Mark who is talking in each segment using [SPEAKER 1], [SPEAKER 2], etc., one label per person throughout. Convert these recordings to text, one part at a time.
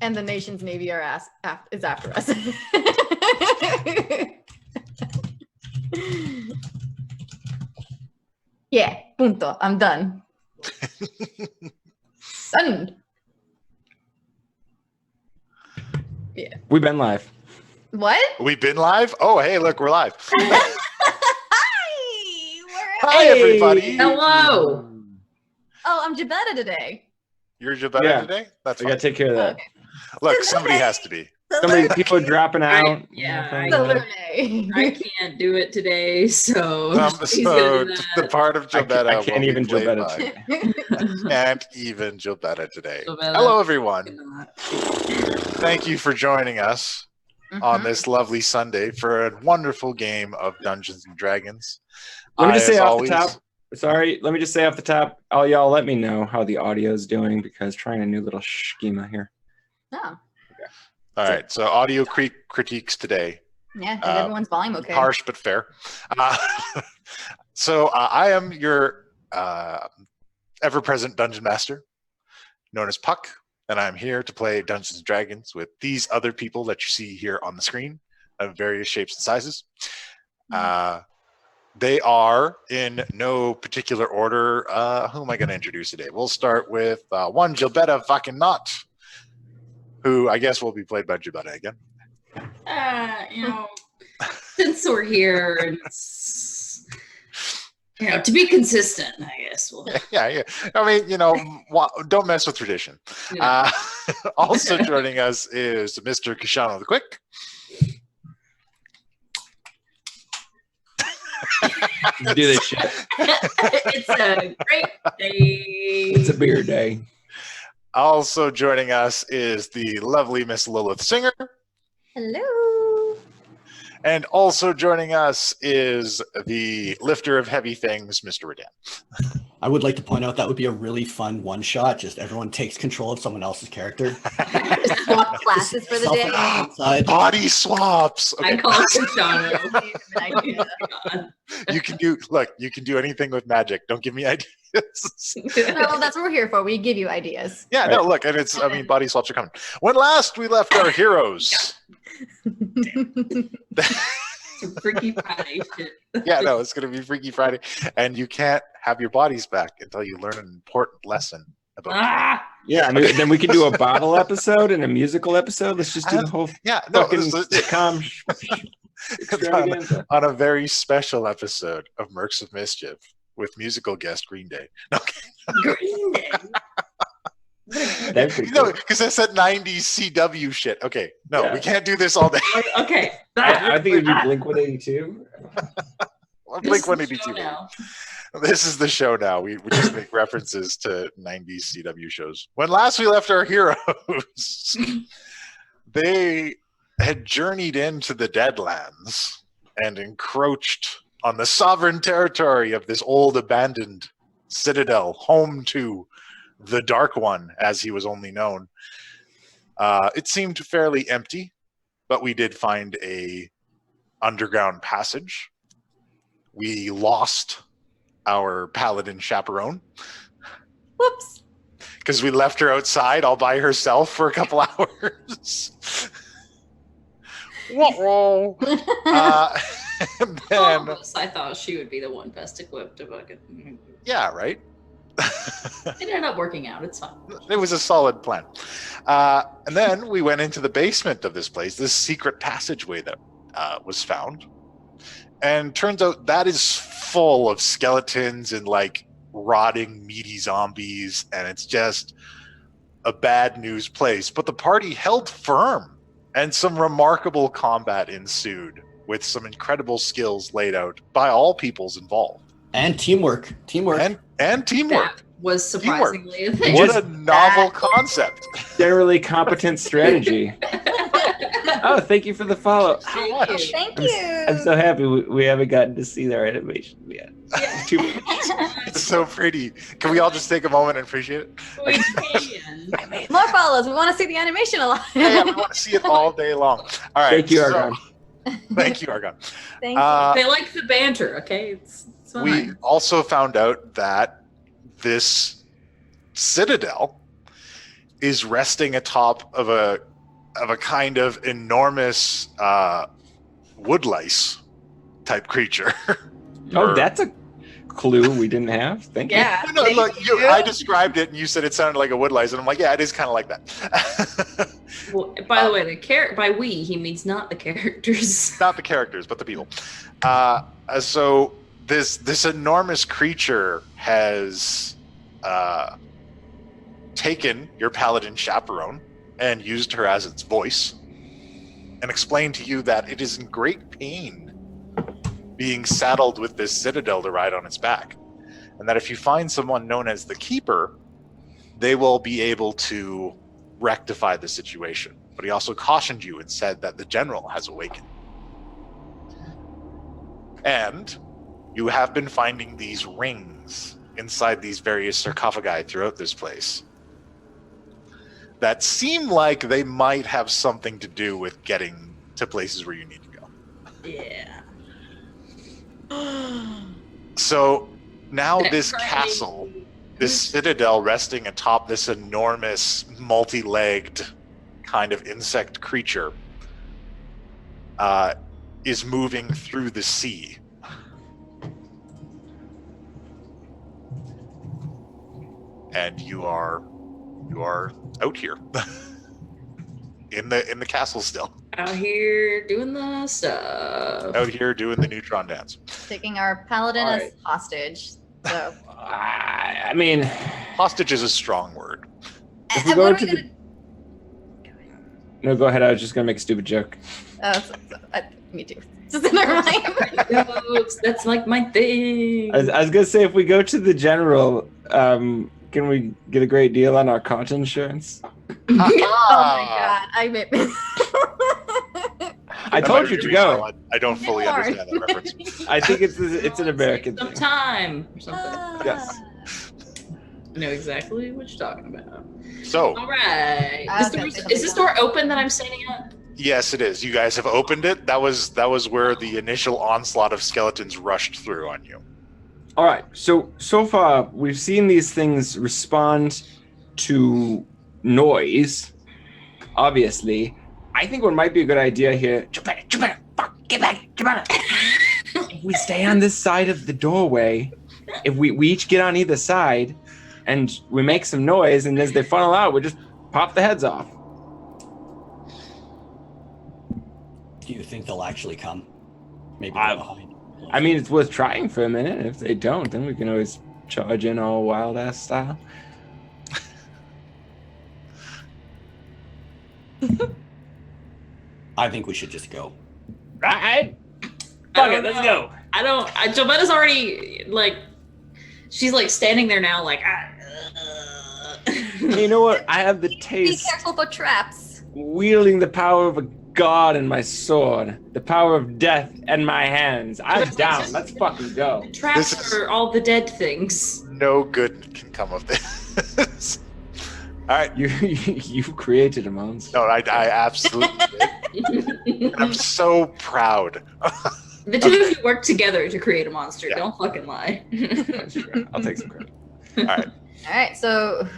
[SPEAKER 1] And the nation's navy is after us. Yeah, punto. I'm done. Done. Yeah.
[SPEAKER 2] We've been live.
[SPEAKER 1] What?
[SPEAKER 3] We've been live? Oh, hey, look, we're live.
[SPEAKER 1] Hi,
[SPEAKER 3] everybody.
[SPEAKER 4] Hello.
[SPEAKER 1] Oh, I'm Jabetta today.
[SPEAKER 3] You're Jabetta
[SPEAKER 2] Yeah.
[SPEAKER 3] today? That's
[SPEAKER 2] I
[SPEAKER 3] fine.
[SPEAKER 2] got to take care of that.
[SPEAKER 1] Okay.
[SPEAKER 3] Look, somebody has to be.
[SPEAKER 2] People are dropping out.
[SPEAKER 4] I can't do it today, so she's
[SPEAKER 3] So
[SPEAKER 4] gonna do
[SPEAKER 3] the
[SPEAKER 4] that.
[SPEAKER 3] part of Jabetta
[SPEAKER 2] I can't even Jabetta
[SPEAKER 3] today.
[SPEAKER 2] today.
[SPEAKER 3] Can't even Jabetta today.
[SPEAKER 4] Jabetta.
[SPEAKER 3] Hello, everyone.
[SPEAKER 4] Cannot.
[SPEAKER 3] Thank you for joining us on this lovely Sunday for a wonderful game of Dungeons and Dragons.
[SPEAKER 2] Let me just say
[SPEAKER 3] as
[SPEAKER 2] off
[SPEAKER 3] always,
[SPEAKER 2] the top. Sorry, let me just say off the top. All y'all, let me know how the audio is doing because trying a new little schema here.
[SPEAKER 1] Oh,
[SPEAKER 3] all right, so audio critiques today.
[SPEAKER 1] yeah. Is everyone's volume okay?
[SPEAKER 3] Harsh but fair. So I am your ever-present dungeon master, known as Puck, and I'm here to play Dungeons and Dragons with these other people that you see here on the screen of various shapes and sizes. They are in no particular order. Who am I going to introduce today? We'll start with one Jabetta fucking Knot, who I guess will be played by Jabetta again.
[SPEAKER 4] Since we're here, it's, to be consistent, I guess.
[SPEAKER 3] Yeah. I mean, don't mess with tradition.
[SPEAKER 4] Yeah.
[SPEAKER 3] Also joining us is Mr. Kishano the Quick.
[SPEAKER 2] Do this shit.
[SPEAKER 4] It's a great day.
[SPEAKER 2] It's a beer day.
[SPEAKER 3] Also joining us is the lovely Miss Lilith Singer.
[SPEAKER 1] Hello.
[SPEAKER 3] And also joining us is the lifter of heavy things, Mr. Redan.
[SPEAKER 5] I would like to point out that would be a really fun one shot. Just everyone takes control of someone else's character.
[SPEAKER 1] Swap classes for the day.
[SPEAKER 5] Inside.
[SPEAKER 3] Body swaps.
[SPEAKER 4] I
[SPEAKER 3] Okay.
[SPEAKER 4] call it Kishano.
[SPEAKER 3] You can do anything with magic. Don't give me ideas.
[SPEAKER 1] Well, that's what we're here for. We give you ideas.
[SPEAKER 3] Yeah, no, look, and body swaps are coming. When last we left our heroes.
[SPEAKER 4] Freaky Friday shit.
[SPEAKER 3] Yeah, no, it's going to be Freaky Friday. And you can't have your bodies back until you learn an important lesson about
[SPEAKER 2] Yeah, I mean, then we can do a bottle episode and a musical episode. Let's just do the whole fucking sitcom extravaganza.
[SPEAKER 3] on a very special episode of Mercs of Mischief with musical guest Green Day. Okay.
[SPEAKER 4] Green Day.
[SPEAKER 2] That's pretty cool.
[SPEAKER 3] Because I said 90s CW shit. Okay, no,
[SPEAKER 2] Yeah.
[SPEAKER 3] we can't do this all day.
[SPEAKER 4] Okay.
[SPEAKER 2] I think it'd be Blink-182.
[SPEAKER 3] Blink 182. This is the show now. We just make references to 90s CW shows. When last we left our heroes, they had journeyed into the Deadlands and encroached on the sovereign territory of this old abandoned citadel, home to the Dark One, as he was only known. It seemed fairly empty, but we did find a underground passage. We lost our paladin chaperone.
[SPEAKER 1] Whoops.
[SPEAKER 3] Because we left her outside all by herself for a couple hours. And then,
[SPEAKER 4] I thought she would be the one best equipped to fucking.
[SPEAKER 3] yeah, right?
[SPEAKER 4] It ended up working out. It's fine.
[SPEAKER 3] It was a solid plan. And then we went into the basement of this place, this secret passageway that was found. And turns out that is full of skeletons and like rotting, meaty zombies. And it's just a bad news place. But the party held firm and some remarkable combat ensued with some incredible skills laid out by all peoples involved.
[SPEAKER 5] And teamwork.
[SPEAKER 3] And teamwork.
[SPEAKER 4] That was surprisingly a thing.
[SPEAKER 3] What a novel concept.
[SPEAKER 2] Generally competent strategy. Oh, thank you for the follow.
[SPEAKER 1] Thank you.
[SPEAKER 2] I'm so happy we haven't gotten to see their animation yet.
[SPEAKER 4] Yeah.
[SPEAKER 2] Too much.
[SPEAKER 3] It's so pretty. Can we all just take a moment and appreciate it?
[SPEAKER 4] We can.
[SPEAKER 1] More follows. We want to see the animation a lot.
[SPEAKER 3] Yeah, we want to see it all day long. All right.
[SPEAKER 2] Thank you, Argon.
[SPEAKER 3] Thank you, Argon.
[SPEAKER 1] Thank you.
[SPEAKER 4] They like the banter, okay? It's fine.
[SPEAKER 3] We also found out that this citadel is resting atop of a kind of enormous woodlice type creature.
[SPEAKER 2] Oh, that's a clue we didn't have. Thank you.
[SPEAKER 4] Yeah.
[SPEAKER 3] No, look, I described it and you said it sounded like a woodlice, and I'm like, yeah, it is kind of like that.
[SPEAKER 4] Well, by the way, by we, he means not the characters.
[SPEAKER 3] Not the characters, but the people. So this enormous creature has taken your paladin chaperone and used her as its voice and explained to you that it is in great pain being saddled with this citadel to ride on its back, and that if you find someone known as the Keeper, they will be able to rectify the situation. But he also cautioned you and said that the general has awakened. And you have been finding these rings inside these various sarcophagi throughout this place that seem like they might have something to do with getting to places where you need to go.
[SPEAKER 4] Yeah.
[SPEAKER 3] So now this castle, this citadel resting atop this enormous multi-legged kind of insect creature is moving through the sea. And you are out here in the castle still.
[SPEAKER 4] Out here doing the stuff.
[SPEAKER 3] Out here doing the neutron dance.
[SPEAKER 1] Taking our paladin
[SPEAKER 2] All
[SPEAKER 1] as
[SPEAKER 2] right.
[SPEAKER 1] hostage. So
[SPEAKER 2] I mean,
[SPEAKER 3] Hostage is a strong word.
[SPEAKER 2] if we
[SPEAKER 1] and
[SPEAKER 2] go
[SPEAKER 1] what are
[SPEAKER 2] to
[SPEAKER 1] we
[SPEAKER 2] the...
[SPEAKER 1] gonna?
[SPEAKER 2] No, go ahead. I was just going to make a stupid joke.
[SPEAKER 1] Me too. Just never mind.
[SPEAKER 4] Jokes, that's like my thing.
[SPEAKER 2] I was going to say, if we go to the general, can we get a great deal on our cotton insurance?
[SPEAKER 1] Oh my god!
[SPEAKER 2] I told you to go.
[SPEAKER 3] I don't fully
[SPEAKER 1] Lord.
[SPEAKER 3] understand that reference.
[SPEAKER 2] I think it's an American
[SPEAKER 4] Some
[SPEAKER 2] thing.
[SPEAKER 4] time or something.
[SPEAKER 2] Yes.
[SPEAKER 4] I know exactly what you're talking about.
[SPEAKER 3] So,
[SPEAKER 4] All right.
[SPEAKER 1] I was gonna
[SPEAKER 4] Is
[SPEAKER 1] say
[SPEAKER 4] this
[SPEAKER 1] something
[SPEAKER 4] door open that I'm standing at?
[SPEAKER 3] yes, it is. You guys have opened it. That was where the initial onslaught of skeletons rushed through on you.
[SPEAKER 2] All right. So far, we've seen these things respond to noise. Obviously, I think what might be a good idea here. Jupiter, fuck, get back. If we stay on this side of the doorway, if we each get on either side, and we make some noise, and as they funnel out, we just pop the heads off.
[SPEAKER 5] Do you think they'll actually come? Maybe
[SPEAKER 2] I-
[SPEAKER 5] they'll hide.
[SPEAKER 2] I mean, it's worth trying for a minute. If they don't, then we can always charge in all wild ass style.
[SPEAKER 5] I think we should just go.
[SPEAKER 2] Right?
[SPEAKER 4] I don't know. Jobetta's already like, she's like standing there now, like.
[SPEAKER 2] You know what? I have the
[SPEAKER 1] Be
[SPEAKER 2] taste.
[SPEAKER 1] careful for traps.
[SPEAKER 2] Wielding the power of a god in my sword, the power of death in my hands. I'm down. Let's fucking go.
[SPEAKER 4] Traps
[SPEAKER 3] This is-
[SPEAKER 4] are all the dead things.
[SPEAKER 3] No good can come of this. All right.
[SPEAKER 2] You created a monster.
[SPEAKER 3] No, I absolutely did. I'm so proud.
[SPEAKER 4] The two of you work together to create a monster.
[SPEAKER 3] Yeah.
[SPEAKER 4] Don't fucking lie.
[SPEAKER 2] That's true. I'll take some credit.
[SPEAKER 3] All right.
[SPEAKER 1] All right, so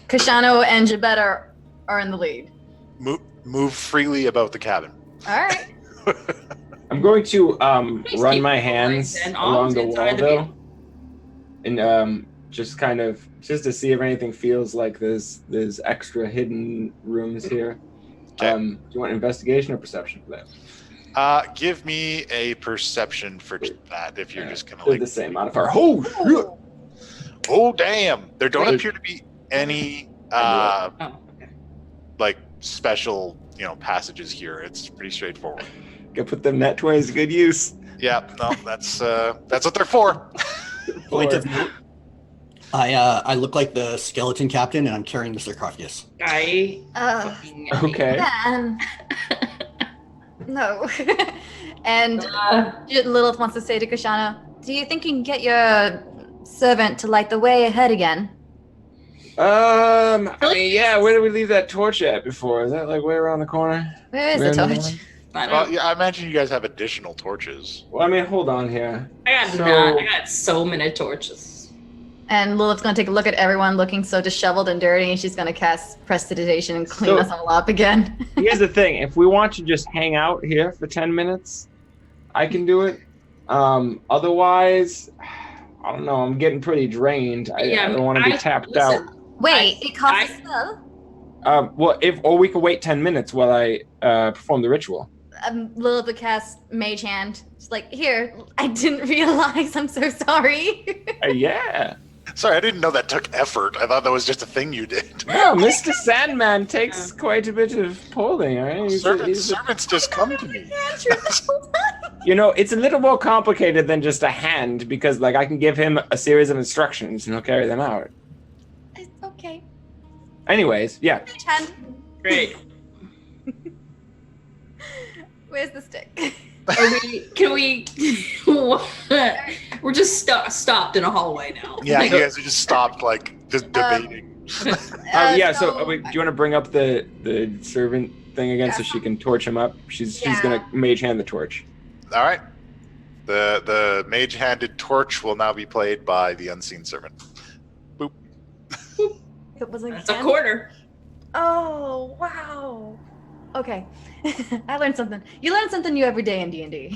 [SPEAKER 1] Kashano and Jabetta are in the lead.
[SPEAKER 3] Move freely about the cabin.
[SPEAKER 1] All right.
[SPEAKER 2] I'm going to
[SPEAKER 4] Please
[SPEAKER 2] run
[SPEAKER 4] keep
[SPEAKER 2] my
[SPEAKER 4] your
[SPEAKER 2] hands
[SPEAKER 4] legs and
[SPEAKER 2] along
[SPEAKER 4] arms
[SPEAKER 2] the
[SPEAKER 4] inside
[SPEAKER 2] wall
[SPEAKER 4] the
[SPEAKER 2] though, and just kind of to see if anything feels like there's extra hidden rooms here.
[SPEAKER 3] Okay.
[SPEAKER 2] Do you want investigation or perception for that?
[SPEAKER 3] Give me a perception for that if you're just gonna
[SPEAKER 2] They're
[SPEAKER 3] like.
[SPEAKER 2] the same modifier. Oh, shit.
[SPEAKER 3] Oh damn! There don't
[SPEAKER 2] Wait.
[SPEAKER 3] appear to be any
[SPEAKER 4] Oh, okay.
[SPEAKER 3] like special passages here. It's pretty straightforward.
[SPEAKER 2] Gotta put them net 20s to good use.
[SPEAKER 3] Yeah, no, that's what they're for.
[SPEAKER 5] Point
[SPEAKER 2] Or-
[SPEAKER 5] of note, I look like the skeleton captain, and I'm carrying the sarcophagus.
[SPEAKER 4] I fucking hate
[SPEAKER 2] Okay.
[SPEAKER 1] Man. No. And
[SPEAKER 4] that.
[SPEAKER 1] Lilith wants to say to Kashana, do you think you can get your servant to light the way ahead again?
[SPEAKER 2] I mean, yeah, where did we leave that torch at before? Is that like way around the corner?
[SPEAKER 1] Where is the
[SPEAKER 2] Where in the
[SPEAKER 1] torch?
[SPEAKER 2] morning?
[SPEAKER 4] I
[SPEAKER 3] Well,
[SPEAKER 4] don't.
[SPEAKER 3] yeah, I imagine you guys have additional torches.
[SPEAKER 2] Well, I mean, hold on here.
[SPEAKER 4] I got
[SPEAKER 2] So-
[SPEAKER 4] I got so many torches.
[SPEAKER 1] And Lilith's gonna take a look at everyone looking so disheveled and dirty, and she's gonna cast Prestidigitation and clean
[SPEAKER 2] So-
[SPEAKER 1] us all up again.
[SPEAKER 2] Here's the thing: if we want to just hang out here for 10 minutes, I can do it. Otherwise, I don't know. I'm getting pretty drained. I don't want to be tapped out.
[SPEAKER 1] Wait, it costs a spell?
[SPEAKER 2] Well, or we could wait 10 minutes while I perform the ritual.
[SPEAKER 1] Lilith would cast Mage Hand. She's like, here, I didn't realize. I'm so sorry.
[SPEAKER 2] Yeah.
[SPEAKER 3] Sorry, I didn't know that took effort. I thought that was just a thing you did.
[SPEAKER 2] No, Mr. Sandman takes quite a bit of pulling, all right?
[SPEAKER 3] Servants just come to me.
[SPEAKER 2] You know, it's a little more complicated than just a hand because, like, I can give him a series of instructions and he'll carry them out.
[SPEAKER 1] It's okay.
[SPEAKER 2] Anyways, yeah.
[SPEAKER 1] Mage Hand.
[SPEAKER 4] Great.
[SPEAKER 1] Where's the stick?
[SPEAKER 4] Can we? We're just stopped in a hallway now.
[SPEAKER 3] Yeah,
[SPEAKER 4] Like,
[SPEAKER 3] you guys are just stopped, like, just debating.
[SPEAKER 2] Yeah, so do you want to bring up the servant thing again so she can torch him up? She's going to mage hand the torch.
[SPEAKER 3] All right. The mage-handed torch will now be played by the unseen servant. Boop.
[SPEAKER 1] It was like
[SPEAKER 4] That's a quarter.
[SPEAKER 1] Oh, wow. Okay. I learned something. You learn something new every day in D&D.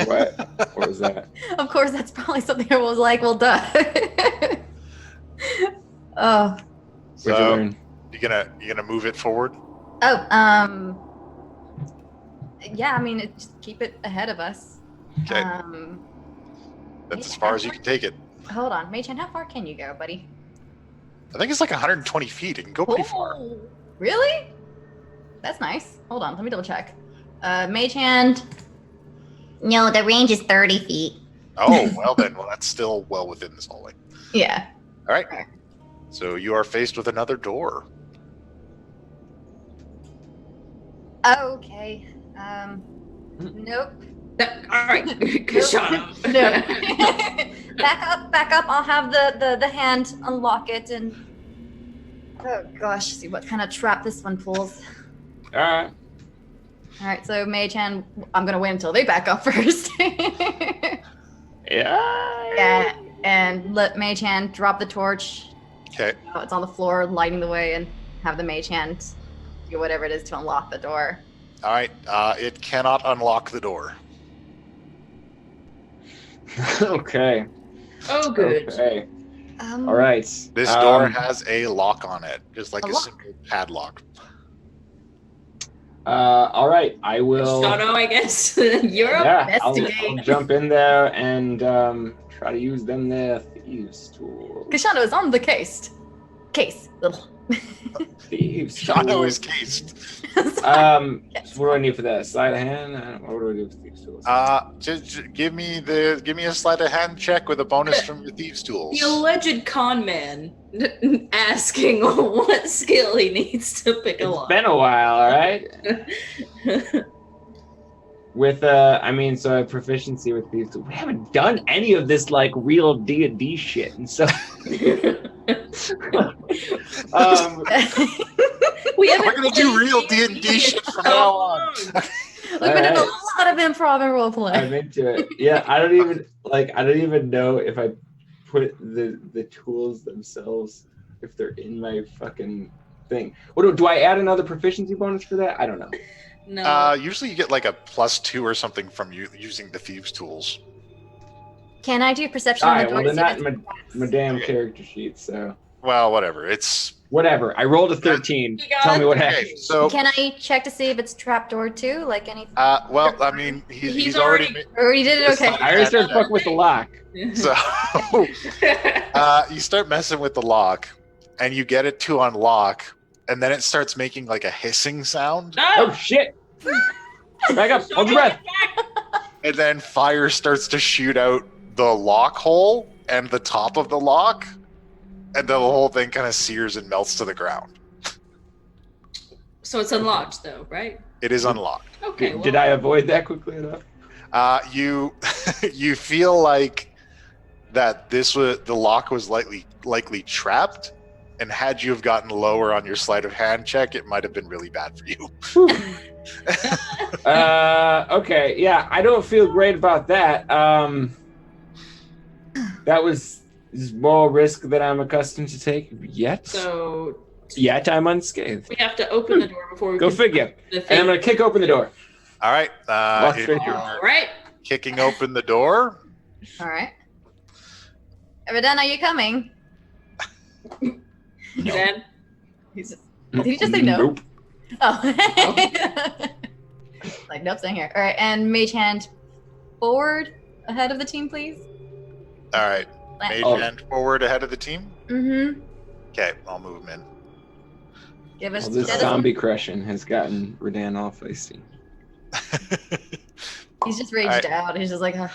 [SPEAKER 2] What? What was that?
[SPEAKER 1] Of course, that's probably something I was like, well, duh. Oh.
[SPEAKER 2] What'd you
[SPEAKER 3] So
[SPEAKER 2] learn?
[SPEAKER 3] you gonna move it forward?
[SPEAKER 1] Oh, yeah, I mean, just keep it ahead of us.
[SPEAKER 3] Okay. That's as far as you can take it.
[SPEAKER 1] Hold on. Mage-Hand, how far can you go, buddy?
[SPEAKER 3] I think it's like 120 feet. It can go pretty far.
[SPEAKER 1] Oh, really? That's nice. Hold on, let me double check. Mage Hand. No, the range is 30 feet.
[SPEAKER 3] Oh, well then. Well, that's still well within this hallway.
[SPEAKER 1] Yeah.
[SPEAKER 3] All right. So you are faced with another door.
[SPEAKER 1] Okay. Nope.
[SPEAKER 4] All right, Kashana.
[SPEAKER 1] No. Back up. I'll have the hand unlock it and. Oh gosh, see what kind of trap this one pulls.
[SPEAKER 2] All right.
[SPEAKER 1] All right, so Mage Hand, I'm gonna wait until they back up first.
[SPEAKER 2] Yeah.
[SPEAKER 1] And let Mage Hand drop the torch.
[SPEAKER 3] Okay.
[SPEAKER 1] Oh, it's on the floor, lighting the way, and have the Mage Hand do whatever it is to unlock the door.
[SPEAKER 3] All right. It cannot unlock the door.
[SPEAKER 2] Okay.
[SPEAKER 4] Oh, good.
[SPEAKER 2] Okay. All right.
[SPEAKER 3] This door has a lock on it, just like
[SPEAKER 1] A
[SPEAKER 3] a
[SPEAKER 1] lock?
[SPEAKER 3] simple padlock.
[SPEAKER 2] All right. I will.
[SPEAKER 4] Shano, I guess. You're up.
[SPEAKER 2] Yeah, I'll
[SPEAKER 1] investigate.
[SPEAKER 2] jump in there and try to use them there thieves tools.
[SPEAKER 1] Kashano is on the case. Ugh.
[SPEAKER 2] Thieves
[SPEAKER 3] Shano
[SPEAKER 2] tools.
[SPEAKER 3] is cased.
[SPEAKER 2] So what do I need for that? Sleight of hand? What do I do with thieves tools?
[SPEAKER 3] Just give me a sleight of hand check with a bonus from your thieves tools.
[SPEAKER 4] The alleged con man asking what skill he needs to pick a
[SPEAKER 2] It's
[SPEAKER 4] lock.
[SPEAKER 2] been a while, all right. With I mean, so I have proficiency with these tools. We haven't done any of this like real D&D shit, and so
[SPEAKER 4] We haven't
[SPEAKER 3] We're gonna do real D&D shit from now on.
[SPEAKER 1] We've been doing a lot of improv and roleplay.
[SPEAKER 2] I'm into it. Yeah, I don't even know if I put the tools themselves if they're in my fucking thing. What do I add another proficiency bonus for that? I don't know.
[SPEAKER 4] No.
[SPEAKER 3] Usually you get like a +2 or something from you using the thieves tools.
[SPEAKER 1] Can I do perception
[SPEAKER 2] All
[SPEAKER 1] on the
[SPEAKER 2] right,
[SPEAKER 1] door?
[SPEAKER 2] well
[SPEAKER 1] to
[SPEAKER 2] they're
[SPEAKER 1] see
[SPEAKER 2] not
[SPEAKER 1] if
[SPEAKER 2] in
[SPEAKER 1] it's
[SPEAKER 2] my damn character sheet, so
[SPEAKER 3] Well, whatever. It's
[SPEAKER 2] whatever. I rolled a 13.
[SPEAKER 4] You got
[SPEAKER 2] Tell me what
[SPEAKER 3] okay.
[SPEAKER 2] happened.
[SPEAKER 3] So,
[SPEAKER 1] Can I check to see if it's trapdoor too? Like any?
[SPEAKER 3] well, I mean, he's already.
[SPEAKER 1] Or you did it? Okay.
[SPEAKER 2] I already started fucking with the lock.
[SPEAKER 3] So, you start messing with the lock, and you get it to unlock, and then it starts making like a hissing sound,
[SPEAKER 2] Oh shit! Back up. Hold your breath.
[SPEAKER 3] and then fire starts to shoot out the lock hole and the top of the lock, and the whole thing kind of sears and melts to the ground.
[SPEAKER 4] So it's unlocked, though, right?
[SPEAKER 3] It is unlocked.
[SPEAKER 4] Okay.
[SPEAKER 2] Did I avoid that quickly enough?
[SPEAKER 3] You you feel like that the lock was likely trapped, and had you have gotten lower on your sleight of hand check, it might have been really bad for you.
[SPEAKER 2] Okay, yeah, I don't feel great about that. That was is more risk that I'm accustomed to take. Yet I'm unscathed.
[SPEAKER 4] we have to open the door before we
[SPEAKER 2] Go
[SPEAKER 4] can
[SPEAKER 2] figure.
[SPEAKER 4] the
[SPEAKER 2] And I'm gonna kick open the door.
[SPEAKER 3] All right.
[SPEAKER 2] Walk
[SPEAKER 3] If
[SPEAKER 2] straight through.
[SPEAKER 3] you're
[SPEAKER 4] All right.
[SPEAKER 3] kicking open the door,
[SPEAKER 1] All right. Eviden, are you coming?
[SPEAKER 5] No.
[SPEAKER 4] Then
[SPEAKER 1] He's just, did he just say no?
[SPEAKER 2] Nope.
[SPEAKER 1] Oh. Like, nope, staying here. All right, and Mage Hand forward ahead of the team, please.
[SPEAKER 3] all right. Mage
[SPEAKER 2] Oh.
[SPEAKER 3] hand forward ahead of the team.
[SPEAKER 1] Mm-hmm.
[SPEAKER 3] Okay, I'll move him in.
[SPEAKER 1] Give us.
[SPEAKER 2] All this
[SPEAKER 1] get us-
[SPEAKER 2] zombie crushing has gotten Redan all feisty.
[SPEAKER 1] He's just raged
[SPEAKER 3] Alright.
[SPEAKER 1] out. He's just like, ugh.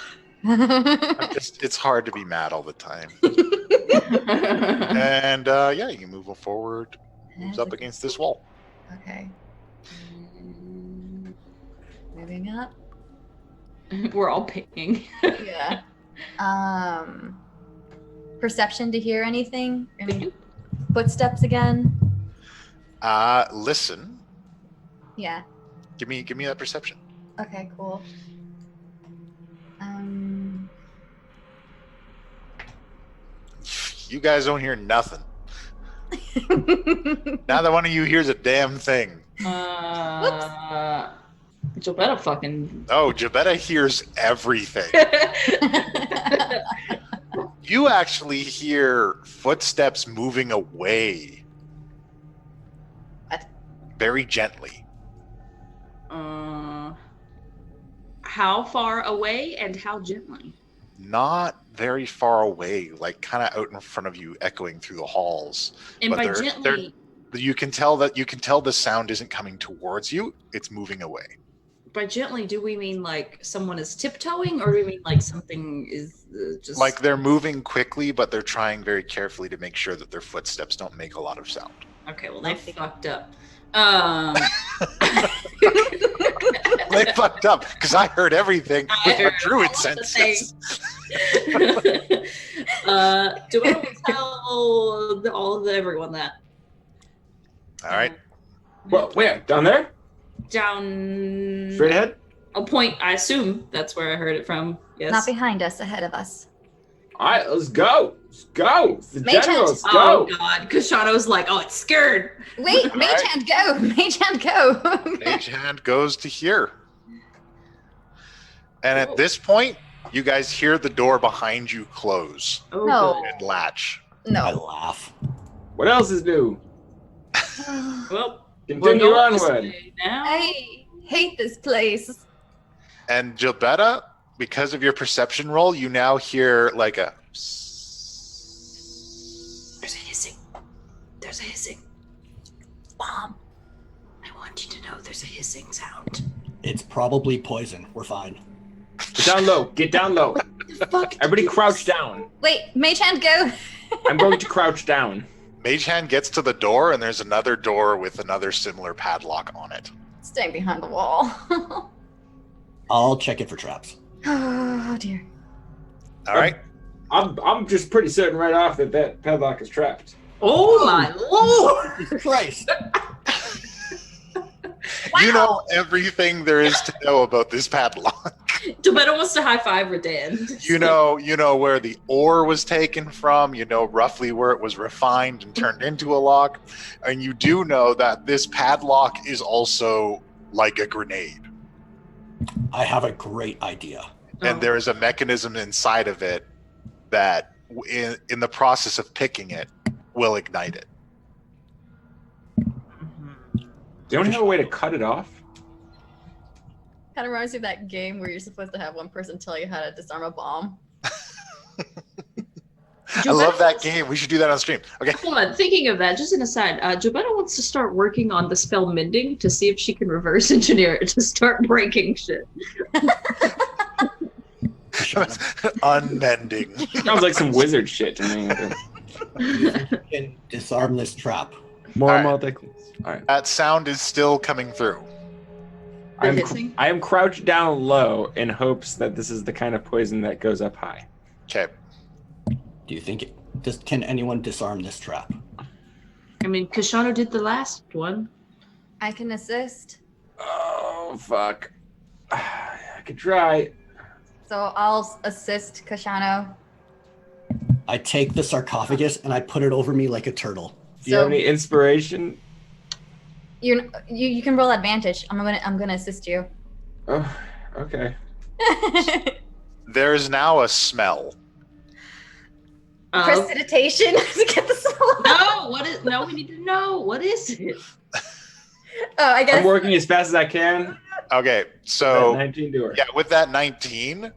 [SPEAKER 3] It's hard to be mad all the time. And yeah, you can move him forward. Moves up against this wall.
[SPEAKER 1] Okay. Moving up.
[SPEAKER 4] we're all picking.
[SPEAKER 1] Yeah. Perception to hear anything? Any footsteps again?
[SPEAKER 3] Listen.
[SPEAKER 1] Yeah.
[SPEAKER 3] Give me that perception.
[SPEAKER 1] Okay, cool.
[SPEAKER 3] You guys don't hear nothing. Neither one of you hears a damn thing.
[SPEAKER 4] Jobetta fucking.
[SPEAKER 3] Oh, Jabetta hears everything. You actually hear footsteps moving away.
[SPEAKER 1] What?
[SPEAKER 3] Very gently.
[SPEAKER 4] How far away and how gently?
[SPEAKER 3] Not very far away, like kind of out in front of you, echoing through the halls.
[SPEAKER 4] And
[SPEAKER 3] But
[SPEAKER 4] by
[SPEAKER 3] they're-
[SPEAKER 4] gently,
[SPEAKER 3] You can tell the sound isn't coming towards you; it's moving away.
[SPEAKER 4] by gently, do we mean like someone is tiptoeing, or do we mean like something is just
[SPEAKER 3] Like they're moving quickly, but they're trying very carefully to make sure that their footsteps don't make a lot of sound.
[SPEAKER 4] Okay, well they
[SPEAKER 1] Okay.
[SPEAKER 4] fucked up.
[SPEAKER 3] They fucked up because I heard everything
[SPEAKER 4] I
[SPEAKER 3] with my
[SPEAKER 4] heard
[SPEAKER 3] druid
[SPEAKER 4] all of the
[SPEAKER 3] senses.
[SPEAKER 4] Do I tell everyone that?
[SPEAKER 3] All right.
[SPEAKER 2] Well, where? Down there?
[SPEAKER 4] Down
[SPEAKER 2] Straight ahead?
[SPEAKER 4] a point. I assume that's where I heard it from. Yes.
[SPEAKER 1] Not behind us, ahead of us.
[SPEAKER 2] All right, let's go. Let's go. It's the
[SPEAKER 1] Mage
[SPEAKER 2] general.
[SPEAKER 1] hand.
[SPEAKER 2] Let's
[SPEAKER 4] Oh
[SPEAKER 2] go.
[SPEAKER 4] God, Kashano's like, oh, it's scared.
[SPEAKER 1] Wait,
[SPEAKER 3] All
[SPEAKER 1] Mage
[SPEAKER 3] right.
[SPEAKER 1] Hand, go! Mage Hand, go!
[SPEAKER 3] Mage hand goes to here. And
[SPEAKER 4] Oh.
[SPEAKER 3] at this point, you guys hear the door behind you close
[SPEAKER 4] Oh,
[SPEAKER 1] No.
[SPEAKER 4] good.
[SPEAKER 3] and latch.
[SPEAKER 5] I
[SPEAKER 1] No.
[SPEAKER 5] laugh.
[SPEAKER 2] What else is new?
[SPEAKER 4] Well, we're
[SPEAKER 2] Continue
[SPEAKER 4] going this
[SPEAKER 2] onward.
[SPEAKER 4] way now.
[SPEAKER 1] I hate this place.
[SPEAKER 3] And Gilbetta, because of your perception roll, you now hear like a
[SPEAKER 4] There's a hissing. There's a hissing.
[SPEAKER 1] Bomb.
[SPEAKER 4] I want you to know there's a hissing sound.
[SPEAKER 5] It's probably poison. We're fine.
[SPEAKER 2] Get down low. Get down low.
[SPEAKER 4] The fuck?
[SPEAKER 2] Everybody crouch down.
[SPEAKER 1] Wait, Mage Hand, go!
[SPEAKER 2] I'm going to crouch down.
[SPEAKER 3] Mage hand gets to the door, and there's another door with another similar padlock on it.
[SPEAKER 1] Staying behind the wall.
[SPEAKER 5] I'll check it for traps.
[SPEAKER 1] Oh dear.
[SPEAKER 3] All right.
[SPEAKER 2] I'm just pretty certain right off that padlock is trapped.
[SPEAKER 4] Oh my lord!
[SPEAKER 5] Christ.
[SPEAKER 3] You know everything there is to know about this padlock.
[SPEAKER 4] Jobetta wants to high five Redan.
[SPEAKER 3] You know where the ore was taken from. You know roughly where it was refined and turned into a lock. And you do know that this padlock is also like a grenade.
[SPEAKER 5] I have a great idea.
[SPEAKER 3] And there is a mechanism inside of it that in the process of picking it will ignite it.
[SPEAKER 2] Don't you have a way to cut it off?
[SPEAKER 1] Kind of reminds me of that game where you're supposed to have one person tell you how to disarm a bomb.
[SPEAKER 3] I love that game. We should do that on stream. Okay.
[SPEAKER 4] Hold on, thinking of that, just an aside, Jobetta wants to start working on the spell mending to see if she can reverse engineer it to start breaking shit.
[SPEAKER 3] Unmending.
[SPEAKER 2] Sounds like some wizard shit to me.
[SPEAKER 5] You can disarm this trap.
[SPEAKER 2] More
[SPEAKER 3] All right.
[SPEAKER 2] multi-class. All right.
[SPEAKER 3] That sound is still coming through.
[SPEAKER 4] The hissing?
[SPEAKER 2] I am crouched down low in hopes that this is the kind of poison that goes up high.
[SPEAKER 3] Okay.
[SPEAKER 5] Do you think can anyone disarm this trap?
[SPEAKER 4] I mean, Kashano did the last one.
[SPEAKER 1] I can assist.
[SPEAKER 2] Oh, fuck. I could try.
[SPEAKER 1] So I'll assist Kashano.
[SPEAKER 5] I take the sarcophagus and I put it over me like a turtle.
[SPEAKER 2] Do you have any inspiration?
[SPEAKER 1] You can roll advantage. I'm gonna assist you.
[SPEAKER 2] Oh, okay.
[SPEAKER 3] There is now a smell.
[SPEAKER 1] Prestidigitation to get the smell.
[SPEAKER 4] No, we need to know. What is it?
[SPEAKER 1] Oh, I guess.
[SPEAKER 2] I'm working as fast as I can.
[SPEAKER 3] Okay, so
[SPEAKER 2] 19 door.
[SPEAKER 3] yeah, with that 19,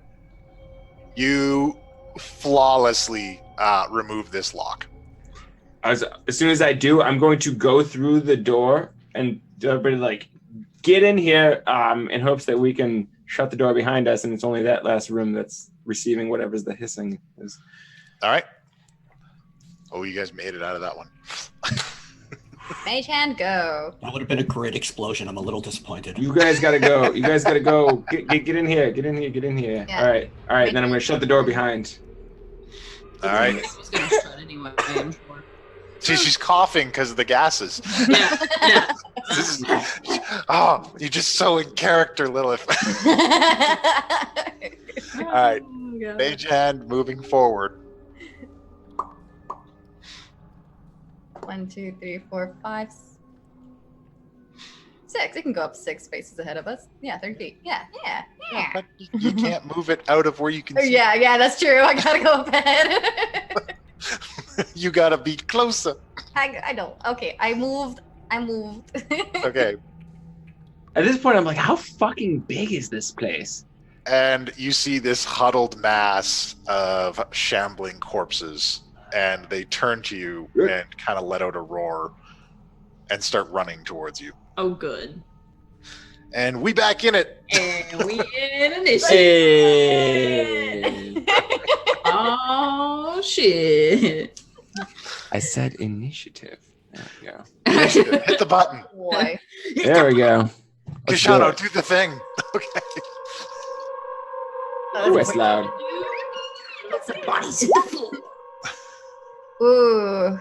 [SPEAKER 3] you flawlessly remove this lock.
[SPEAKER 2] As soon as I do, I'm going to go through the door and everybody like get in here in hopes that we can shut the door behind us, and it's only that last room that's receiving whatever's the hissing is.
[SPEAKER 3] All right. Oh, you guys made it out of that one.
[SPEAKER 1] Mage hand, go.
[SPEAKER 5] That would have been a great explosion. I'm a little disappointed.
[SPEAKER 2] You guys gotta go. You guys gotta go. Get in here. Get in here. Get in here.
[SPEAKER 1] Yeah.
[SPEAKER 2] All right. Then I'm gonna shut the door behind.
[SPEAKER 3] All right.
[SPEAKER 4] I was gonna shut anyway. I'm sure.
[SPEAKER 3] See, she's coughing because of the gases.
[SPEAKER 4] Yeah.
[SPEAKER 3] This is, you're just so in character, Lilith. All right.
[SPEAKER 4] Oh, God.
[SPEAKER 3] Mage hand moving forward.
[SPEAKER 1] 1, 2, 3, 4, 5, 6. It can go up 6 spaces ahead of us. Yeah, 30 feet. Yeah.
[SPEAKER 3] But you can't move it out of where you can see.
[SPEAKER 1] Yeah, that's true. I gotta go up ahead.
[SPEAKER 3] You gotta be closer.
[SPEAKER 1] I don't. Okay, I moved.
[SPEAKER 3] Okay.
[SPEAKER 2] At this point, I'm like, how fucking big is this place?
[SPEAKER 3] And you see this huddled mass of shambling corpses, and they turn to you and kind of let out a roar and start running towards you.
[SPEAKER 4] Oh, good.
[SPEAKER 3] And we back in it.
[SPEAKER 4] And we in initiative.
[SPEAKER 2] Hey.
[SPEAKER 4] Oh, shit.
[SPEAKER 2] I said initiative. There we go.
[SPEAKER 3] Initiative. Hit the button.
[SPEAKER 1] Boy.
[SPEAKER 2] There we go. Let's do
[SPEAKER 3] Kishano,
[SPEAKER 2] it.
[SPEAKER 3] do the thing. Okay.
[SPEAKER 2] Ooh, it's loud.
[SPEAKER 4] Some bodies in the floor.
[SPEAKER 1] Ooh,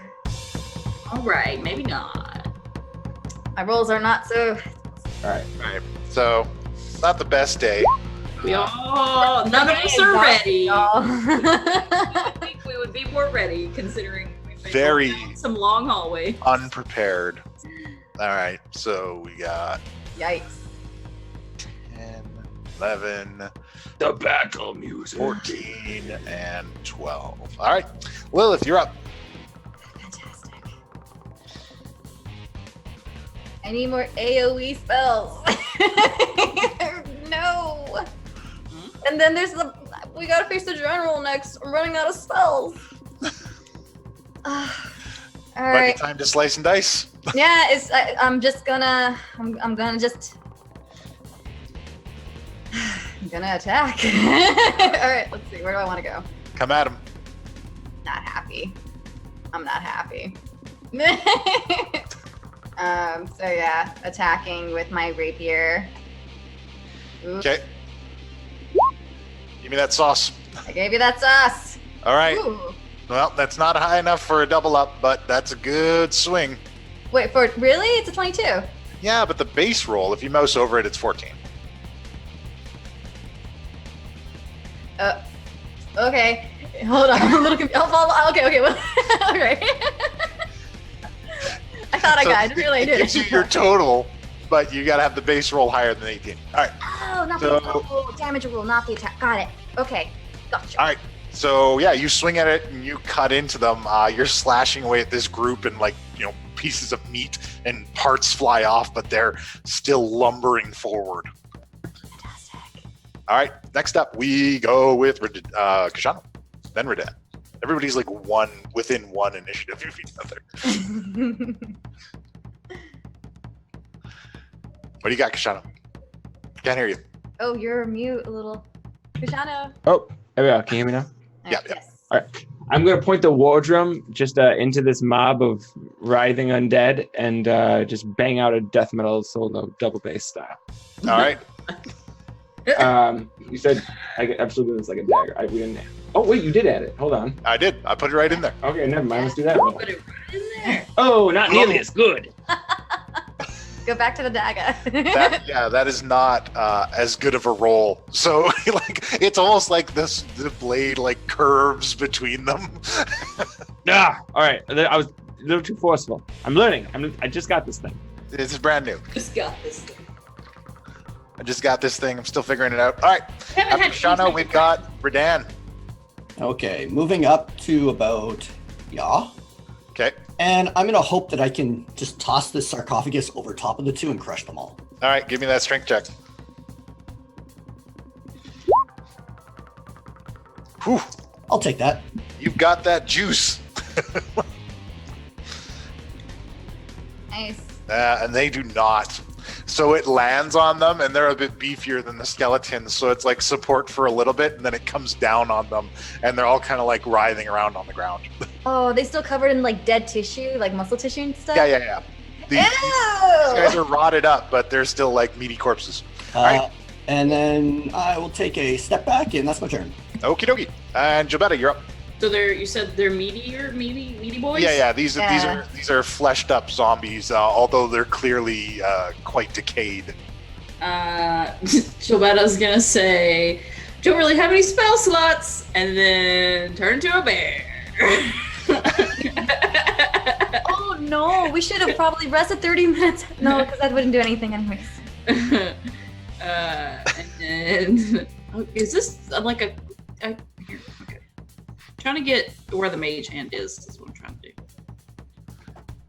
[SPEAKER 4] All right, maybe not.
[SPEAKER 1] my rolls are not so.
[SPEAKER 2] All right.
[SPEAKER 3] All right. So, not the best day.
[SPEAKER 4] We all, none of us are ready. I think we would be more ready considering we've been
[SPEAKER 3] Very-
[SPEAKER 4] going down some long hallway.
[SPEAKER 3] Unprepared. All right. So, we got
[SPEAKER 1] Yikes.
[SPEAKER 3] 10, 11,
[SPEAKER 2] The battle music.
[SPEAKER 3] 14, and 12. All right. Lilith, you're up.
[SPEAKER 1] Fantastic. I need more AoE spells. No. And then there's we gotta face the general next. I'm running out of spells. All
[SPEAKER 3] Might
[SPEAKER 1] right.
[SPEAKER 3] be time to slice and dice.
[SPEAKER 1] Yeah, I'm gonna attack. All right, let's see. Where do I want to go?
[SPEAKER 3] Come at him.
[SPEAKER 1] Not happy. I'm not happy. So yeah, attacking with my rapier. Oops,
[SPEAKER 3] Okay. Give me that sauce.
[SPEAKER 1] I gave you that sauce.
[SPEAKER 3] All right.
[SPEAKER 1] Ooh.
[SPEAKER 3] Well, that's not high enough for a double up, but that's a good swing.
[SPEAKER 1] Wait, for really? It's a 22.
[SPEAKER 3] Yeah, but the base roll, if you mouse over it, it's 14.
[SPEAKER 1] Okay. Hold on. I'm a little confused. Okay. Well, all right. I thought I got it. Really, I
[SPEAKER 3] It
[SPEAKER 1] did.
[SPEAKER 3] gives you your total, but you got to have the base roll higher than 18. All right.
[SPEAKER 1] Oh, not
[SPEAKER 3] So-
[SPEAKER 1] the damage rule, not the attack. Got it. Okay. Gotcha.
[SPEAKER 3] All right. So, yeah, you swing at it and you cut into them. You're slashing away at this group and, pieces of meat and parts fly off, but they're still lumbering forward.
[SPEAKER 1] Fantastic.
[SPEAKER 3] All right. Next up, we go with Kishano, then Redan. Everybody's within one initiative of each other. What do you got, Kishano? Can't hear you.
[SPEAKER 1] Oh, you're mute a little. Krishano.
[SPEAKER 2] Oh, there we go. Can you hear me now?
[SPEAKER 3] Yeah.
[SPEAKER 1] Yes.
[SPEAKER 2] All right. I'm going to point the war drum just into this mob of writhing undead and just bang out a death metal solo double bass style.
[SPEAKER 3] All right.
[SPEAKER 2] You said absolutely it's like a dagger. We didn't. Oh wait, you did add it. Hold on.
[SPEAKER 3] I did. I put it right in there.
[SPEAKER 2] Okay, never mind. Let's do that roll.
[SPEAKER 4] Put it right in there.
[SPEAKER 2] Oh, not nearly as good.
[SPEAKER 1] Go back to the dagger.
[SPEAKER 3] That is not as good of a roll. So like it's almost like the blade like curves between them.
[SPEAKER 2] Ah, all right. I was a little too forceful. I'm learning. I just got this thing.
[SPEAKER 3] It's brand new.
[SPEAKER 4] Just got this thing.
[SPEAKER 3] I just got this thing. I'm still figuring it out. All right.
[SPEAKER 4] Haven't
[SPEAKER 3] After
[SPEAKER 4] had
[SPEAKER 3] Shano,
[SPEAKER 4] anything.
[SPEAKER 3] we've got Redan.
[SPEAKER 5] Okay, moving up to about
[SPEAKER 3] Okay.
[SPEAKER 5] and I'm gonna hope that I can just toss this sarcophagus over top of the two and crush them all.
[SPEAKER 3] All right. Give me that strength check. Whew.
[SPEAKER 5] I'll take that.
[SPEAKER 3] You've got that juice.
[SPEAKER 1] Nice.
[SPEAKER 3] And they do not. So it lands on them, and they're a bit beefier than the skeletons. So it's like support for a little bit, and then it comes down on them, and they're all kind of like writhing around on the ground.
[SPEAKER 1] Oh, they still covered in like dead tissue, like muscle tissue and stuff?
[SPEAKER 3] Yeah. These guys are rotted up, but they're still like meaty corpses. Alright.
[SPEAKER 5] And then I will take a step back, and that's my turn.
[SPEAKER 3] Okie dokie. And Jabetta, you're up.
[SPEAKER 4] So you said they're meaty boys?
[SPEAKER 3] Yeah. These are fleshed up zombies, although they're clearly quite decayed.
[SPEAKER 4] Jobetta's gonna say, don't really have any spell slots, and then turn into a bear.
[SPEAKER 1] Oh no, we should have probably rested 30 minutes. No, because that wouldn't do anything anyways.
[SPEAKER 4] And then, is this like here, okay. Trying to get where the mage hand is what I'm trying to do.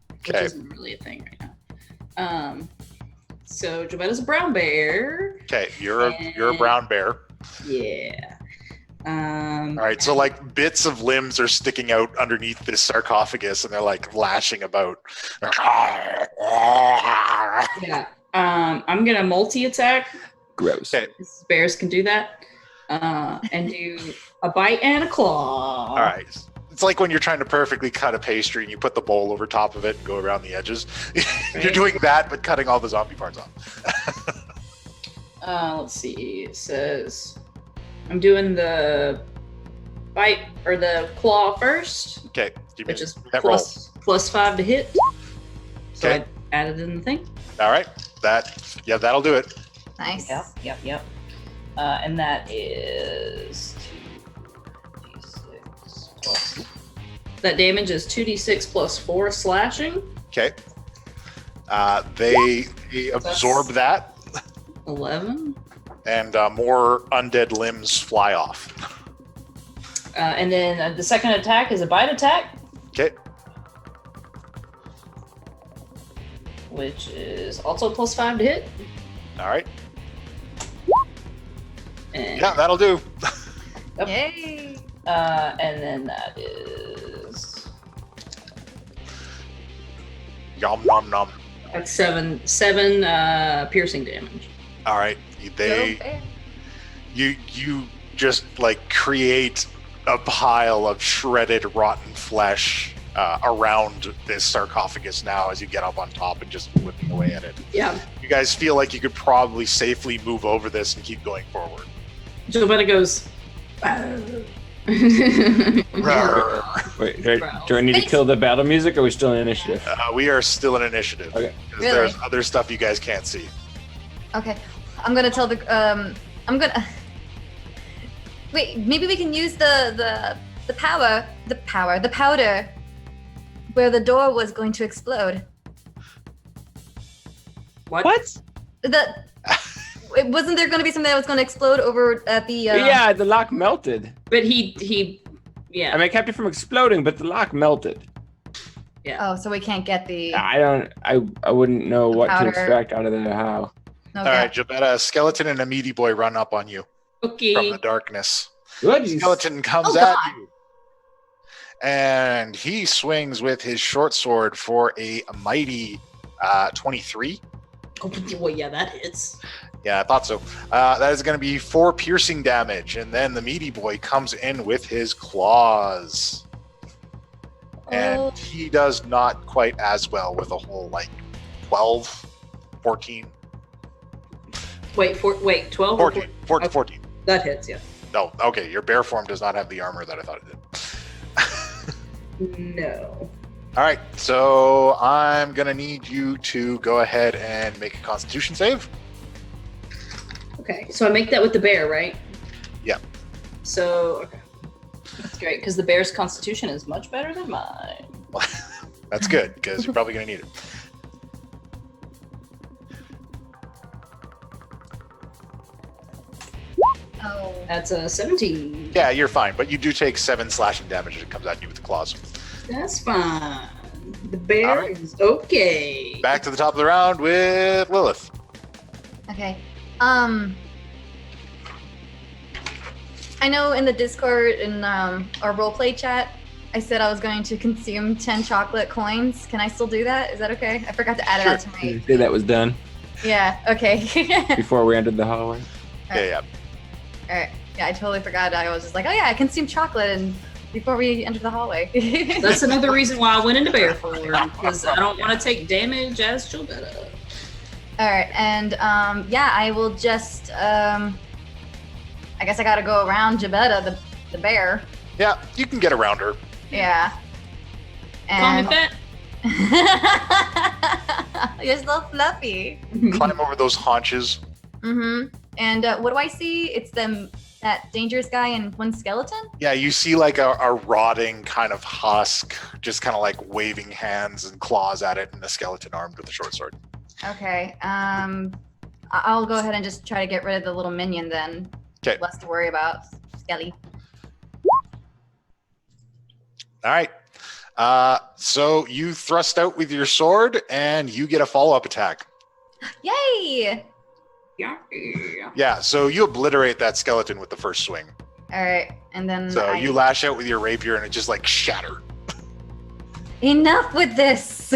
[SPEAKER 4] Which
[SPEAKER 3] Okay.
[SPEAKER 4] isn't really a thing right now. So Jobetta's a brown bear.
[SPEAKER 3] Okay, you're a brown bear.
[SPEAKER 4] Yeah.
[SPEAKER 3] All right, so like bits of limbs are sticking out underneath this sarcophagus, and they're like lashing about.
[SPEAKER 4] Yeah. I'm gonna multi-attack.
[SPEAKER 2] Gross.
[SPEAKER 3] Okay.
[SPEAKER 4] Bears can do that. And do a bite and a claw.
[SPEAKER 3] All right. It's like when you're trying to perfectly cut a pastry and you put the bowl over top of it and go around the edges. You're
[SPEAKER 4] Right.
[SPEAKER 3] doing that, but cutting all the zombie parts off.
[SPEAKER 4] Let's see. It says I'm doing the bite or the claw first,
[SPEAKER 3] Okay. Give me
[SPEAKER 4] which is
[SPEAKER 3] that roll.
[SPEAKER 4] plus 5 to hit. So
[SPEAKER 3] Okay.
[SPEAKER 4] I added in the thing.
[SPEAKER 3] All right. That'll do it.
[SPEAKER 1] Nice.
[SPEAKER 4] Yep. And that is 2d6 plus. That damage is 2d6 plus 4 slashing.
[SPEAKER 3] Okay. They absorb that,
[SPEAKER 4] 11.
[SPEAKER 3] and more undead limbs fly off.
[SPEAKER 4] And then the second attack is a bite attack,
[SPEAKER 3] Okay.
[SPEAKER 4] which is also plus 5 to hit.
[SPEAKER 3] All right.
[SPEAKER 4] And,
[SPEAKER 3] Yeah, that'll do.
[SPEAKER 4] Yep.
[SPEAKER 1] Yay.
[SPEAKER 4] and then that is
[SPEAKER 3] Yum nom nom.
[SPEAKER 4] like seven piercing damage.
[SPEAKER 3] All right.
[SPEAKER 1] Go bear.
[SPEAKER 3] You just like create a pile of shredded rotten flesh around this sarcophagus now as you get up on top and just whipping away at it.
[SPEAKER 4] Yeah.
[SPEAKER 3] You guys feel like you could probably safely move over this and keep going forward.
[SPEAKER 4] Jobetta goes.
[SPEAKER 2] Wait, do I need to kill the battle music, or are we still in initiative?
[SPEAKER 3] We are still in initiative.
[SPEAKER 2] Okay.
[SPEAKER 3] 'Cause
[SPEAKER 1] Really?
[SPEAKER 3] there's other stuff you guys can't see.
[SPEAKER 1] Okay, I'm gonna tell the I'm gonna wait. Maybe we can use the powder where the door was going to explode.
[SPEAKER 4] What?
[SPEAKER 1] Wasn't there going to be something that was going to explode over at the?
[SPEAKER 2] Yeah, the lock melted.
[SPEAKER 4] But he, yeah.
[SPEAKER 2] I mean, I kept it from exploding, but the lock melted.
[SPEAKER 1] Oh, so we can't get the.
[SPEAKER 2] I wouldn't know what
[SPEAKER 1] powder.
[SPEAKER 2] to extract out of there. How?
[SPEAKER 1] Okay.
[SPEAKER 3] All right, Jabetta, a skeleton and a meaty boy run up on you from
[SPEAKER 4] Okay.
[SPEAKER 3] the darkness.
[SPEAKER 2] Good.
[SPEAKER 3] Skeleton comes
[SPEAKER 1] Oh,
[SPEAKER 3] at
[SPEAKER 1] God.
[SPEAKER 3] you. And he swings with his short sword for a mighty 23.
[SPEAKER 4] Oh, well, yeah, that hits.
[SPEAKER 3] Yeah, I thought so. That is going to be 4 piercing damage. And then the meaty boy comes in with his claws. And
[SPEAKER 1] Oh.
[SPEAKER 3] he does not quite as well with a whole, 12, 14,
[SPEAKER 4] Wait, 12?
[SPEAKER 3] 14,
[SPEAKER 4] Okay.
[SPEAKER 3] 14.
[SPEAKER 4] That hits, yeah.
[SPEAKER 3] No, okay, your bear form does not have the armor that I thought it did.
[SPEAKER 4] No.
[SPEAKER 3] All right, so I'm gonna need you to go ahead and make a Constitution save.
[SPEAKER 4] Okay, so I make that with the bear, right?
[SPEAKER 3] Yeah.
[SPEAKER 4] So, okay. That's great, because the bear's constitution is much better than mine.
[SPEAKER 3] That's good, because you're probably gonna need it.
[SPEAKER 1] Oh.
[SPEAKER 4] That's a 17.
[SPEAKER 3] Yeah, you're fine, but you do take 7 slashing damage as it comes at you with the claws.
[SPEAKER 4] That's fine. The bear
[SPEAKER 3] All right.
[SPEAKER 4] is okay.
[SPEAKER 3] Back to the top of the round with Lilith.
[SPEAKER 1] Okay. I know in the Discord in our roleplay chat, I said I was going to consume 10 chocolate coins. Can I still do that? Is that okay? I forgot to add it out to
[SPEAKER 2] Did you
[SPEAKER 1] my.
[SPEAKER 2] say that was done
[SPEAKER 1] Yeah. Okay.
[SPEAKER 2] before we entered the hallway?
[SPEAKER 3] Yeah.
[SPEAKER 1] All right. Yeah, I totally forgot. I was just like, oh yeah, I consumed chocolate and before we entered the hallway.
[SPEAKER 4] That's another reason why I went into bear form, because I don't want to take damage as Gilbetta.
[SPEAKER 1] All right, and yeah, I will just. I guess I gotta go around Jabetta, the bear.
[SPEAKER 3] Yeah, you can get around her.
[SPEAKER 1] Yeah.
[SPEAKER 4] Call me
[SPEAKER 1] And
[SPEAKER 4] fat.
[SPEAKER 1] you're so fluffy.
[SPEAKER 3] Climb over those haunches.
[SPEAKER 1] Mm-hmm. And what do I see? It's that dangerous guy and one skeleton.
[SPEAKER 3] Yeah, you see like a rotting kind of husk, just kind of like waving hands and claws at it, and a skeleton armed with a short sword.
[SPEAKER 1] Okay. I'll go ahead and just try to get rid of the little minion then.
[SPEAKER 3] 'Kay.
[SPEAKER 1] Less to worry about. Skelly.
[SPEAKER 3] All right. So you thrust out with your sword, and you get a follow-up attack.
[SPEAKER 1] Yay!
[SPEAKER 4] Yeah.
[SPEAKER 3] Yeah, so you obliterate that skeleton with the first swing.
[SPEAKER 1] All right, and then
[SPEAKER 3] So you lash out with your rapier, and it just like shattered.
[SPEAKER 1] Enough with this.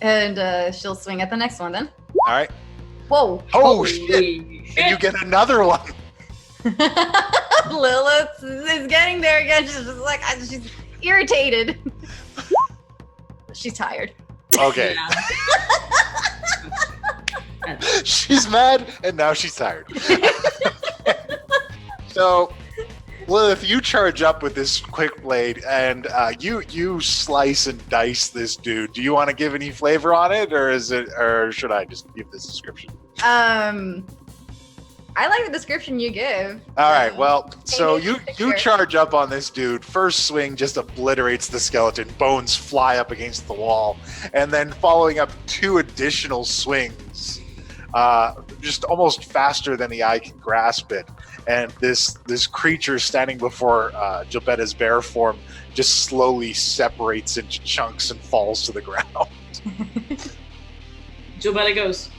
[SPEAKER 1] And she'll swing at the next one then.
[SPEAKER 3] All right.
[SPEAKER 1] Whoa.
[SPEAKER 3] Oh
[SPEAKER 4] Holy
[SPEAKER 3] shit! And you get another one.
[SPEAKER 1] Lilith is getting there again. She's just like, she's irritated. She's tired.
[SPEAKER 3] Okay.
[SPEAKER 4] Yeah.
[SPEAKER 3] She's mad, and now she's tired. So, Lilith, you charge up with this quick blade, and you slice and dice this dude. Do you want to give any flavor on it, or should I just give this description?
[SPEAKER 1] I like the description you give.
[SPEAKER 3] All right. Well, so
[SPEAKER 1] Paint a
[SPEAKER 3] you
[SPEAKER 1] picture.
[SPEAKER 3] charge up on this dude. First swing just obliterates the skeleton. Bones fly up against the wall, and then following up 2 additional swings, just almost faster than the eye can grasp it. And this creature standing before Gilbetta's bear form just slowly separates into chunks and falls to the ground.
[SPEAKER 4] Gilbetta goes.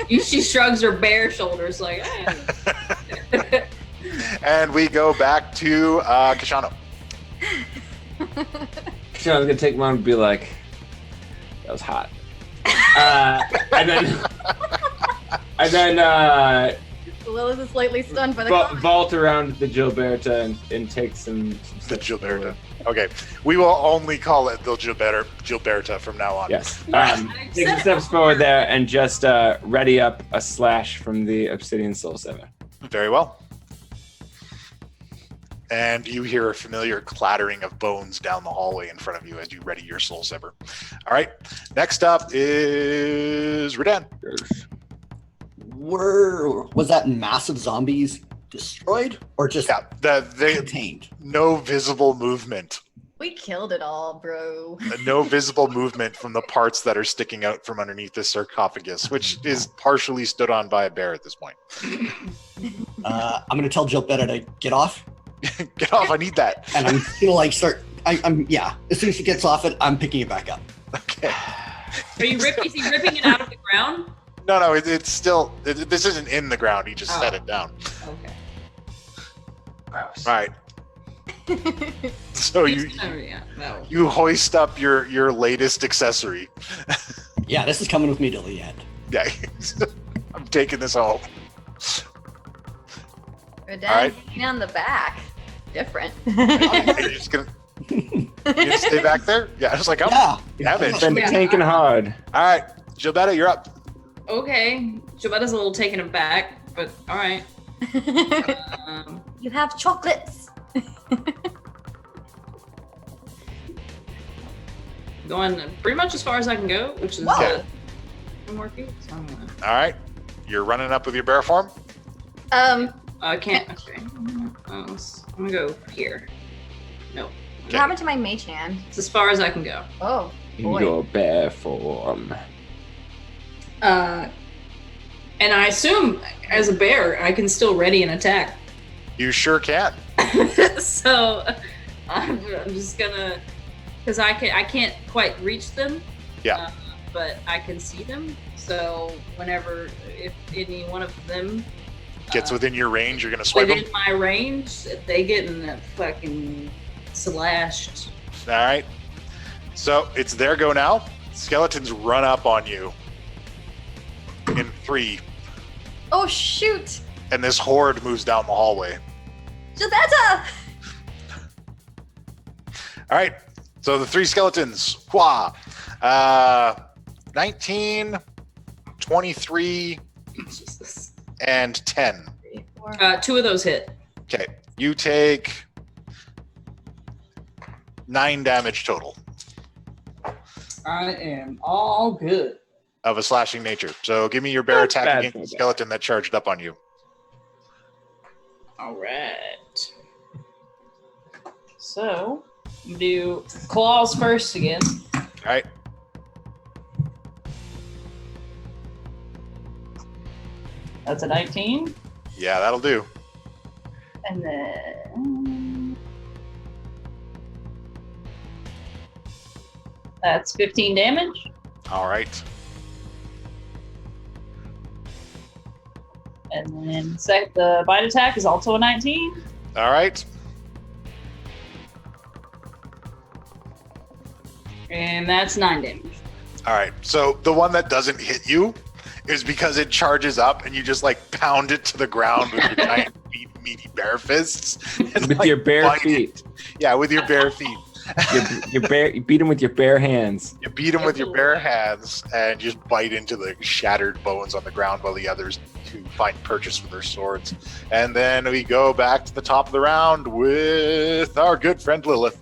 [SPEAKER 4] She shrugs her bare shoulders like, eh.
[SPEAKER 3] And we go back to Kashano.
[SPEAKER 2] So I was gonna take one and be like, that was hot. And then
[SPEAKER 1] Lilith is slightly stunned by the comment.
[SPEAKER 2] vault around the Gilberta and take some
[SPEAKER 3] The Gilberta. Okay, we will only call it the Gilberta from now on.
[SPEAKER 2] Yes.
[SPEAKER 4] Yeah,
[SPEAKER 2] Take some steps forward there and just ready up a slash from the Obsidian Soul 7.
[SPEAKER 3] Very well. And you hear a familiar clattering of bones down the hallway in front of you as you ready your soul saber. All right, next up is Redan.
[SPEAKER 5] Was that massive zombies destroyed or just
[SPEAKER 3] Yeah, they
[SPEAKER 5] contained?
[SPEAKER 3] no visible movement.
[SPEAKER 1] We killed it all, bro.
[SPEAKER 3] No visible movement from the parts that are sticking out from underneath the sarcophagus, which is partially stood on by a bear at this point.
[SPEAKER 5] I'm gonna tell Gilbetta to get off,
[SPEAKER 3] Get off! I need that.
[SPEAKER 5] and I'm gonna like start. I'm yeah. As soon as she gets off it, I'm picking it back up.
[SPEAKER 3] Okay.
[SPEAKER 4] Is he ripping it out of the ground?
[SPEAKER 3] No, it's still. This isn't in the ground. He just set
[SPEAKER 4] Oh.
[SPEAKER 3] it down.
[SPEAKER 4] Okay.
[SPEAKER 2] Gross.
[SPEAKER 3] All right. So
[SPEAKER 4] Oh, yeah, no.
[SPEAKER 3] you hoist up your latest accessory.
[SPEAKER 5] Yeah, this is coming with me till the end.
[SPEAKER 3] Yeah, I'm taking this home.
[SPEAKER 1] We're
[SPEAKER 3] All
[SPEAKER 1] down
[SPEAKER 3] right.
[SPEAKER 1] hanging on the back. Different.
[SPEAKER 3] You're just gonna, you gonna stay back there? Yeah, I was like,
[SPEAKER 5] Yeah.
[SPEAKER 3] damn it.
[SPEAKER 2] Been
[SPEAKER 4] Yeah.
[SPEAKER 2] tanking hard.
[SPEAKER 3] All right, Gilbetta, you're up.
[SPEAKER 4] Okay. Gilbetta's a little taken aback, but all right.
[SPEAKER 1] You have chocolates.
[SPEAKER 4] Going pretty much as far as I can go, which is
[SPEAKER 3] Whoa.
[SPEAKER 4] 2 more feet. So I'm gonna.
[SPEAKER 3] All right. You're running up with your bear form?
[SPEAKER 4] I can't. Okay. I'm gonna go here. Nope.
[SPEAKER 1] What happened to my mage hand?
[SPEAKER 4] It's as far as I can go.
[SPEAKER 1] Oh,
[SPEAKER 2] In
[SPEAKER 1] boy.
[SPEAKER 2] your bear form.
[SPEAKER 4] And I assume as a bear, I can still ready an attack.
[SPEAKER 3] You sure can.
[SPEAKER 4] So I'm just gonna, because I can't quite reach them.
[SPEAKER 3] Yeah.
[SPEAKER 4] But I can see them. So whenever, if any one of them
[SPEAKER 3] Gets within your range, you're going to swipe them?
[SPEAKER 4] within my range, if they get in that fucking slashed.
[SPEAKER 3] All right. So it's their go now. Skeletons run up on you in 3,
[SPEAKER 1] Oh, shoot.
[SPEAKER 3] and this horde moves down the hallway.
[SPEAKER 1] Jabetta!
[SPEAKER 3] All right. So the 3 skeletons. Wah. 19, 23,
[SPEAKER 4] Jesus.
[SPEAKER 3] and 10.
[SPEAKER 1] 3, 4.
[SPEAKER 4] 2 of those hit.
[SPEAKER 3] Okay. You take 9 damage total
[SPEAKER 4] I am all good.
[SPEAKER 3] of a slashing nature. So give me your bear
[SPEAKER 2] Not
[SPEAKER 3] attack
[SPEAKER 2] bad
[SPEAKER 3] against
[SPEAKER 2] for
[SPEAKER 3] the
[SPEAKER 2] that.
[SPEAKER 3] skeleton that charged up on you.
[SPEAKER 4] All right. So, do claws first again.
[SPEAKER 3] All right.
[SPEAKER 4] That's a 19.
[SPEAKER 3] Yeah, that'll do.
[SPEAKER 4] And then that's 15 damage.
[SPEAKER 3] All right.
[SPEAKER 4] And then the bite attack is also a 19.
[SPEAKER 3] All right.
[SPEAKER 4] And that's 9 damage.
[SPEAKER 3] All right. So the one that doesn't hit you is because it charges up and you just like pound it to the ground with your giant meaty bear fists. And,
[SPEAKER 2] With
[SPEAKER 3] like,
[SPEAKER 2] your bare
[SPEAKER 3] bite it.
[SPEAKER 2] feet.
[SPEAKER 3] Yeah, with your bare feet.
[SPEAKER 2] You beat him with your bare hands.
[SPEAKER 3] You beat him with your bare hands and just bite into the shattered bones on the ground while the others to find purchase with their swords. And then we go back to the top of the round with our good friend Lilith.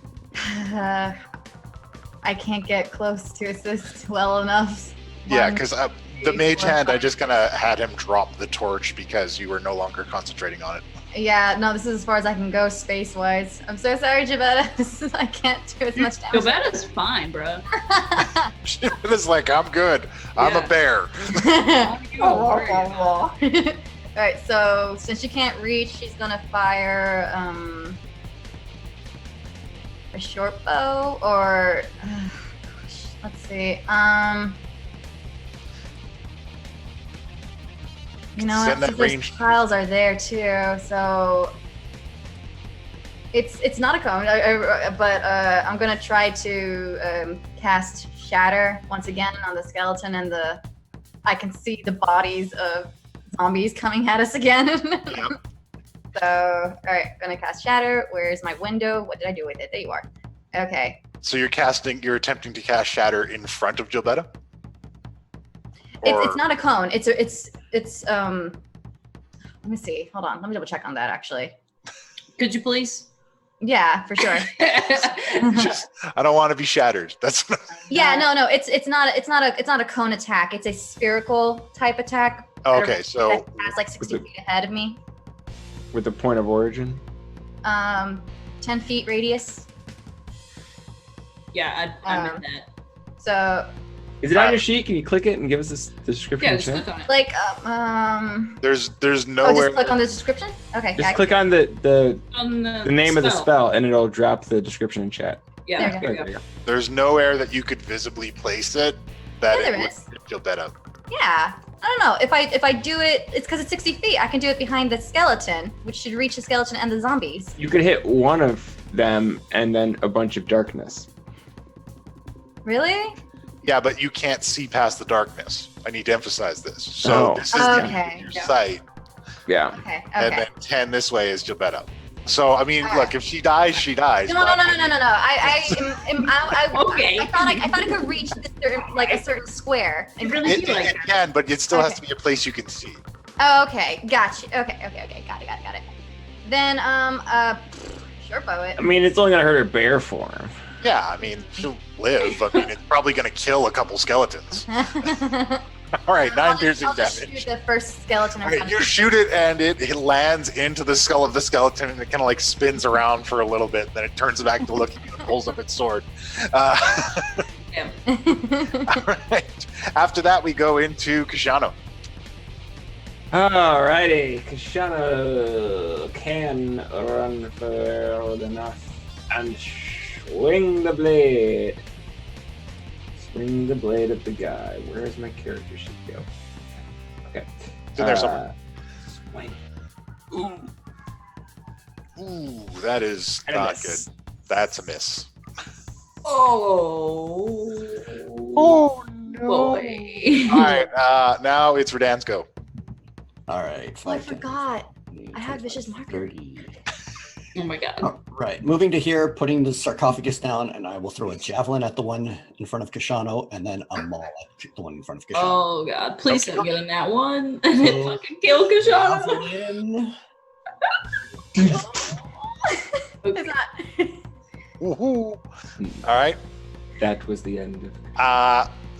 [SPEAKER 1] I can't get close to assist well enough.
[SPEAKER 3] Yeah,
[SPEAKER 1] One,
[SPEAKER 3] because the
[SPEAKER 1] three,
[SPEAKER 3] mage
[SPEAKER 1] 4,
[SPEAKER 3] hand, I
[SPEAKER 1] 5.
[SPEAKER 3] just kind of had him drop the torch because you were no longer concentrating on it.
[SPEAKER 1] Yeah, no, this is as far as I can go space-wise. I'm so sorry, Jabetta. I can't do as much damage.
[SPEAKER 4] Joveta's fine, bro.
[SPEAKER 3] It's like, I'm good. I'm
[SPEAKER 4] Yeah.
[SPEAKER 3] a bear.
[SPEAKER 1] Alright, so since she can't reach, she's gonna fire a short bow or let's see. You know
[SPEAKER 3] Send
[SPEAKER 1] what?
[SPEAKER 3] that
[SPEAKER 1] Since those
[SPEAKER 3] range.
[SPEAKER 1] tiles are there too, so it's not a cone, but I'm gonna try to cast Shatter once again on the skeleton, and I can see the bodies of zombies coming at us again. So, all right, gonna cast Shatter. Where's my window? What did I do with it? There you are. Okay.
[SPEAKER 3] So you're attempting to cast Shatter in front of Gilbetta?
[SPEAKER 1] It's not a cone. It's let me see. Hold on. Let me double check on that actually.
[SPEAKER 4] Could you please?
[SPEAKER 1] Yeah, for sure.
[SPEAKER 3] Just, I don't want to be shattered. That's
[SPEAKER 1] Yeah, no. It's not a cone attack. It's a spherical type attack.
[SPEAKER 3] okay. So
[SPEAKER 1] That has like 60 feet ahead of me.
[SPEAKER 2] With the point of origin.
[SPEAKER 1] 10 feet radius.
[SPEAKER 4] Yeah, I'm in that.
[SPEAKER 1] So
[SPEAKER 2] Is it on your sheet? Can you click it and give us the description?
[SPEAKER 4] Yeah,
[SPEAKER 2] in
[SPEAKER 4] just
[SPEAKER 2] chat?
[SPEAKER 4] click on it.
[SPEAKER 1] like
[SPEAKER 3] there's
[SPEAKER 1] oh,
[SPEAKER 3] nowhere.
[SPEAKER 1] just click on the description. Okay.
[SPEAKER 2] Just
[SPEAKER 1] yeah,
[SPEAKER 2] click on the
[SPEAKER 4] On
[SPEAKER 2] name of the spell and it'll drop the description in chat.
[SPEAKER 4] Yeah,
[SPEAKER 1] There
[SPEAKER 4] there
[SPEAKER 1] you
[SPEAKER 4] we
[SPEAKER 2] There
[SPEAKER 4] go.
[SPEAKER 2] you go.
[SPEAKER 3] There's nowhere that you could visibly place it that
[SPEAKER 1] Yeah,
[SPEAKER 3] it
[SPEAKER 1] there
[SPEAKER 3] would
[SPEAKER 1] is.
[SPEAKER 3] hit Gilbetta.
[SPEAKER 1] Yeah. I don't know. If I do it, it's because it's 60 feet. I can do it behind the skeleton, which should reach the skeleton and the zombies.
[SPEAKER 2] You could hit one of them and then a bunch of darkness.
[SPEAKER 1] Really?
[SPEAKER 3] Yeah, but you can't see past the darkness. I need to emphasize this. So
[SPEAKER 2] Oh.
[SPEAKER 3] this is the
[SPEAKER 1] Okay.
[SPEAKER 3] your
[SPEAKER 4] Yeah.
[SPEAKER 3] sight,
[SPEAKER 2] Yeah.
[SPEAKER 1] Okay.
[SPEAKER 3] and
[SPEAKER 1] Okay.
[SPEAKER 3] then 10 this way is Gilbetta. So I mean,
[SPEAKER 1] Alright.
[SPEAKER 3] look, if she dies, she dies.
[SPEAKER 1] No. I
[SPEAKER 4] Okay.
[SPEAKER 1] I thought I could reach this a certain square.
[SPEAKER 4] It really
[SPEAKER 3] It,
[SPEAKER 4] feel like
[SPEAKER 3] it can, but it still has
[SPEAKER 1] Okay.
[SPEAKER 3] to be a place you can see.
[SPEAKER 1] Oh, okay. Gotcha. Okay. Got it. Then sure, poet.
[SPEAKER 2] I mean, it's only gonna hurt her bear form.
[SPEAKER 3] Yeah, I mean, she'll live. I mean, it's probably going to kill a couple skeletons. All right, 9 piercing
[SPEAKER 1] I'll just
[SPEAKER 3] damage.
[SPEAKER 1] shoot the first skeleton in
[SPEAKER 3] All right,
[SPEAKER 1] front
[SPEAKER 3] you
[SPEAKER 1] of me.
[SPEAKER 3] shoot it, and it lands into the skull of the skeleton, and it kind of like spins around for a little bit. Then it turns back to look at you and pulls up its sword.
[SPEAKER 4] Damn.
[SPEAKER 3] All right. After that, we go into Kishano.
[SPEAKER 2] Alrighty, Kishano can run forward enough and swing the blade. Swing the blade at the guy. Where's my character sheet go? Okay.
[SPEAKER 3] It's in there somewhere.
[SPEAKER 2] Swing.
[SPEAKER 3] Ooh, that is
[SPEAKER 2] And a
[SPEAKER 3] not
[SPEAKER 2] miss.
[SPEAKER 3] good. That's a miss.
[SPEAKER 4] Oh.
[SPEAKER 3] Oh
[SPEAKER 4] Boy.
[SPEAKER 3] All right, now it's Redan's go.
[SPEAKER 5] All right.
[SPEAKER 1] Oh, I
[SPEAKER 5] 5, 10,
[SPEAKER 1] forgot.
[SPEAKER 5] 20,
[SPEAKER 1] I have
[SPEAKER 5] 25,
[SPEAKER 1] vicious marker.
[SPEAKER 5] 30.
[SPEAKER 4] Oh my god.
[SPEAKER 5] All right. Moving to here, putting the sarcophagus down, and I will throw a javelin at the one in front of Kishano, and then a maul at the one in front of Kishano.
[SPEAKER 4] Oh god. Please
[SPEAKER 3] Okay.
[SPEAKER 4] don't get in that one. And it
[SPEAKER 5] So,
[SPEAKER 4] fucking kill Kashana.
[SPEAKER 5] Javelin.
[SPEAKER 4] Okay.
[SPEAKER 1] It's not.
[SPEAKER 3] Woohoo! All right.
[SPEAKER 2] That was the end of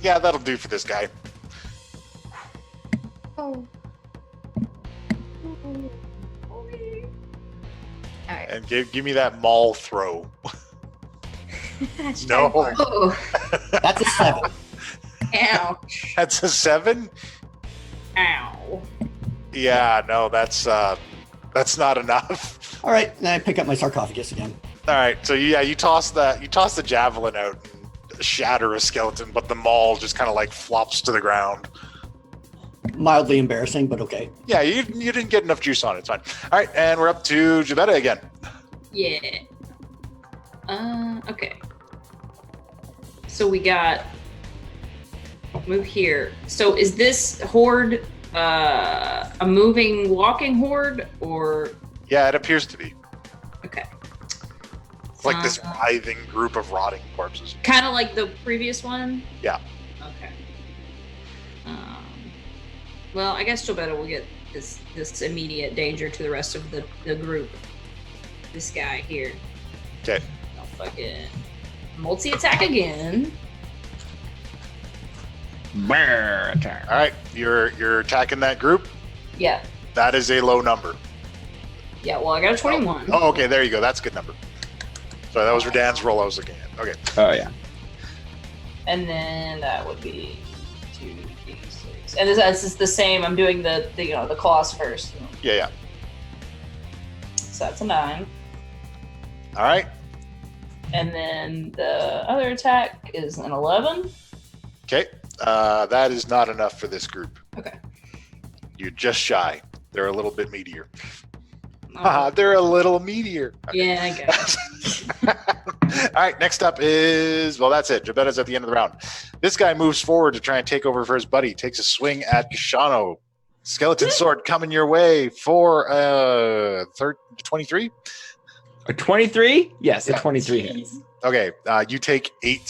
[SPEAKER 3] Yeah, that'll do for this guy.
[SPEAKER 1] Oh. All right.
[SPEAKER 3] And give me that maul throw.
[SPEAKER 1] That's
[SPEAKER 3] No.
[SPEAKER 1] trying for it.
[SPEAKER 4] Oh.
[SPEAKER 5] That's a 7.
[SPEAKER 4] Ouch.
[SPEAKER 3] That's a 7.
[SPEAKER 4] Ow.
[SPEAKER 3] Yeah, no, that's not enough.
[SPEAKER 5] All right. Then I pick up my sarcophagus again.
[SPEAKER 3] All right, so yeah, you toss the javelin out and shatter a skeleton, but the maul just kind of like flops to the ground.
[SPEAKER 5] Mildly embarrassing, but okay.
[SPEAKER 3] Yeah, you didn't get enough juice on it. It's fine. All right, and we're up to Jabetta again.
[SPEAKER 4] Yeah. Okay. So we got move here. So is this horde a moving, walking horde, or
[SPEAKER 3] Yeah, it appears to be.
[SPEAKER 4] okay?
[SPEAKER 3] It's like this writhing group of rotting corpses.
[SPEAKER 4] Kind of like the previous one.
[SPEAKER 3] Yeah.
[SPEAKER 4] Okay. Well, I guess Gilberto will get this immediate danger to the rest of the group. This guy here.
[SPEAKER 3] Okay.
[SPEAKER 4] I'll fucking multi-attack again.
[SPEAKER 2] bear attack.
[SPEAKER 3] All right, you're attacking that group.
[SPEAKER 4] Yeah.
[SPEAKER 3] That is a low number.
[SPEAKER 4] Yeah, well, I got a 21.
[SPEAKER 3] Oh, okay, there you go. That's a good number. So that was Redan's roll I was looking at. Okay.
[SPEAKER 2] Oh yeah.
[SPEAKER 4] And then that would be 2d6. And this is the same. I'm doing the the claws first.
[SPEAKER 3] Yeah.
[SPEAKER 4] So that's a 9.
[SPEAKER 3] All right.
[SPEAKER 4] And then the other attack is an 11.
[SPEAKER 3] Okay. That is not enough for this group.
[SPEAKER 4] Okay.
[SPEAKER 3] You're just shy. They're a little bit meatier.
[SPEAKER 4] Oh,
[SPEAKER 3] They're a little meatier. Okay.
[SPEAKER 4] yeah, I guess.
[SPEAKER 3] All right, next up is, well, that's it. Jabetta's at the end of the round. This guy moves forward to try and take over for his buddy. Takes a swing at Kishano. Skeleton sword coming your way for 23.
[SPEAKER 2] A 23? Yes,
[SPEAKER 3] Yeah.
[SPEAKER 2] a 23 hits.
[SPEAKER 3] Okay, you take 8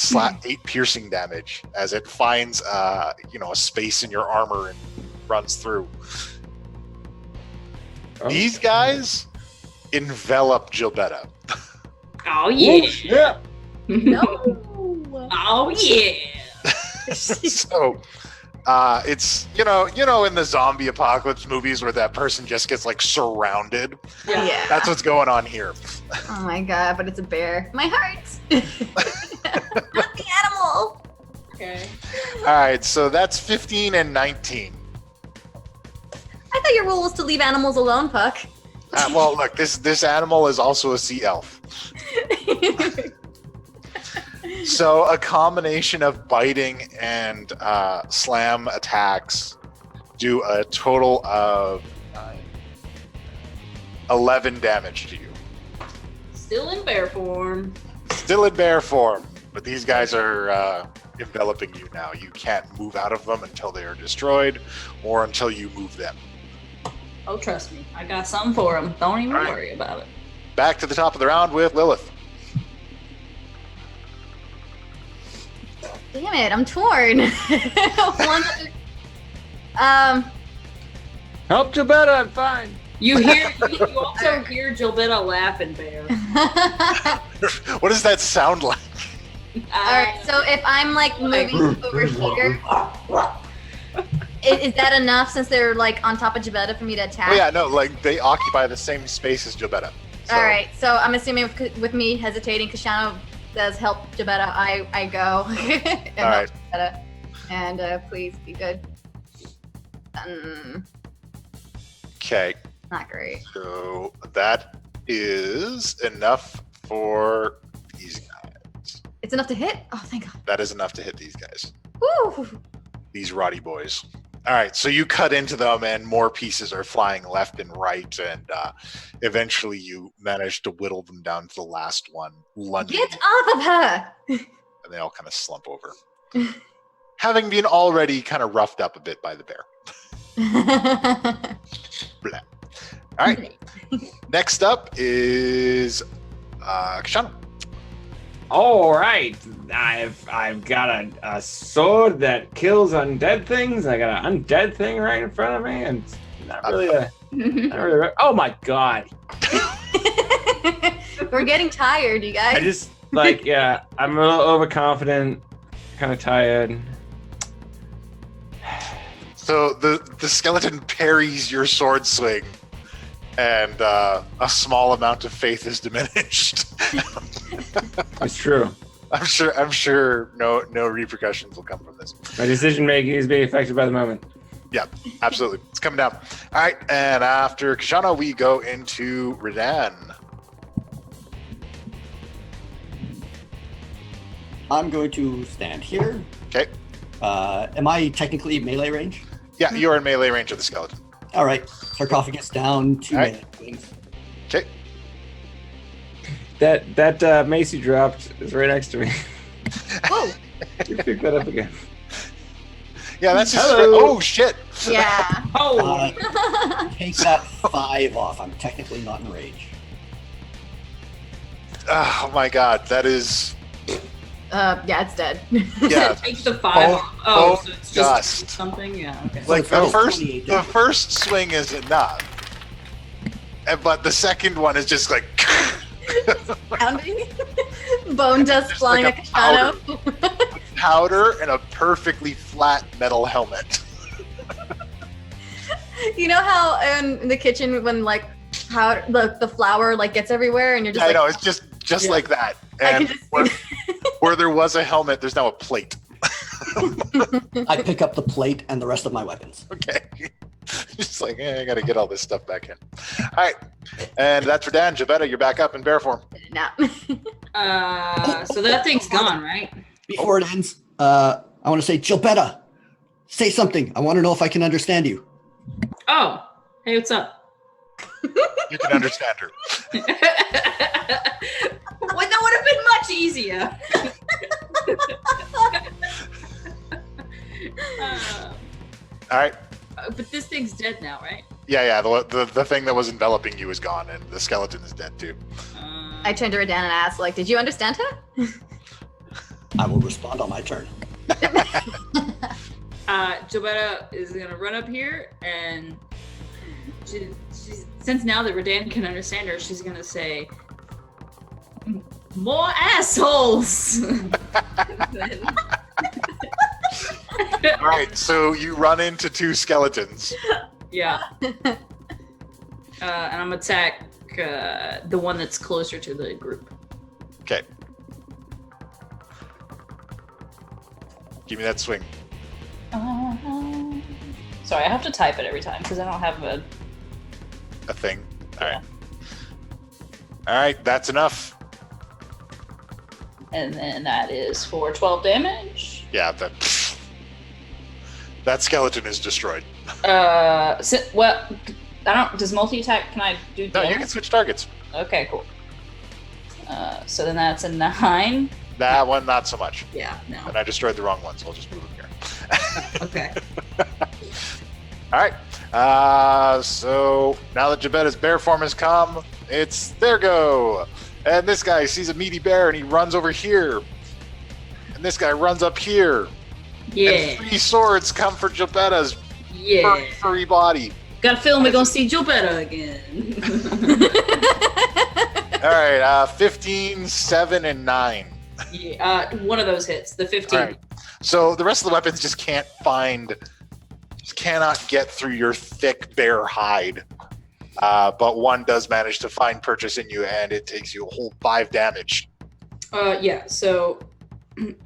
[SPEAKER 3] piercing damage as it finds a space in your armor and runs through.
[SPEAKER 2] Oh.
[SPEAKER 3] These guys envelop Gilbetta.
[SPEAKER 4] Oh yeah.
[SPEAKER 2] Yeah.
[SPEAKER 1] No.
[SPEAKER 4] Oh yeah.
[SPEAKER 3] So it's in the zombie apocalypse movies where that person just gets like surrounded.
[SPEAKER 1] Yeah.
[SPEAKER 3] That's what's going on here.
[SPEAKER 1] Oh my god, but it's a bear. My heart. Not the animal.
[SPEAKER 4] Okay.
[SPEAKER 3] All right, so that's 15 and 19.
[SPEAKER 1] I thought your rule was to leave animals alone, Puck.
[SPEAKER 3] Well, look, this animal is also a sea elf. So a combination of biting and slam attacks do a total of 11 damage to you.
[SPEAKER 4] Still in bear form.
[SPEAKER 3] Still in bear form, but these guys are enveloping you now. You can't move out of them until they are destroyed or until you move them.
[SPEAKER 4] Oh, trust me, I got something for him. Don't even
[SPEAKER 3] All right.
[SPEAKER 4] worry about it.
[SPEAKER 3] Back to the top of the round with Lilith.
[SPEAKER 1] Damn it, I'm torn.
[SPEAKER 2] Help Jabetta, I'm fine.
[SPEAKER 4] You also hear Gilbetta laughing, Bear.
[SPEAKER 3] What does that sound like?
[SPEAKER 1] Alright, so if I'm like moving over here, is that enough since they're like on top of Jabetta for me to attack?
[SPEAKER 3] Oh yeah, no, like they occupy the same space as Jobetta. So.
[SPEAKER 1] Alright, so I'm assuming with me hesitating, Kashano does help Jabetta, I go and help
[SPEAKER 3] Alright.
[SPEAKER 1] Jabetta. And please be good.
[SPEAKER 3] Okay,
[SPEAKER 1] Not great.
[SPEAKER 3] so that is enough for these guys.
[SPEAKER 1] It's enough to hit? Oh, thank God.
[SPEAKER 3] That is enough to hit these guys.
[SPEAKER 1] Woo!
[SPEAKER 3] These Roddy boys. All right, so you cut into them, and more pieces are flying left and right, and eventually you manage to whittle them down to the last one, lunging,
[SPEAKER 1] Get off of her!
[SPEAKER 3] and they all kind of slump over, having been already kind of roughed up a bit by the bear. Blah. All right, next up is Kashana.
[SPEAKER 2] All right, I've got a sword that kills undead things. I got an undead thing right in front of me, and it's not really oh my God!
[SPEAKER 1] We're getting tired, you guys.
[SPEAKER 2] I just yeah, I'm a little overconfident, kind of tired.
[SPEAKER 3] So the skeleton parries your sword swing, and a small amount of faith is diminished.
[SPEAKER 2] It's true.
[SPEAKER 3] I'm sure no repercussions will come from this.
[SPEAKER 2] My decision making is being affected by the moment.
[SPEAKER 3] Yeah, absolutely. It's coming down. All right, and after Kashana, we go into Redan.
[SPEAKER 5] I'm going to stand here.
[SPEAKER 3] Okay.
[SPEAKER 5] Am I technically melee range?
[SPEAKER 3] Yeah, you're in melee range of the skeleton.
[SPEAKER 5] All right. Sarcophagus down, 2
[SPEAKER 3] All right.
[SPEAKER 5] melee swings.
[SPEAKER 3] Okay.
[SPEAKER 2] That mace you dropped is right next to me.
[SPEAKER 1] Whoa!
[SPEAKER 2] You pick that up again.
[SPEAKER 3] Yeah, that's just
[SPEAKER 2] Hello.
[SPEAKER 3] oh shit.
[SPEAKER 1] Yeah.
[SPEAKER 4] Oh,
[SPEAKER 5] Take that 5 off. I'm technically not in range.
[SPEAKER 3] Oh my god, that is
[SPEAKER 1] Yeah, it's dead.
[SPEAKER 3] yeah.
[SPEAKER 4] take the 5
[SPEAKER 3] Bone-
[SPEAKER 4] off. Oh,
[SPEAKER 3] bone
[SPEAKER 4] so it's
[SPEAKER 3] dust.
[SPEAKER 4] just something? Yeah, okay.
[SPEAKER 3] Like
[SPEAKER 5] So
[SPEAKER 3] the
[SPEAKER 5] it's
[SPEAKER 3] first
[SPEAKER 5] 28
[SPEAKER 3] the
[SPEAKER 5] damage.
[SPEAKER 3] first swing is enough. But the second one is just like
[SPEAKER 1] Pounding. Bone dust
[SPEAKER 3] Just
[SPEAKER 1] flying
[SPEAKER 3] like
[SPEAKER 1] at
[SPEAKER 3] a
[SPEAKER 1] Kashano.
[SPEAKER 3] powder and a perfectly flat metal helmet.
[SPEAKER 1] You know how in the kitchen when like powder, the flour like gets everywhere and you're just
[SPEAKER 3] I
[SPEAKER 1] like,
[SPEAKER 3] know, it's just
[SPEAKER 1] Yeah.
[SPEAKER 3] like that.
[SPEAKER 1] I can
[SPEAKER 3] And
[SPEAKER 1] just
[SPEAKER 3] where, where there was a helmet, there's now a plate.
[SPEAKER 5] I pick up the plate and the rest of my weapons.
[SPEAKER 3] Okay. Just like, I gotta get all this stuff back in. All right. And that's for Dan. Jabetta, you're back up in bear form.
[SPEAKER 1] nah.
[SPEAKER 4] So that thing's gone, right?
[SPEAKER 5] Before it ends, I want to say, Gilbetta, say something. I want to know if I can understand you.
[SPEAKER 4] Oh, hey, what's up?
[SPEAKER 3] You can understand her.
[SPEAKER 4] Well, that would have been much easier.
[SPEAKER 3] All right.
[SPEAKER 4] But this thing's dead now, right?
[SPEAKER 3] Yeah. The thing that was enveloping you is gone, and the skeleton is dead too.
[SPEAKER 1] I turned to Redan and asked, like, did you understand her?
[SPEAKER 5] I will respond on my turn.
[SPEAKER 4] Gilbetta is gonna run up here, and since now that Redan can understand her, she's gonna say, "More assholes."
[SPEAKER 3] All right. So you run into 2 skeletons.
[SPEAKER 4] Yeah. And I'm gonna attack the one that's closer to the group.
[SPEAKER 3] Okay. Give me that swing.
[SPEAKER 4] Sorry, I have to type it every time because I don't have a.
[SPEAKER 3] A thing. All right. All right. That's enough.
[SPEAKER 4] And then that is for 12 damage.
[SPEAKER 3] Yeah. That skeleton is destroyed.
[SPEAKER 4] Well, I don't. Does multi attack? Can I do?
[SPEAKER 3] No,
[SPEAKER 4] damage?
[SPEAKER 3] you can switch targets.
[SPEAKER 4] Okay, cool. So then that's a 9.
[SPEAKER 3] That one, not so much.
[SPEAKER 4] Yeah, no.
[SPEAKER 3] And I destroyed the wrong one, so I'll just move him here.
[SPEAKER 4] Okay.
[SPEAKER 3] All right. So now that Jabetta's bear form has come, it's their go. And this guy sees a meaty bear and he runs over here. And this guy runs up here.
[SPEAKER 4] Yeah.
[SPEAKER 3] And 3 swords come for Jabetta's
[SPEAKER 4] Yeah.
[SPEAKER 3] furry body.
[SPEAKER 4] Got a feeling we're gonna see Gilberto again.
[SPEAKER 3] All right, 15, 7, and 9.
[SPEAKER 4] Yeah, one of those hits. The 15.
[SPEAKER 3] All right. So the rest of the weapons just cannot get through your thick, bare hide. But one does manage to find purchase in you, and it takes you a whole 5 damage.
[SPEAKER 4] Yeah. So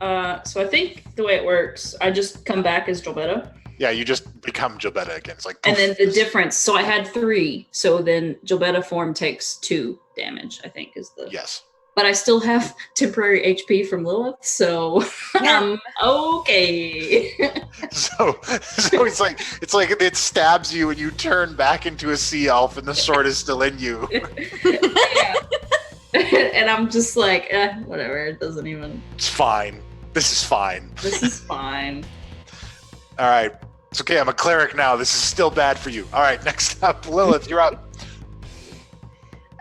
[SPEAKER 4] I think the way it works, I just come back as Gilberto.
[SPEAKER 3] Yeah, you just become Gilberto again. It's like,
[SPEAKER 4] And then the difference. So I had 3. So then Gilberto form takes 2 damage. I think is the.
[SPEAKER 3] yes.
[SPEAKER 4] But I still have temporary HP from Lilith, so okay.
[SPEAKER 3] So it's like it stabs you and you turn back into a sea elf and the sword is still in you.
[SPEAKER 4] Yeah. And I'm just like, whatever. It doesn't even.
[SPEAKER 3] It's fine. This is fine.
[SPEAKER 4] This is fine.
[SPEAKER 3] All right. It's okay. I'm a cleric now. This is still bad for you. All right. Next up, Lilith, you're up.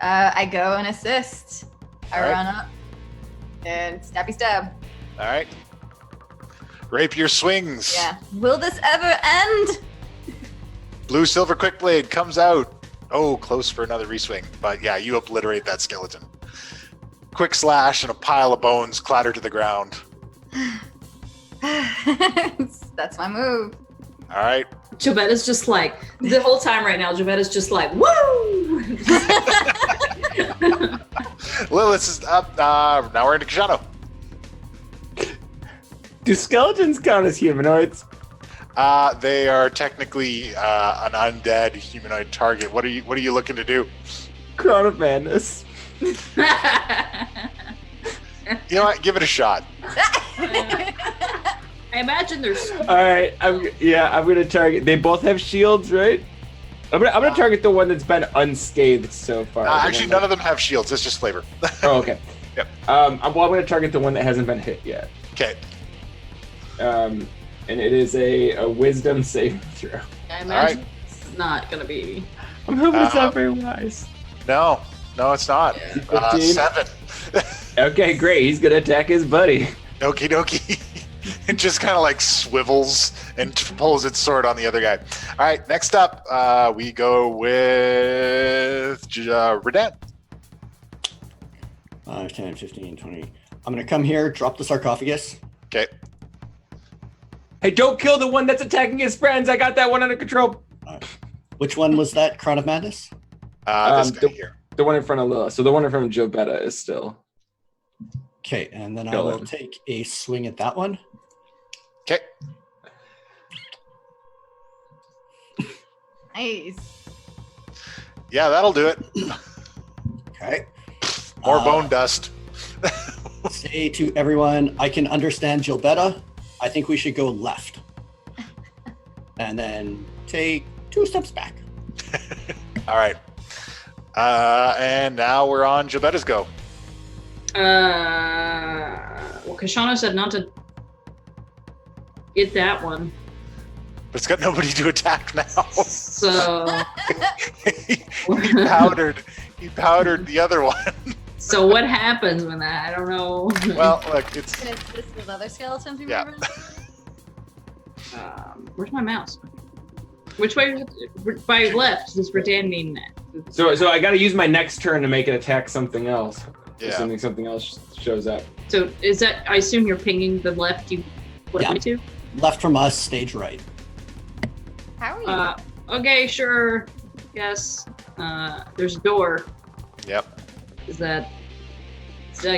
[SPEAKER 1] I go and assist. I
[SPEAKER 3] All right.
[SPEAKER 1] run up and stabby stab.
[SPEAKER 3] All right. Rapier swings.
[SPEAKER 1] Yeah. Will this ever end?
[SPEAKER 3] Blue silver quick blade comes out. Oh, close for another reswing. But yeah, you obliterate that skeleton. Quick slash and a pile of bones clatter to the ground.
[SPEAKER 1] That's my move.
[SPEAKER 3] All right.
[SPEAKER 4] Jovetta's just like, the whole time right now, Jovetta's just like, woo!
[SPEAKER 3] Lilith is up. Now we're into Kishano.
[SPEAKER 2] Do skeletons count as humanoids?
[SPEAKER 3] They are technically an undead humanoid target. What are you looking to do?
[SPEAKER 2] Crown of Madness.
[SPEAKER 3] You know what? Give it a shot.
[SPEAKER 4] I imagine there's.
[SPEAKER 2] All right, I'm gonna target. They both have shields, right? I'm gonna target the one that's been unscathed so far.
[SPEAKER 3] Actually, none of them have shields. It's just flavor.
[SPEAKER 2] Oh, okay.
[SPEAKER 3] Yep.
[SPEAKER 2] I'm gonna target the one that hasn't been hit yet.
[SPEAKER 3] Okay.
[SPEAKER 2] And it is a wisdom saving throw.
[SPEAKER 4] I imagine it's not gonna be.
[SPEAKER 2] I'm hoping it's not very wise.
[SPEAKER 3] No, it's not.
[SPEAKER 2] 15?
[SPEAKER 3] 7.
[SPEAKER 2] Okay, great. He's gonna attack his buddy.
[SPEAKER 3] Okie dokie. It just kind of like swivels and pulls its sword on the other guy. All right, next up, we go with Redan.
[SPEAKER 5] 5, 10, 15, 20. I'm going to come here, drop the sarcophagus.
[SPEAKER 3] Okay.
[SPEAKER 2] Hey, don't kill the one that's attacking his friends. I got that one under control.
[SPEAKER 5] Which one was that? Crown of Madness?
[SPEAKER 3] This guy here.
[SPEAKER 2] The one in front of Lilith. So the one in front of Jobetta is still.
[SPEAKER 5] Okay, and then I
[SPEAKER 2] Kill
[SPEAKER 5] will
[SPEAKER 2] him.
[SPEAKER 5] take a swing at that one.
[SPEAKER 3] Okay.
[SPEAKER 1] Nice.
[SPEAKER 3] Yeah, that'll do it.
[SPEAKER 5] Okay.
[SPEAKER 3] More bone dust.
[SPEAKER 5] Say to everyone, I can understand Gilbetta. I think we should go left. And then take 2 steps back.
[SPEAKER 3] All right. And now we're on Gilbetta's go.
[SPEAKER 4] Well, Kashano said not to get that one.
[SPEAKER 3] But it's got nobody to attack now.
[SPEAKER 4] So.
[SPEAKER 3] He powdered the other one.
[SPEAKER 4] So what happens when that? I don't know.
[SPEAKER 3] Well, look, it's
[SPEAKER 1] Can assist with other skeletons,
[SPEAKER 3] Yeah.
[SPEAKER 1] remember?
[SPEAKER 4] Where's my mouse? Which way? By left. Does Redan mean that?
[SPEAKER 2] So I got to use my next turn to make it attack something else.
[SPEAKER 3] Yeah.
[SPEAKER 2] Something else shows up.
[SPEAKER 4] So is that? I assume you're pinging the left. You what
[SPEAKER 5] Yeah.
[SPEAKER 4] me to?
[SPEAKER 5] Left from us, stage right.
[SPEAKER 1] How are you?
[SPEAKER 4] Okay, sure. Yes. There's a door.
[SPEAKER 3] Yep.
[SPEAKER 4] Is that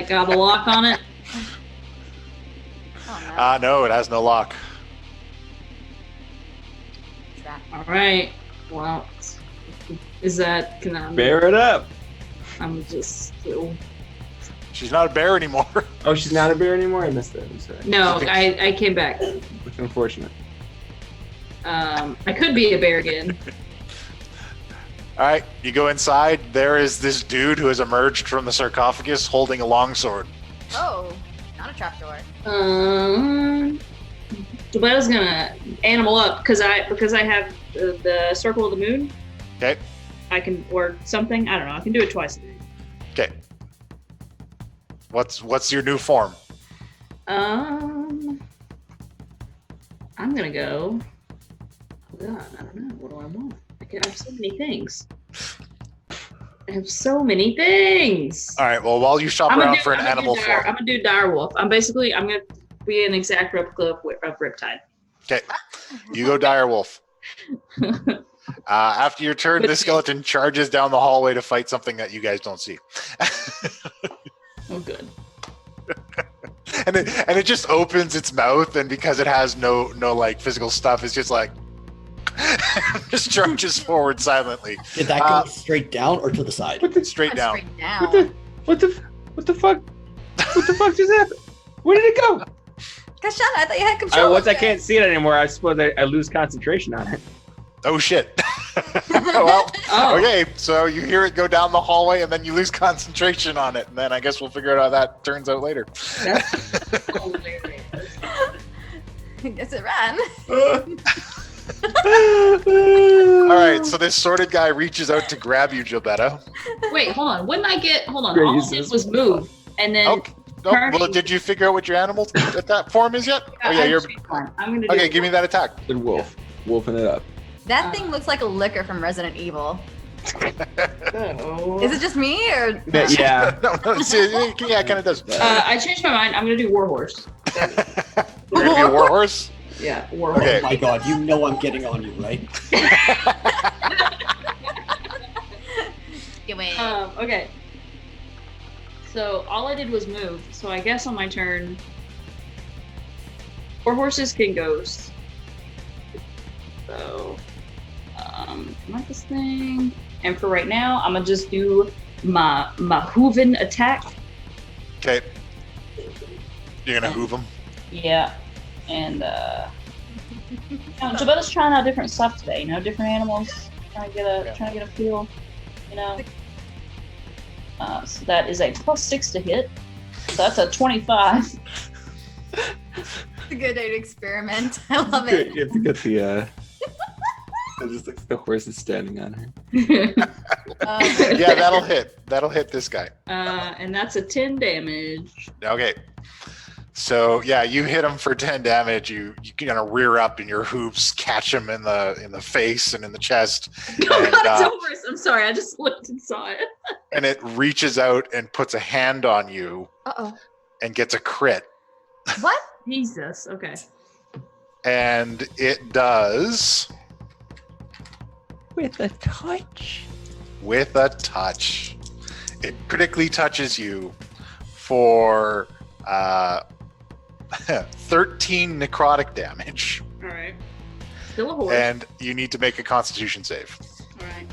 [SPEAKER 4] got a lock on it?
[SPEAKER 1] Oh, no.
[SPEAKER 3] No, it has no lock.
[SPEAKER 1] Trap.
[SPEAKER 4] All right. Well, is that? Can I?
[SPEAKER 2] Bear it up.
[SPEAKER 4] I'm just.
[SPEAKER 3] She's not a bear anymore.
[SPEAKER 2] Oh, she's not a bear anymore? I missed that. I'm sorry.
[SPEAKER 4] No, I came back.
[SPEAKER 2] It's unfortunate.
[SPEAKER 4] I could be a bear again.
[SPEAKER 3] All right, you go inside. There is this dude who has emerged from the sarcophagus holding a longsword.
[SPEAKER 1] Oh, not a trapdoor.
[SPEAKER 4] Jobetta's gonna animal up because I have the circle of the moon.
[SPEAKER 3] Okay.
[SPEAKER 4] I can or something. I don't know. I can do it twice.
[SPEAKER 3] Okay. What's your new form?
[SPEAKER 4] I'm gonna go. Oh God, I don't know. What do I want? I I have so many things. I have so many things.
[SPEAKER 3] All right. Well, while you shop around for an animal form.
[SPEAKER 4] I'm gonna do direwolf. I'm gonna be an exact replica of Riptide.
[SPEAKER 3] Okay. You go direwolf. After your turn, this skeleton charges down the hallway to fight something that you guys don't see.
[SPEAKER 4] Oh, good.
[SPEAKER 3] and it just opens its mouth, and because it has no like physical stuff, it's just like just charges forward silently.
[SPEAKER 5] Did that go straight down or to the side?
[SPEAKER 3] Straight down.
[SPEAKER 1] Straight down.
[SPEAKER 2] What the fuck? What the fuck just happened? Where did it go?
[SPEAKER 1] Kashana, I thought you had control.
[SPEAKER 2] Once
[SPEAKER 1] of
[SPEAKER 2] I can't see it anymore, I suppose I lose concentration on it.
[SPEAKER 3] Oh shit. Well,
[SPEAKER 4] Oh.
[SPEAKER 3] okay, so you hear it go down the hallway and then you lose concentration on it, and then I guess we'll figure out how that turns out later.
[SPEAKER 4] That's hilarious.
[SPEAKER 1] Yes, it ran.
[SPEAKER 3] All right, so this sorted guy reaches out to grab you, Gilbetta.
[SPEAKER 4] Wait, hold on. Hold on.
[SPEAKER 2] Great
[SPEAKER 4] All I
[SPEAKER 2] use
[SPEAKER 4] did
[SPEAKER 2] this.
[SPEAKER 4] was move, and then
[SPEAKER 3] Okay. Oh, well, did you figure out what your animal at that form is yet? Oh yeah, you're
[SPEAKER 4] fine. I'm gonna do
[SPEAKER 3] okay. Give me that attack.
[SPEAKER 2] Good wolf. Wolfing it up.
[SPEAKER 1] That thing looks like a liquor from Resident Evil.
[SPEAKER 4] Oh.
[SPEAKER 1] Is it just me or?
[SPEAKER 2] Yeah.
[SPEAKER 3] No, see, yeah, it kind of does.
[SPEAKER 4] I changed my mind. I'm gonna do Warhorse.
[SPEAKER 3] You're gonna be a warhorse.
[SPEAKER 4] Yeah, Warhorse.
[SPEAKER 3] Okay.
[SPEAKER 5] Oh my god, you know I'm getting on you, right?
[SPEAKER 4] Okay. So all I did was move. So I guess on my turn, 4 horses can ghost. So, not this thing. And for right now, I'm gonna just do my hooven attack.
[SPEAKER 3] Okay. You're gonna hoof him.
[SPEAKER 4] Yeah, and Jabetta's trying out different stuff today. You know, different animals. Trying to get a feel. You know. So that is a +6 to hit. So that's a 25.
[SPEAKER 1] It's a good day to experiment. I love it.
[SPEAKER 2] You have to get the. It just looks like the horse is standing on her.
[SPEAKER 3] Yeah, that'll hit. That'll hit this guy.
[SPEAKER 4] And that's a 10 damage.
[SPEAKER 3] Okay. So yeah, you hit him for 10 damage. You kind of rear up and your hooves catch him in the face and in the chest.
[SPEAKER 4] Oh
[SPEAKER 3] And,
[SPEAKER 4] God, it's a horse. I'm sorry, I just looked and saw it.
[SPEAKER 3] and it reaches out and puts a hand on you
[SPEAKER 1] Uh-oh.
[SPEAKER 3] and gets a crit.
[SPEAKER 1] What?
[SPEAKER 4] Jesus. Okay.
[SPEAKER 3] And it does
[SPEAKER 2] With a touch.
[SPEAKER 3] with a touch. It critically touches you for 13 necrotic damage.
[SPEAKER 4] All right. Still a horse.
[SPEAKER 3] And you need to make a constitution save.
[SPEAKER 4] All right.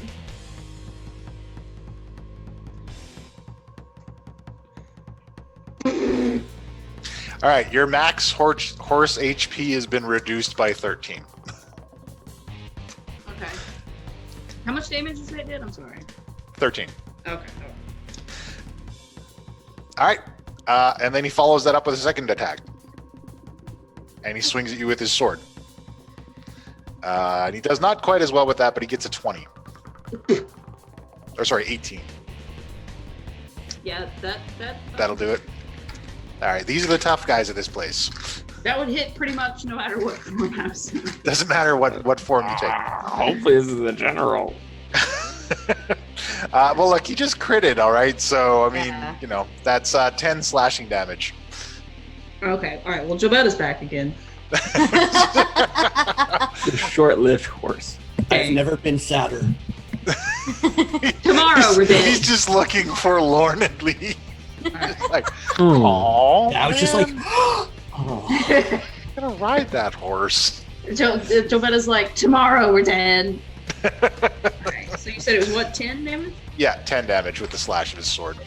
[SPEAKER 3] All right, your max horse HP has been reduced by 13.
[SPEAKER 4] Okay. How much damage is that did? I'm sorry.
[SPEAKER 3] 13.
[SPEAKER 4] Okay.
[SPEAKER 3] All right. And then he follows that up with a second attack. And he swings at you with his sword. And he does not quite as well with that, but he gets a 20. Or sorry, 18.
[SPEAKER 4] Yeah,
[SPEAKER 3] That'll do it. All right, these are the tough guys of this place.
[SPEAKER 4] that would hit pretty much no matter what form I was in.
[SPEAKER 3] Doesn't matter what form you take.
[SPEAKER 2] Hopefully this is the general.
[SPEAKER 3] Well, look, he just critted, all right? So, I mean,
[SPEAKER 1] Yeah.
[SPEAKER 3] you know, that's 10 slashing damage.
[SPEAKER 4] Okay. All right. Well, Jobetta's back again.
[SPEAKER 2] The short-lived horse.
[SPEAKER 5] I've never been sadder.
[SPEAKER 4] Tomorrow we're dead.
[SPEAKER 3] He's just looking forlornly. Like,
[SPEAKER 2] Hmm.
[SPEAKER 3] oh,
[SPEAKER 5] I was just like, oh.
[SPEAKER 3] I'm gonna ride that horse.
[SPEAKER 4] Jobetta's like, tomorrow we're dead. Alright, so you said it was what, 10 damage?
[SPEAKER 3] Yeah, 10 damage with the slash of his sword.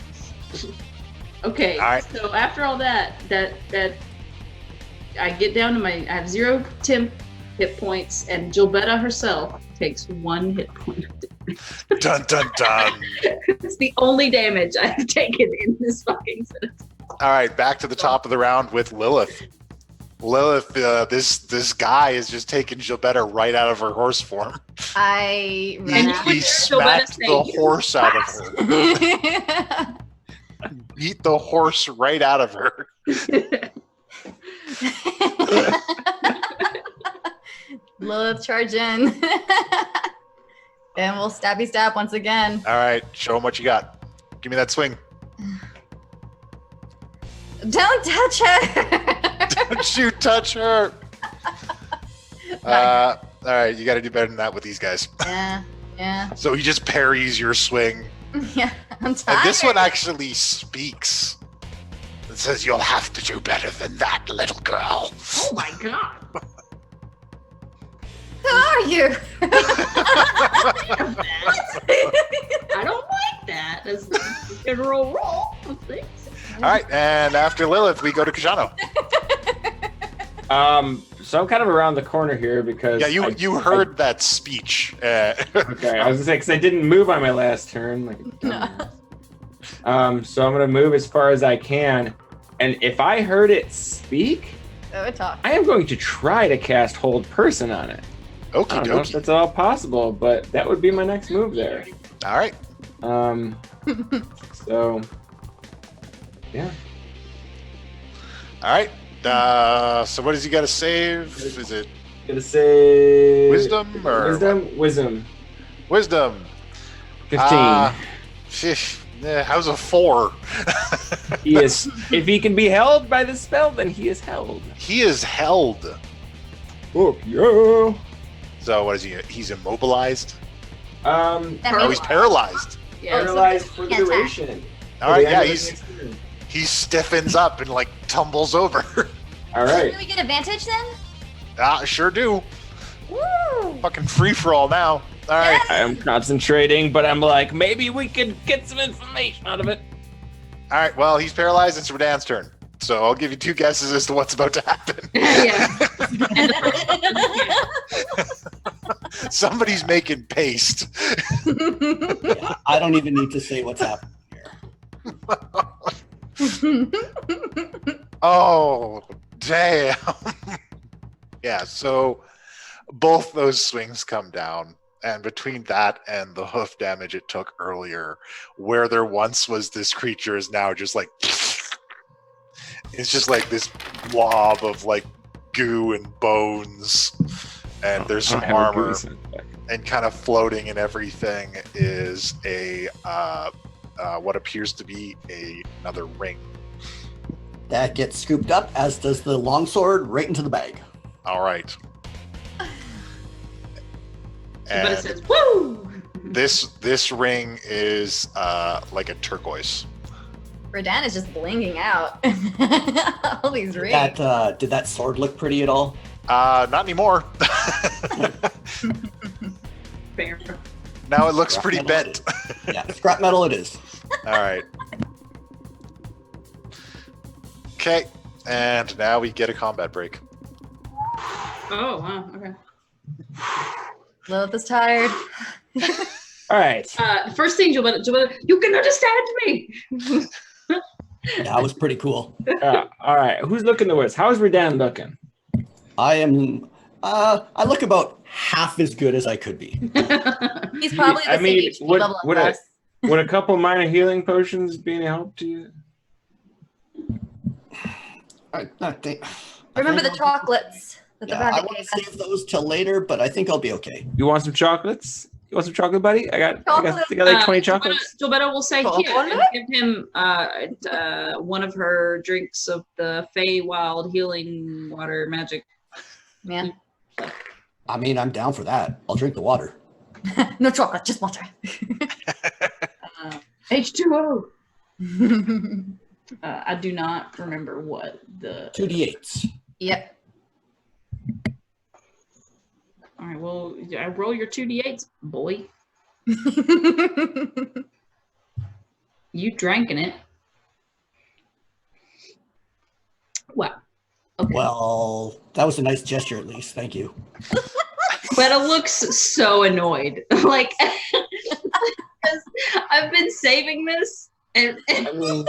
[SPEAKER 4] Okay,
[SPEAKER 3] Alright.
[SPEAKER 4] so after all that I get down to I have 0 temp hit points, and Gilbetta herself takes 1 hit point.
[SPEAKER 3] Dun dun dun.
[SPEAKER 4] It's the only damage I've taken in this fucking sentence.
[SPEAKER 3] All right, back to the top of the round with Lilith. Lilith, this guy is just taking Gilbetta right out of her horse form.
[SPEAKER 1] I
[SPEAKER 4] And
[SPEAKER 1] ran
[SPEAKER 4] you
[SPEAKER 1] out.
[SPEAKER 4] would
[SPEAKER 3] He
[SPEAKER 4] hear
[SPEAKER 3] smacked
[SPEAKER 4] Gilbetta
[SPEAKER 3] the
[SPEAKER 4] say,
[SPEAKER 3] horse out of her. Beat the horse right out of her.
[SPEAKER 1] Lilith, charge in. And we'll stabby stab once again.
[SPEAKER 3] All right, show him what you got. Give me that swing.
[SPEAKER 1] Don't touch her!
[SPEAKER 3] Don't you touch her. All right, you got to do better than that with these guys.
[SPEAKER 1] Yeah.
[SPEAKER 3] So he just parries your swing.
[SPEAKER 1] Yeah, I'm tired.
[SPEAKER 3] And this one actually speaks. It says, "You'll have to do better than that, little girl."
[SPEAKER 4] Oh my god.
[SPEAKER 1] Who are you?
[SPEAKER 4] I don't like that. That's the general rule of things.
[SPEAKER 3] All right, and after Lilith, we go to Kajano.
[SPEAKER 2] So I'm kind of around the corner here because
[SPEAKER 3] Yeah, you heard that speech.
[SPEAKER 2] Okay, I was gonna say because I didn't move on my last turn. Like, so I'm gonna move as far as I can, and if I heard it speak,
[SPEAKER 1] talk.
[SPEAKER 2] I am going to try to cast Hold Person on it. I
[SPEAKER 3] Okie
[SPEAKER 2] don't know if
[SPEAKER 3] dokie.
[SPEAKER 2] that's at all possible, but that would be my next move there.
[SPEAKER 3] All right.
[SPEAKER 2] So yeah.
[SPEAKER 3] All right. So what does he got to save? Is it
[SPEAKER 2] Gonna say
[SPEAKER 3] wisdom or
[SPEAKER 2] wisdom.
[SPEAKER 3] Wisdom.
[SPEAKER 2] 15.
[SPEAKER 3] How's a 4?
[SPEAKER 2] He is. If he can be held by the spell, then he is held.
[SPEAKER 3] He is held.
[SPEAKER 2] Oh yeah.
[SPEAKER 3] So what is he? He's immobilized.
[SPEAKER 1] That
[SPEAKER 3] Oh,
[SPEAKER 1] means
[SPEAKER 3] he's paralyzed.
[SPEAKER 4] Yeah.
[SPEAKER 2] Paralyzed for the
[SPEAKER 1] Can't attack.
[SPEAKER 2] duration.
[SPEAKER 3] All right.
[SPEAKER 2] For the
[SPEAKER 3] Yeah,
[SPEAKER 2] end of the next turn.
[SPEAKER 3] he stiffens up and like tumbles over.
[SPEAKER 2] All right.
[SPEAKER 1] Do we get advantage then?
[SPEAKER 3] Sure do.
[SPEAKER 1] Woo!
[SPEAKER 3] Fucking free for all now. All right.
[SPEAKER 2] I'm concentrating, but I'm like, maybe we could get some information out of it.
[SPEAKER 3] All right. Well, he's paralyzed. It's Radan's turn. So I'll give you 2 guesses as to what's about to happen.
[SPEAKER 4] Yeah.
[SPEAKER 3] Somebody's making paste.
[SPEAKER 5] Yeah, I don't even need to say what's happening here.
[SPEAKER 3] Oh, damn. Yeah, so both those swings come down. And between that and the hoof damage it took earlier, where there once was this creature is now just like... It's just like this blob of like goo and bones. And there's some armor. And kind of floating and everything is a what appears to be another ring.
[SPEAKER 5] That gets scooped up, as does the longsword, right into the bag.
[SPEAKER 3] All right.
[SPEAKER 4] But it
[SPEAKER 3] And
[SPEAKER 4] says, woo!
[SPEAKER 3] this ring is like a turquoise.
[SPEAKER 1] Radan is just blinging out. All these rings.
[SPEAKER 5] Did that sword look pretty at all?
[SPEAKER 3] Not anymore.
[SPEAKER 4] Fair.
[SPEAKER 3] Now it looks
[SPEAKER 5] Scrap
[SPEAKER 3] pretty
[SPEAKER 5] metal
[SPEAKER 3] bent.
[SPEAKER 5] Yeah, scrap metal it is.
[SPEAKER 3] All right. Okay, and now we get a combat break.
[SPEAKER 4] Oh, wow. Okay.
[SPEAKER 1] Lilith is tired.
[SPEAKER 2] All right.
[SPEAKER 4] First thing, Gilberto, you can understand me.
[SPEAKER 5] That was pretty cool.
[SPEAKER 2] All right. Who's looking the worst? How's Radan looking?
[SPEAKER 5] I look about half as good as I could be.
[SPEAKER 1] He's probably the
[SPEAKER 2] I mean,
[SPEAKER 1] same HP level as us.
[SPEAKER 2] would a couple minor healing potions be any help to you?
[SPEAKER 5] I think.
[SPEAKER 1] Remember the chocolates that the
[SPEAKER 5] Yeah, I
[SPEAKER 1] bandit
[SPEAKER 5] want
[SPEAKER 1] gave
[SPEAKER 5] to
[SPEAKER 1] us.
[SPEAKER 5] save those till later, but I think I'll be okay.
[SPEAKER 2] You want some chocolates? You want some chocolate, buddy? I got like 20 chocolates.
[SPEAKER 4] Gilberto will say here and
[SPEAKER 1] Chocolate?
[SPEAKER 4] give him one of her drinks of the Feywild healing water magic.
[SPEAKER 1] Man.
[SPEAKER 5] I mean, I'm down for that. I'll drink the water.
[SPEAKER 1] No chocolate, just water.
[SPEAKER 4] H2O. I do not remember what the.
[SPEAKER 5] 2d8s.
[SPEAKER 1] Yep.
[SPEAKER 4] All right, well, I roll your 2d8s, boy. You drank in it. Wow. Okay.
[SPEAKER 5] Well, that was a nice gesture, at least. Thank you.
[SPEAKER 4] Betta looks so annoyed. Like, 'cause I've been saving this, and
[SPEAKER 5] I mean,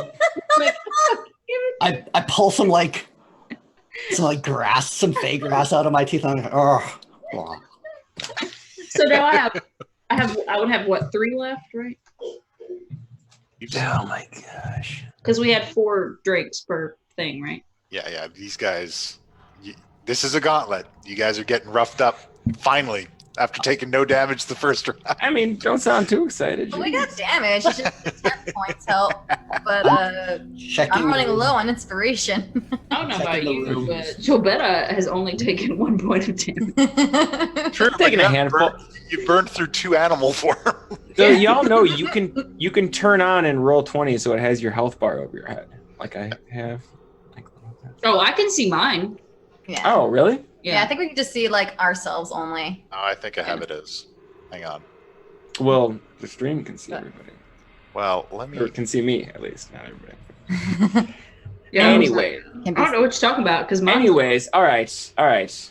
[SPEAKER 5] I pull some grass, some fey grass out of my teeth. I'm like, oh.
[SPEAKER 4] so now I would have what, 3 left, right?
[SPEAKER 2] Oh my gosh.
[SPEAKER 4] Because we had 4 drinks per thing, right?
[SPEAKER 3] Yeah. These guys. This is a gauntlet. You guys are getting roughed up. Finally, after taking no damage the first round.
[SPEAKER 2] I mean, don't sound too excited.
[SPEAKER 1] Well, we
[SPEAKER 2] Jeez.
[SPEAKER 1] got damage. It's just 10 points help. But
[SPEAKER 5] Checking.
[SPEAKER 1] I'm running low on inspiration.
[SPEAKER 4] I don't know about
[SPEAKER 5] Checking the
[SPEAKER 4] you,
[SPEAKER 5] rooms.
[SPEAKER 4] but Jobetta has only taken 1 point of damage.
[SPEAKER 3] True,
[SPEAKER 2] Taking a
[SPEAKER 3] you
[SPEAKER 2] handful.
[SPEAKER 3] You burned through 2 animal forms.
[SPEAKER 2] So y'all know you can turn on and roll 20, so it has your health bar over your head, like I have.
[SPEAKER 4] Oh, I can see mine.
[SPEAKER 1] Yeah.
[SPEAKER 2] Oh, really?
[SPEAKER 1] Yeah, I think we can just see like ourselves only.
[SPEAKER 3] Oh, I think I have it as. Hang on.
[SPEAKER 2] Well, the stream can see everybody.
[SPEAKER 3] Well, let me.
[SPEAKER 2] Or can see me, at least, not everybody.
[SPEAKER 4] Yeah,
[SPEAKER 2] Anyway.
[SPEAKER 1] Can
[SPEAKER 4] I don't know what you're talking about because mine.
[SPEAKER 2] Anyways, all right.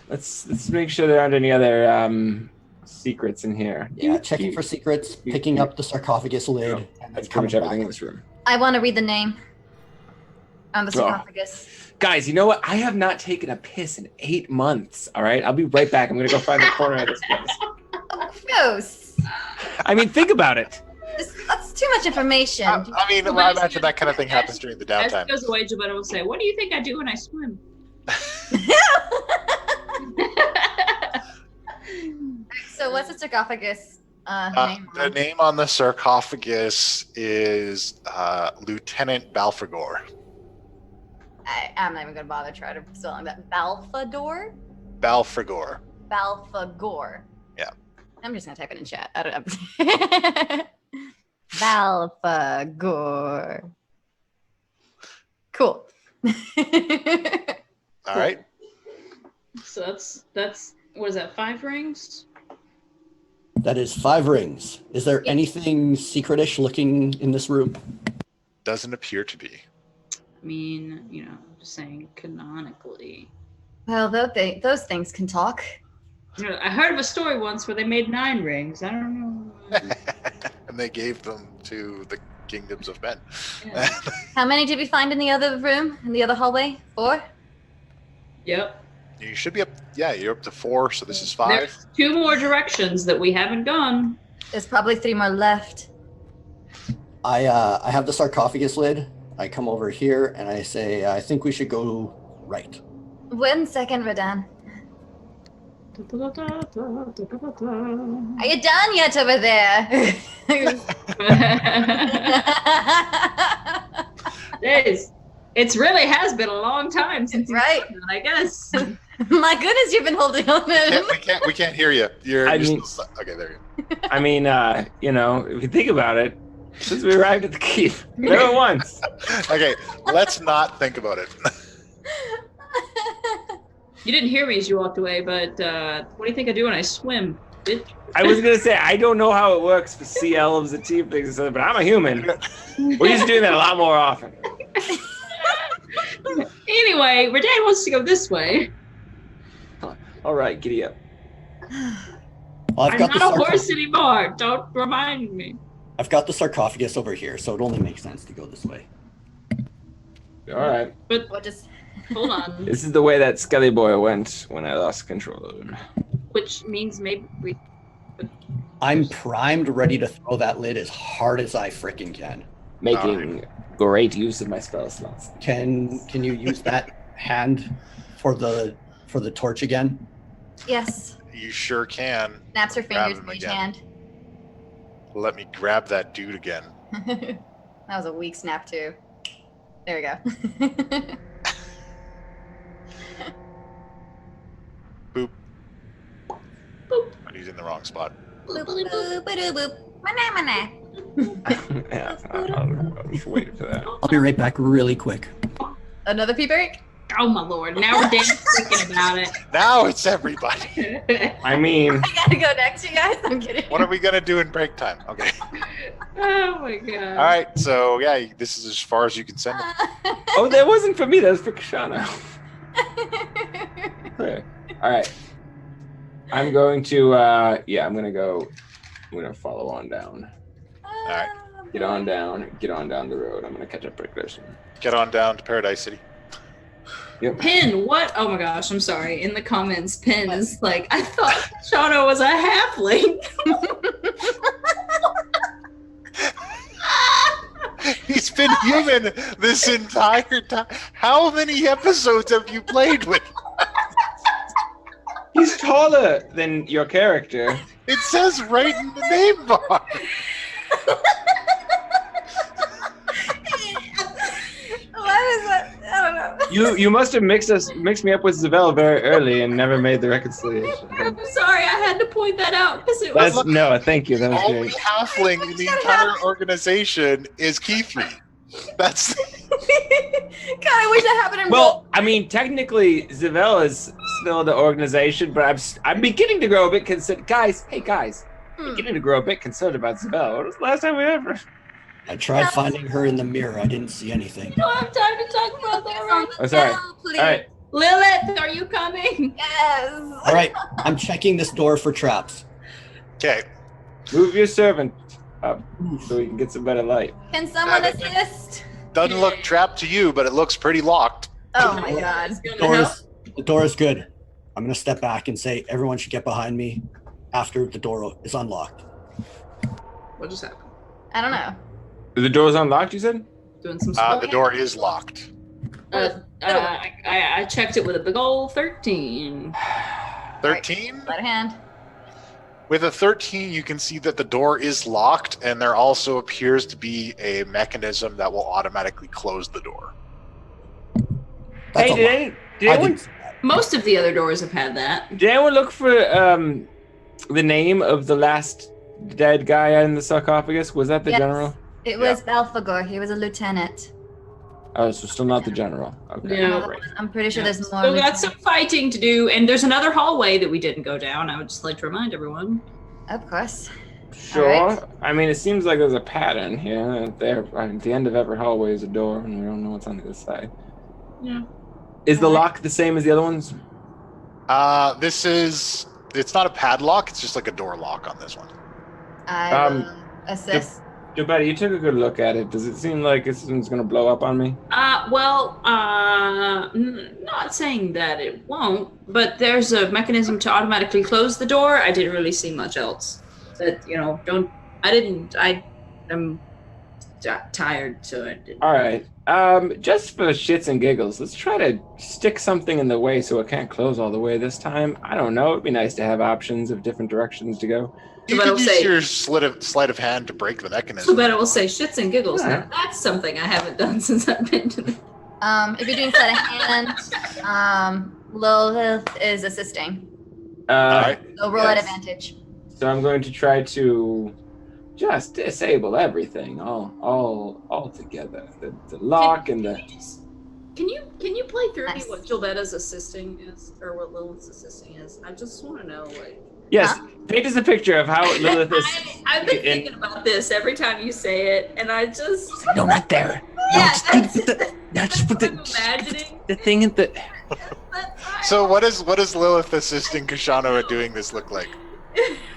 [SPEAKER 2] Let's make sure there aren't any other secrets in here.
[SPEAKER 5] Yeah, checking for secrets, picking up the sarcophagus lid, and then
[SPEAKER 2] That's pretty
[SPEAKER 5] coming
[SPEAKER 2] much everything in
[SPEAKER 5] back.
[SPEAKER 2] this room.
[SPEAKER 1] I want to read the name on the sarcophagus.
[SPEAKER 2] Guys, you know what? I have not taken a piss in 8 months. All right, I'll be right back. I'm gonna go find the corner of this place.
[SPEAKER 1] Gross.
[SPEAKER 2] I mean, think about it.
[SPEAKER 1] That's too much information.
[SPEAKER 3] I mean, I imagine that kind of thing happens during the
[SPEAKER 4] As
[SPEAKER 3] downtime.
[SPEAKER 4] it goes away, Jobetta will say, "What do you think I do when I swim?"
[SPEAKER 1] So what's the sarcophagus name?
[SPEAKER 3] The name on the sarcophagus is Lieutenant Balfragor.
[SPEAKER 1] I'm not even gonna bother trying to spell that. Balfador?
[SPEAKER 3] Balfragor.
[SPEAKER 1] Balfagor.
[SPEAKER 3] Yeah.
[SPEAKER 1] I'm just gonna type it in chat. I don't know. Balfagor. Cool.
[SPEAKER 3] All right.
[SPEAKER 4] So that's what is that? 5 rings?
[SPEAKER 5] That is 5 rings. Is there anything secretish looking in this room?
[SPEAKER 3] Doesn't appear to be.
[SPEAKER 4] I mean, just saying canonically.
[SPEAKER 1] Well, those things can talk.
[SPEAKER 4] I heard of a story once where they made 9 rings. I don't know.
[SPEAKER 3] And they gave them to the kingdoms of men.
[SPEAKER 4] Yeah.
[SPEAKER 1] How many did we find in the other room? In the other hallway? 4?
[SPEAKER 4] Yep.
[SPEAKER 3] You should be up. Yeah, you're up to 4, so this is 5.
[SPEAKER 4] There's 2 more directions that we haven't gone.
[SPEAKER 1] There's probably 3 more left.
[SPEAKER 5] I have the sarcophagus lid. I come over here and I say, I think we should go right.
[SPEAKER 1] 1 second, Radan. Are you done yet over there?
[SPEAKER 4] It really has been a long time since you've
[SPEAKER 1] Right.
[SPEAKER 4] done that, I guess.
[SPEAKER 1] My goodness, you've been holding on him.
[SPEAKER 3] We can't hear you.
[SPEAKER 2] I mean-
[SPEAKER 3] Okay, there you go.
[SPEAKER 2] I mean, if you think about it, since we arrived at the keep, never once.
[SPEAKER 3] Okay, let's not think about it.
[SPEAKER 4] You didn't hear me as you walked away, but what do you think I do when I swim, bitch?
[SPEAKER 2] I was gonna say I don't know how it works for sea elves and tieflings, but I'm a human. We're used to doing that a lot more often.
[SPEAKER 4] Anyway, Radan wants to go this way.
[SPEAKER 2] All right, giddy up.
[SPEAKER 5] Well,
[SPEAKER 4] I'm not a horse anymore. Don't remind me.
[SPEAKER 5] I've got the sarcophagus over here, so it only makes sense to go this way.
[SPEAKER 2] All right.
[SPEAKER 4] But
[SPEAKER 1] What just?
[SPEAKER 4] hold on.
[SPEAKER 2] This is the way that Skelly Boy went when I lost control of him.
[SPEAKER 4] Which means maybe we...
[SPEAKER 5] I'm primed, ready to throw that lid as hard as I frickin' can.
[SPEAKER 2] Making great use of my spell slots.
[SPEAKER 5] Can you use that hand for the torch again?
[SPEAKER 1] Yes.
[SPEAKER 3] You sure can.
[SPEAKER 1] Snaps her
[SPEAKER 3] Grab
[SPEAKER 1] fingers,
[SPEAKER 3] him
[SPEAKER 1] mage
[SPEAKER 3] again.
[SPEAKER 1] hand.
[SPEAKER 3] Let me grab that dude again.
[SPEAKER 1] That was a weak snap too. There we go.
[SPEAKER 3] Boop.
[SPEAKER 4] Boop.
[SPEAKER 3] But he's in the wrong spot.
[SPEAKER 1] Boop, boop, boop, boop. Mana, mana.
[SPEAKER 2] Yeah, I'll just wait for that.
[SPEAKER 5] I'll be right back really quick.
[SPEAKER 1] Another pee break?
[SPEAKER 4] Oh my lord, now we're thinking about it.
[SPEAKER 3] Now it's everybody.
[SPEAKER 2] I mean,
[SPEAKER 1] I gotta go next, you guys. I'm kidding.
[SPEAKER 3] What are we gonna do in break time? Okay.
[SPEAKER 4] Oh my god.
[SPEAKER 3] All right. So yeah, this is as far as you can send it.
[SPEAKER 2] oh, that wasn't for me. That was for Kashana. Okay. All right. I'm going to. I'm gonna follow on down.
[SPEAKER 3] right.
[SPEAKER 2] Get on down the road. I'm gonna catch up pretty close.
[SPEAKER 3] Get on down to Paradise City.
[SPEAKER 2] Yep.
[SPEAKER 4] Pin, what? Oh my gosh, I'm sorry. In the comments, Pin is like, I thought Shauna was a halfling.
[SPEAKER 3] He's been human this entire time. How many episodes have you played with?
[SPEAKER 2] He's taller than your character.
[SPEAKER 3] It says right in the name bar.
[SPEAKER 1] Why is that? I don't know.
[SPEAKER 2] You must have mixed me up with Zabel very early and never made the reconciliation.
[SPEAKER 4] I'm sorry, I had to point that out because it was.
[SPEAKER 2] No, thank you. That was
[SPEAKER 3] Only
[SPEAKER 2] great.
[SPEAKER 3] halfling in the entire organization is Keithley. That's
[SPEAKER 1] God, I wish that happened in
[SPEAKER 2] Well, I mean, technically, Zabel is still the organization, but I'm beginning to grow a bit concerned. Guys, I'm beginning to grow a bit concerned about Zabel. When was the last time we ever?
[SPEAKER 5] I tried finding her in the mirror. I didn't see anything.
[SPEAKER 4] I don't have time to talk about that right now.
[SPEAKER 2] Oh, sorry.
[SPEAKER 1] Please.
[SPEAKER 2] All right.
[SPEAKER 4] Lilith, are you coming?
[SPEAKER 1] Yes.
[SPEAKER 5] All right, I'm checking this door for traps.
[SPEAKER 3] okay.
[SPEAKER 2] Move your servant up so we can get some better light.
[SPEAKER 1] Can someone assist?
[SPEAKER 3] Doesn't look trapped to you, but it looks pretty locked.
[SPEAKER 1] Oh my God.
[SPEAKER 5] The door is good. I'm gonna step back and say everyone should get behind me after the door is unlocked.
[SPEAKER 4] What just happened?
[SPEAKER 1] I don't know.
[SPEAKER 2] The door's unlocked, you said?
[SPEAKER 4] Doing some
[SPEAKER 3] The door is locked.
[SPEAKER 4] I checked it with a big old 13.
[SPEAKER 3] 13?
[SPEAKER 1] Let a hand.
[SPEAKER 3] With a 13, you can see that the door is locked, and there also appears to be a mechanism that will automatically close the door.
[SPEAKER 5] That's a lot.
[SPEAKER 2] Did
[SPEAKER 5] I
[SPEAKER 2] anyone,
[SPEAKER 5] didn't see that.
[SPEAKER 4] Most of the other doors have had that.
[SPEAKER 2] did anyone look for the name of the last dead guy in the sarcophagus? Was that the
[SPEAKER 1] Yes.
[SPEAKER 2] general?
[SPEAKER 1] It was Belphegor. He was a lieutenant.
[SPEAKER 2] Oh, so still not the general. Okay.
[SPEAKER 4] Yeah.
[SPEAKER 2] Great.
[SPEAKER 1] I'm pretty sure there's more.
[SPEAKER 4] Still got
[SPEAKER 1] lieutenants.
[SPEAKER 4] some fighting to do, and there's another hallway that we didn't go down. I would just like to remind everyone.
[SPEAKER 1] Of course.
[SPEAKER 2] Sure.
[SPEAKER 1] Alright.
[SPEAKER 2] I mean, it seems like there's a pattern here. There, at the end of every hallway is a door, and we don't know what's on the other side.
[SPEAKER 4] Yeah.
[SPEAKER 2] Is the
[SPEAKER 1] Alright.
[SPEAKER 2] lock the same as the other ones?
[SPEAKER 3] It's not a padlock, it's just like a door lock on this one.
[SPEAKER 1] I will assist.
[SPEAKER 2] Jobetta, you took a good look at it. Does it seem like this one's gonna blow up on me?
[SPEAKER 4] Not saying that it won't, but there's a mechanism to automatically close the door. I didn't really see much else. That, I'm tired, so I didn't.
[SPEAKER 2] All right. Just for shits and giggles, let's try to stick something in the way so it can't close all the way this time. I don't know. It'd be nice to have options of different directions to go.
[SPEAKER 3] You
[SPEAKER 4] But
[SPEAKER 3] can
[SPEAKER 4] I'll
[SPEAKER 3] use
[SPEAKER 4] say-
[SPEAKER 3] your sleight of hand to break the mechanism.
[SPEAKER 4] So better will say shits and giggles.
[SPEAKER 2] Yeah.
[SPEAKER 4] Now, that's something I haven't done since I've been to the.
[SPEAKER 1] If you're doing sleight of hand, Lilith is assisting.
[SPEAKER 3] All right.
[SPEAKER 1] So roll at
[SPEAKER 2] Yes.
[SPEAKER 1] advantage.
[SPEAKER 2] So I'm going to try to just disable everything all together. The lock and the.
[SPEAKER 4] Can you play through
[SPEAKER 1] Nice.
[SPEAKER 4] me what Gilbetta's assisting is, or what Lilith's assisting is? I just want to know, like.
[SPEAKER 2] Yes, paint us a picture of how Lilith is.
[SPEAKER 4] I've been thinking about this every time you say it, and I just.
[SPEAKER 2] No, not there.
[SPEAKER 1] Yeah,
[SPEAKER 2] Just put
[SPEAKER 4] I'm imagining.
[SPEAKER 2] the thing in the.
[SPEAKER 3] So what is Lilith assisting Kashano at doing this look like?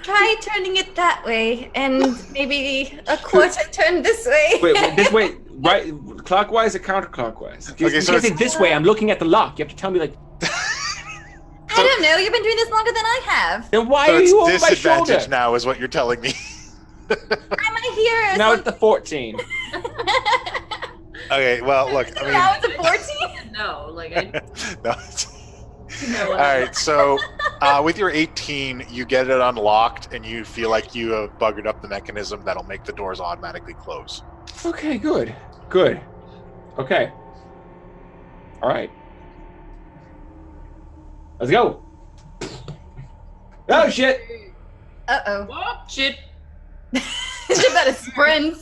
[SPEAKER 1] Try turning it that way, and maybe a quarter turn this way.
[SPEAKER 2] Wait, this way, right? Clockwise or counterclockwise?
[SPEAKER 3] Okay,
[SPEAKER 2] You
[SPEAKER 3] so
[SPEAKER 2] can't say
[SPEAKER 3] it's-
[SPEAKER 2] this way. I'm looking at the lock. You have to tell me like.
[SPEAKER 1] I don't know. You've been doing this longer than I have.
[SPEAKER 2] Then why
[SPEAKER 3] So
[SPEAKER 2] are
[SPEAKER 3] it's
[SPEAKER 2] you over my
[SPEAKER 3] disadvantage
[SPEAKER 2] shoulder?
[SPEAKER 3] now, is what you're telling me.
[SPEAKER 1] I'm a hero.
[SPEAKER 2] Now it's the 14.
[SPEAKER 3] Okay, well, look, I
[SPEAKER 1] Now it's a 14.
[SPEAKER 4] No, like I.
[SPEAKER 3] no, it's-
[SPEAKER 4] No,
[SPEAKER 3] all right. So with your 18, you get it unlocked, and you feel like you have buggered up the mechanism that'll make the doors automatically close.
[SPEAKER 2] Okay, good. Okay. All right. Let's go. Oh shit!
[SPEAKER 1] Uh-oh.
[SPEAKER 4] Oh shit!
[SPEAKER 1] She better sprint.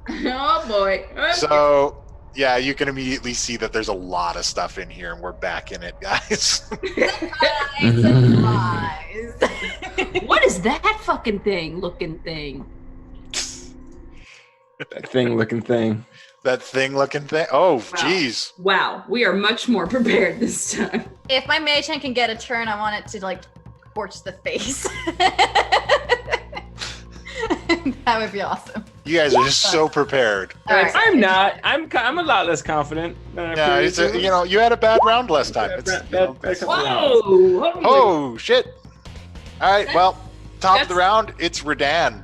[SPEAKER 4] Oh boy!
[SPEAKER 3] So yeah, you can immediately see that there's a lot of stuff in here, and we're back in it, guys.
[SPEAKER 1] Surprise.
[SPEAKER 4] What is that fucking looking thing?
[SPEAKER 2] That thing-looking thing.
[SPEAKER 3] That thing-looking thing. Oh, jeez.
[SPEAKER 4] Wow, we are much more prepared this time.
[SPEAKER 1] If my mage hand can get a turn, I want it to like torch the face. That would be awesome.
[SPEAKER 3] You guys are just so prepared.
[SPEAKER 1] All right.
[SPEAKER 2] I'm not. I'm a lot less confident than I
[SPEAKER 3] Yeah, it's
[SPEAKER 2] previously was.
[SPEAKER 3] you had a bad round last time.
[SPEAKER 2] Yeah,
[SPEAKER 3] It's,
[SPEAKER 2] bad couple rounds.
[SPEAKER 4] Whoa!
[SPEAKER 3] oh shit! All right, well, top of the
[SPEAKER 4] That's-
[SPEAKER 3] round, it's Redan.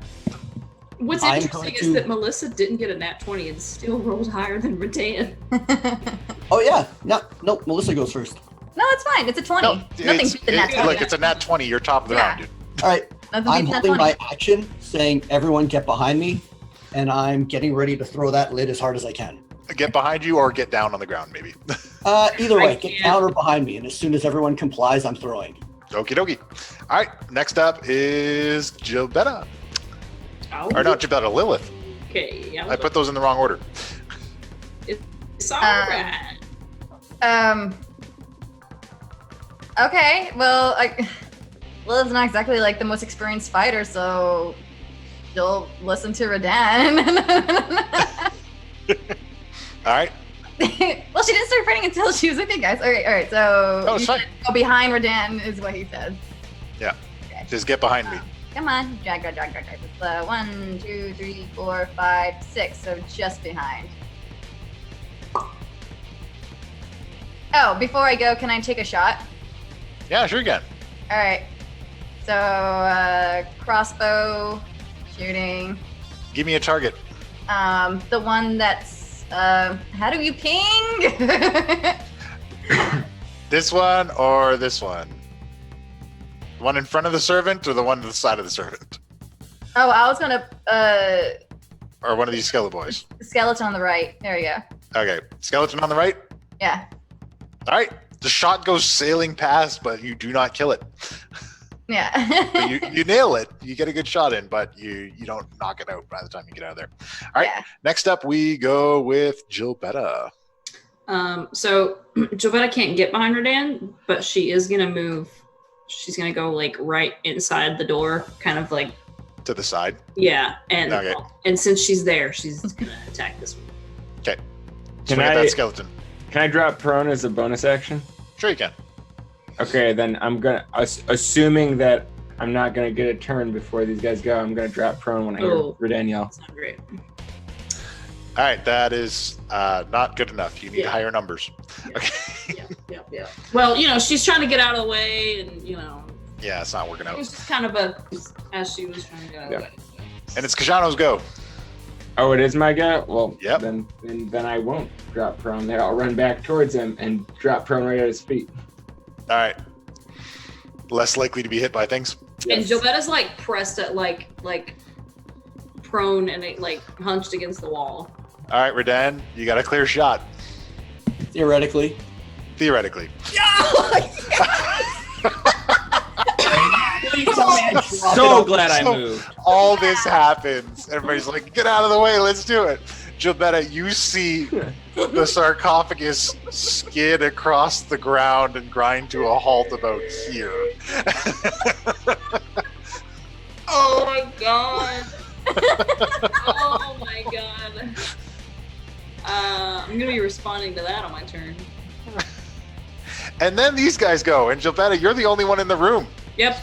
[SPEAKER 4] What's
[SPEAKER 5] I'm
[SPEAKER 4] interesting
[SPEAKER 5] going
[SPEAKER 4] is
[SPEAKER 5] to-
[SPEAKER 4] that Melissa didn't get a nat 20 and still rolled higher than Rattan.
[SPEAKER 5] Oh yeah, no, Melissa goes first.
[SPEAKER 1] No, it's fine. It's a 20.
[SPEAKER 3] No,
[SPEAKER 1] Nothing beat the nat 20.
[SPEAKER 3] Look, it's a nat 20. You're top of the round, dude.
[SPEAKER 5] All right,
[SPEAKER 1] Nothing
[SPEAKER 5] I'm
[SPEAKER 1] beats nat
[SPEAKER 5] holding
[SPEAKER 1] 20.
[SPEAKER 5] my action, saying everyone get behind me, and I'm getting ready to throw that lid as hard as I can.
[SPEAKER 3] Get behind you or get down on the ground, maybe.
[SPEAKER 5] Either
[SPEAKER 4] I
[SPEAKER 5] way, get
[SPEAKER 4] can't.
[SPEAKER 5] down or behind me, and as soon as everyone complies, I'm throwing.
[SPEAKER 3] Okie dokie. All right, next up is Gilbetta.
[SPEAKER 4] Oh,
[SPEAKER 3] Or not Gilbetta, Lilith.
[SPEAKER 4] okay.
[SPEAKER 3] I put those in the wrong order.
[SPEAKER 4] It's all right.
[SPEAKER 1] Okay, well, Lilith's not exactly like the most experienced fighter, so she'll listen to Radan.
[SPEAKER 3] All right.
[SPEAKER 1] Well, she didn't start fighting until she was with you guys. All right, so
[SPEAKER 3] Oh, it's
[SPEAKER 1] you
[SPEAKER 3] fine.
[SPEAKER 1] should go behind Radan is what he says.
[SPEAKER 3] Yeah.
[SPEAKER 1] Okay.
[SPEAKER 3] Just get behind me.
[SPEAKER 1] Come on, drag. It's 1, 2, 3, 4, 5, 6, so just behind. Oh, before I go, can I take a shot?
[SPEAKER 3] Yeah, sure you can.
[SPEAKER 1] All right. So crossbow shooting.
[SPEAKER 3] Give me a target.
[SPEAKER 1] The one that's how do you ping?
[SPEAKER 3] This one or this one? The one in front of the servant or the one to the side of the servant?
[SPEAKER 1] Oh, I was gonna
[SPEAKER 3] Or one of these skeleton boys?
[SPEAKER 1] skeleton on the right. There we go.
[SPEAKER 3] Okay. Skeleton on the right?
[SPEAKER 1] Yeah.
[SPEAKER 3] All right. The shot goes sailing past, but you do not kill it.
[SPEAKER 1] Yeah.
[SPEAKER 3] So you nail it. You get a good shot in, but you don't knock it out by the time you get out of there. All right.
[SPEAKER 1] Yeah.
[SPEAKER 3] Next up, we go with Gilbetta.
[SPEAKER 4] So Gilbetta can't get behind Radan, but she is gonna move. She's gonna go like right inside the door, kind of like
[SPEAKER 3] To the side.
[SPEAKER 4] yeah, and
[SPEAKER 3] Okay.
[SPEAKER 4] and since she's there, she's gonna attack this one.
[SPEAKER 3] Okay.
[SPEAKER 2] Can
[SPEAKER 3] Swing at
[SPEAKER 2] I-
[SPEAKER 3] that skeleton.
[SPEAKER 2] Can I drop prone as a bonus action?
[SPEAKER 3] Sure you can.
[SPEAKER 2] Okay, then I'm gonna, assuming that I'm not gonna get a turn before these guys go, I'm gonna drop prone when I hear
[SPEAKER 4] Oh.
[SPEAKER 2] Radan yell.
[SPEAKER 4] That's not great.
[SPEAKER 3] All right. That is not good enough. You need
[SPEAKER 4] Yeah.
[SPEAKER 3] higher numbers.
[SPEAKER 4] Yeah.
[SPEAKER 3] Okay.
[SPEAKER 4] Yeah. Well, she's trying to get out of the way, and
[SPEAKER 3] Yeah, it's not working
[SPEAKER 4] it
[SPEAKER 3] out.
[SPEAKER 4] was just kind of as she was trying to get out of the way.
[SPEAKER 3] And it's Kajano's go.
[SPEAKER 2] Oh, it is my go? Well,
[SPEAKER 3] Yep.
[SPEAKER 2] then I won't drop prone there. I'll run back towards him and drop prone right at his feet.
[SPEAKER 3] All right. Less likely to be hit by things.
[SPEAKER 4] And Gilbetta's like pressed at like prone and it like hunched against the wall.
[SPEAKER 3] All right, Radan, you got a clear shot.
[SPEAKER 5] Theoretically.
[SPEAKER 3] Theoretically.
[SPEAKER 2] So glad I
[SPEAKER 3] So-
[SPEAKER 2] moved.
[SPEAKER 3] All this happens. Everybody's like, get out of the way, let's do it. Gilbetta, you see the sarcophagus skid across the ground and grind to a halt about here.
[SPEAKER 4] Oh my god. Oh my god. I'm gonna be responding to that on my turn.
[SPEAKER 3] And then these guys go, and Gilbetta, you're the only one in the room.
[SPEAKER 4] Yep.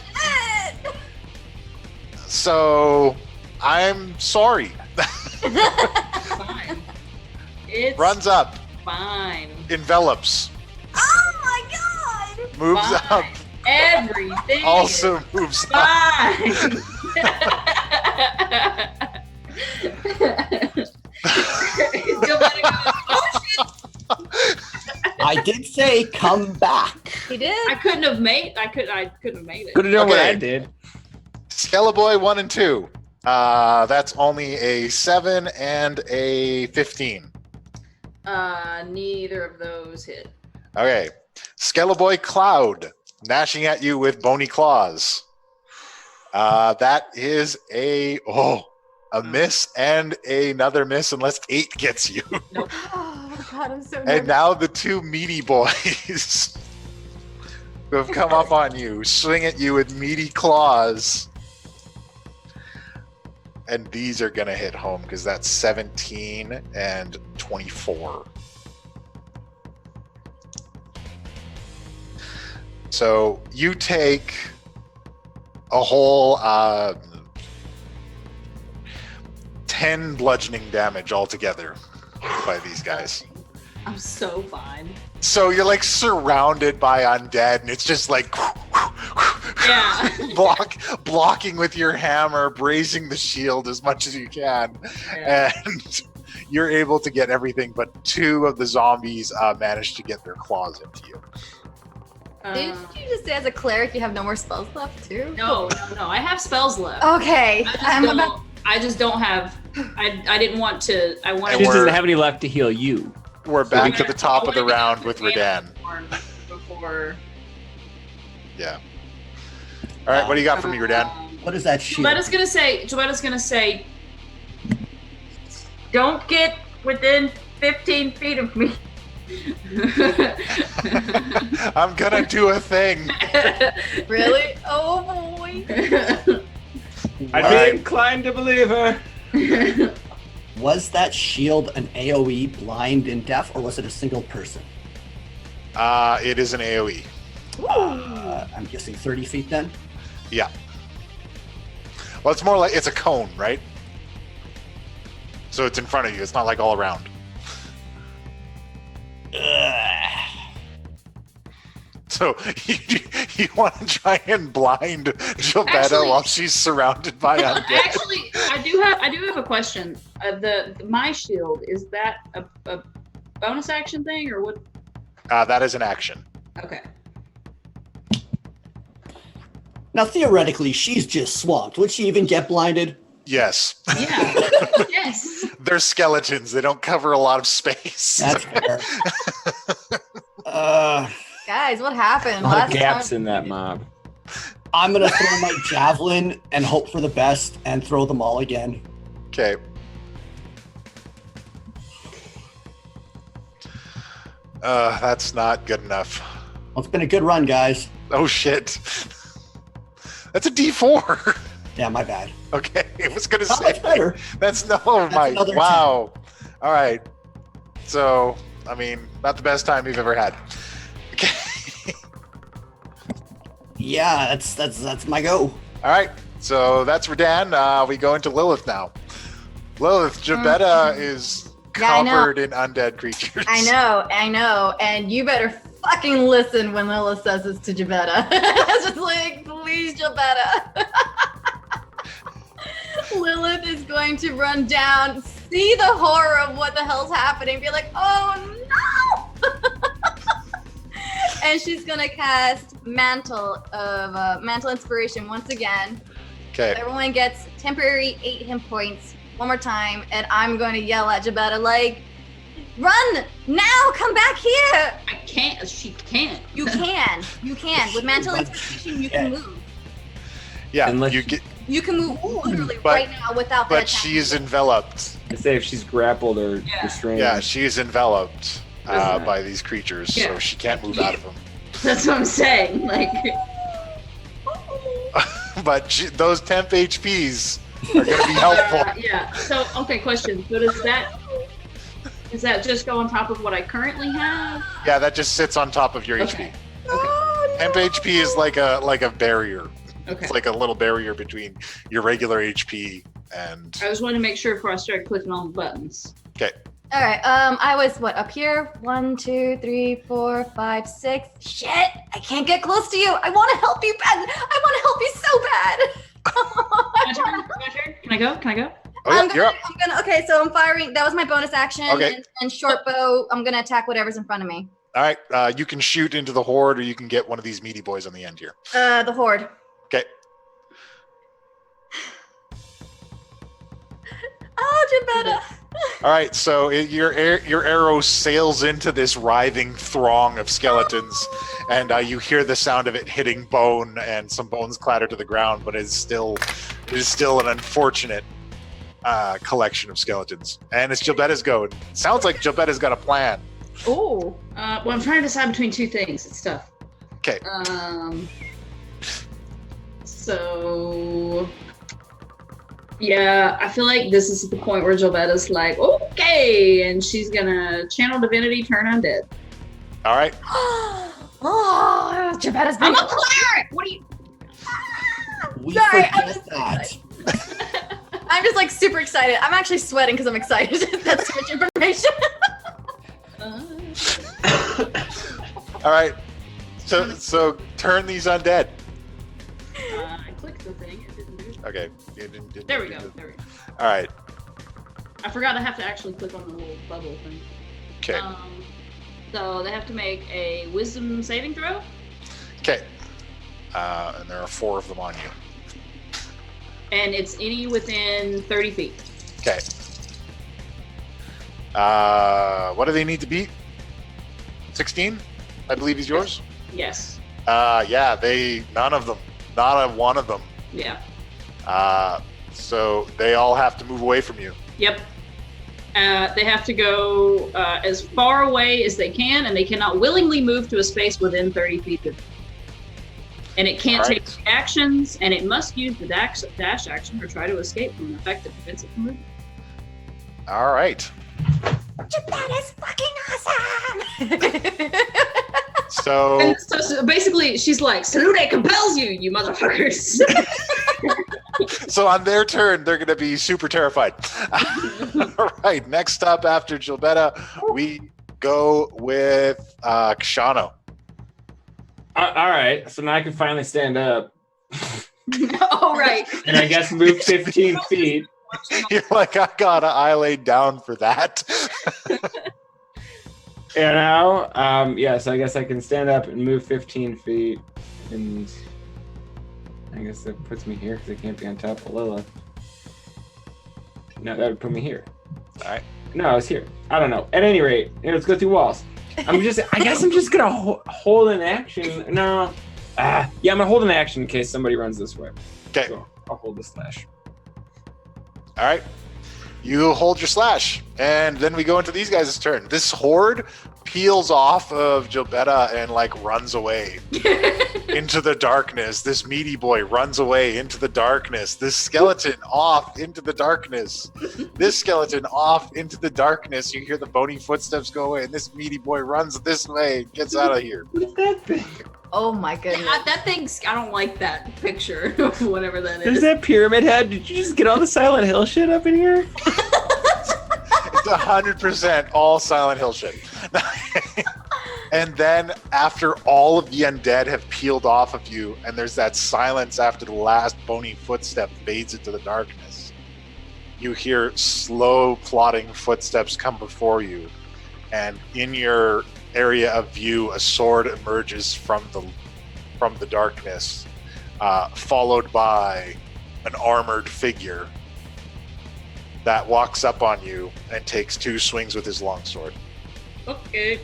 [SPEAKER 3] So I'm sorry.
[SPEAKER 4] Fine. It's
[SPEAKER 3] Runs up,
[SPEAKER 4] fine.
[SPEAKER 3] envelops,
[SPEAKER 1] Oh my god!
[SPEAKER 3] moves
[SPEAKER 4] Fine.
[SPEAKER 3] up,
[SPEAKER 4] Everything
[SPEAKER 3] also
[SPEAKER 4] is
[SPEAKER 3] moves up.
[SPEAKER 4] fine. Gilbetta goes, "Oh, shit."
[SPEAKER 5] I did say come back.
[SPEAKER 1] He did.
[SPEAKER 4] I couldn't have made it.
[SPEAKER 2] Couldn't know what
[SPEAKER 3] Okay.
[SPEAKER 2] I did.
[SPEAKER 3] Skelleboy 1 and 2. That's only a 7 and a 15.
[SPEAKER 4] Neither of those hit.
[SPEAKER 3] Okay. Skelleboy Cloud, gnashing at you with bony claws. That is a miss and another miss unless 8 gets you.
[SPEAKER 1] Oh god, I'm so
[SPEAKER 3] And
[SPEAKER 1] nervous.
[SPEAKER 3] now the two meaty boys who have come up on you swing at you with meaty claws. And these are going to hit home because that's 17 and 24. So you take a whole 10 bludgeoning damage altogether by these guys.
[SPEAKER 4] I'm so fine.
[SPEAKER 3] So you're like surrounded by undead, and it's just like
[SPEAKER 4] Yeah.
[SPEAKER 3] blocking with your hammer, bracing the shield as much as you can,
[SPEAKER 4] Yeah.
[SPEAKER 3] and you're able to get everything. But 2 of the zombies manage to get their claws into you.
[SPEAKER 1] Didn't you just say as a cleric you have no more spells left too?
[SPEAKER 4] No. I have spells left.
[SPEAKER 1] Okay.
[SPEAKER 4] I just don't have. I didn't want to. I wanted.
[SPEAKER 2] She
[SPEAKER 3] And
[SPEAKER 2] doesn't
[SPEAKER 3] we're-
[SPEAKER 2] have any left to heal you.
[SPEAKER 3] We're back to the top of the round with Redan.
[SPEAKER 4] Before.
[SPEAKER 3] Yeah. All right, what do you got for me, Redan?
[SPEAKER 5] What is that shield?
[SPEAKER 4] Jobetta's gonna say. Don't get within 15 feet of me.
[SPEAKER 3] I'm gonna do a thing.
[SPEAKER 1] Really? Oh boy.
[SPEAKER 2] I'd
[SPEAKER 3] Alright.
[SPEAKER 2] be inclined to believe her.
[SPEAKER 5] Was that shield an AoE blind and deaf, or was it a single person?
[SPEAKER 3] It is an AoE.
[SPEAKER 5] I'm guessing 30 feet then.
[SPEAKER 3] Yeah. Well, it's more like it's a cone, right? So it's in front of you. It's not like all around. So you want to try and blind Jobetta
[SPEAKER 4] Actually-
[SPEAKER 3] while she's surrounded by undead?
[SPEAKER 4] Actually, I do have a question. My shield, is that a bonus action thing or what?
[SPEAKER 3] That is an action.
[SPEAKER 4] Okay.
[SPEAKER 5] Now, theoretically, she's just swamped. Would she even get blinded?
[SPEAKER 3] Yes.
[SPEAKER 4] Yeah. Yes.
[SPEAKER 3] They're skeletons. They don't cover a lot of space.
[SPEAKER 5] That's fair.
[SPEAKER 1] Guys, what happened?
[SPEAKER 2] A lot of
[SPEAKER 1] Last
[SPEAKER 2] gaps
[SPEAKER 1] time-
[SPEAKER 2] in that mob.
[SPEAKER 5] I'm gonna throw my javelin and hope for the best and throw them all again.
[SPEAKER 3] Okay. That's not good enough.
[SPEAKER 5] Well, it's been a good run, guys.
[SPEAKER 3] Oh shit. That's a D4.
[SPEAKER 5] Yeah, my bad.
[SPEAKER 3] Okay, I was gonna
[SPEAKER 5] Not
[SPEAKER 3] say
[SPEAKER 5] much better.
[SPEAKER 3] that's
[SPEAKER 5] another
[SPEAKER 3] wow. All right. So, I mean, not the best time you've ever had. Okay.
[SPEAKER 5] Yeah, that's my go.
[SPEAKER 3] All right. So that's Redan. We go into Lilith now. Lilith, Jobetta is
[SPEAKER 1] Yeah, I know.
[SPEAKER 3] covered in undead creatures.
[SPEAKER 1] I know, and you better fucking listen when Lilith says this to Jobetta. It's just like, please, Jobetta. Lilith is going to run down, see the horror of what the hell's happening, be like, oh no! And she's gonna cast Mantle Inspiration once again.
[SPEAKER 3] Okay.
[SPEAKER 1] Everyone gets temporary 8 hit points one more time, and I'm going to yell at Jobetta like, run now, come back here.
[SPEAKER 4] I can't. She can't.
[SPEAKER 1] You can. With Mantle Inspiration, you can move.
[SPEAKER 3] Yeah.
[SPEAKER 2] Unless
[SPEAKER 1] You can move literally
[SPEAKER 3] But-
[SPEAKER 1] right now without the
[SPEAKER 3] But
[SPEAKER 1] attack.
[SPEAKER 3] she is enveloped.
[SPEAKER 2] I say if she's grappled or
[SPEAKER 4] Yeah.
[SPEAKER 2] restrained.
[SPEAKER 3] Yeah, she is enveloped
[SPEAKER 2] Isn't it?
[SPEAKER 3] by these creatures,
[SPEAKER 4] Yeah.
[SPEAKER 3] so she can't move out of them.
[SPEAKER 4] That's what I'm saying. Like,
[SPEAKER 3] But those temp HPs are going to be helpful.
[SPEAKER 4] yeah. So, okay, question. So does that just go on top of what I currently have?
[SPEAKER 3] Yeah, that just sits on top of your
[SPEAKER 4] Okay.
[SPEAKER 3] HP.
[SPEAKER 1] Oh,
[SPEAKER 3] Temp HP is like a barrier.
[SPEAKER 4] Okay.
[SPEAKER 3] It's like a little barrier between your regular HP and.
[SPEAKER 4] I just wanted to make sure before I started clicking on the buttons.
[SPEAKER 3] Okay.
[SPEAKER 1] All right. I was up here? 1, 2, 3, 4, 5, 6. Shit! I can't get close to you. I want to help you bad. I want to help you so bad.
[SPEAKER 4] My turn. My turn. Can I go?
[SPEAKER 3] Oh, yeah,
[SPEAKER 1] I'm
[SPEAKER 3] you're up.
[SPEAKER 1] gonna. Okay, so I'm firing. That was my bonus action.
[SPEAKER 3] Okay.
[SPEAKER 1] And short bow. I'm gonna attack whatever's in front of me.
[SPEAKER 3] All right. You can shoot into the horde, or you can get one of these meaty boys on the end here.
[SPEAKER 1] The horde.
[SPEAKER 3] Okay.
[SPEAKER 1] Oh, Jobetta.
[SPEAKER 3] All right. So your arrow sails into this writhing throng of skeletons, and you hear the sound of it hitting bone, and some bones clatter to the ground. But it is still an unfortunate collection of skeletons. And it's Jobetta's go. It sounds like Jobetta's got a plan.
[SPEAKER 1] Oh.
[SPEAKER 4] Well, I'm trying to decide between two things. It's tough.
[SPEAKER 3] Okay.
[SPEAKER 4] So yeah, I feel like this is the point where Jobetta's like, okay, and she's gonna channel divinity, turn undead.
[SPEAKER 3] All right.
[SPEAKER 1] Oh, Jobetta's been.
[SPEAKER 4] I'm a cleric. What do you?
[SPEAKER 5] We
[SPEAKER 1] Sorry, I'm
[SPEAKER 5] forget
[SPEAKER 1] just
[SPEAKER 5] that.
[SPEAKER 1] I'm just like super excited. I'm actually sweating because I'm excited. That's too much information.
[SPEAKER 3] All right. So turn these undead.
[SPEAKER 4] I clicked the thing. It didn't do it.
[SPEAKER 3] Okay. You didn't
[SPEAKER 4] There we
[SPEAKER 3] do
[SPEAKER 4] go.
[SPEAKER 3] it.
[SPEAKER 4] There we go.
[SPEAKER 3] All right.
[SPEAKER 4] I forgot I have to actually click on the little bubble thing.
[SPEAKER 3] Okay.
[SPEAKER 4] So they have to make a wisdom saving throw.
[SPEAKER 3] Okay. And there are 4 of them on you.
[SPEAKER 4] And it's any within 30 feet.
[SPEAKER 3] Okay. What do they need to beat? 16, I believe is yours.
[SPEAKER 4] Yes.
[SPEAKER 3] Yeah, none of them, not a one of them.
[SPEAKER 4] Yeah.
[SPEAKER 3] So they all have to move away from you.
[SPEAKER 4] Yep. They have to go as far away as they can, and they cannot willingly move to a space within 30 feet of. And it can't take actions, and it must use the dash action or try to escape from an effect that prevents it from moving.
[SPEAKER 3] All right.
[SPEAKER 1] That is fucking awesome!
[SPEAKER 3] So,
[SPEAKER 4] And so basically, she's like, "Salute compels you, you motherfuckers."
[SPEAKER 3] so on their turn, they're going to be super terrified. All right. Next up after Gilbetta, we go with Kshano.
[SPEAKER 2] All right, so now I can finally stand up.
[SPEAKER 4] Oh, right.
[SPEAKER 2] And I guess move 15 feet.
[SPEAKER 3] You're like, I got I laid down for that.
[SPEAKER 2] You know? Yes, I guess I can stand up and move 15 feet. And I guess that puts me here because I can't be on top of Lilith. No, that would put me here.
[SPEAKER 3] All right.
[SPEAKER 2] No, I was here. I don't know. At any rate, let's go through walls. I guess I'm just gonna hold an action. No. Yeah, I'm gonna hold an action in case somebody runs this way.
[SPEAKER 3] Okay.
[SPEAKER 2] So I'll hold the slash.
[SPEAKER 3] All right. You hold your slash, and then we go into these guys' turn. This horde peels off of Gilbetta and like runs away into the darkness. This meaty boy runs away into the darkness. This skeleton off into the darkness. This skeleton off into the darkness. You hear the bony footsteps go away, and this meaty boy runs this way, gets out of here.
[SPEAKER 2] What is that thing?
[SPEAKER 1] Oh my goodness.
[SPEAKER 4] That thing's. I don't like that picture of whatever that
[SPEAKER 2] There's
[SPEAKER 4] is.
[SPEAKER 2] that pyramid head. Did you just get all the Silent Hill shit up in here?
[SPEAKER 3] It's 100% all Silent Hill shit. And then after all of the undead have peeled off of you, and there's that silence after the last bony footstep fades into the darkness, you hear slow plodding footsteps come before you, and in your area of view, a sword emerges from the darkness, followed by an armored figure that walks up on you and takes 2 swings with his longsword.
[SPEAKER 4] Okay.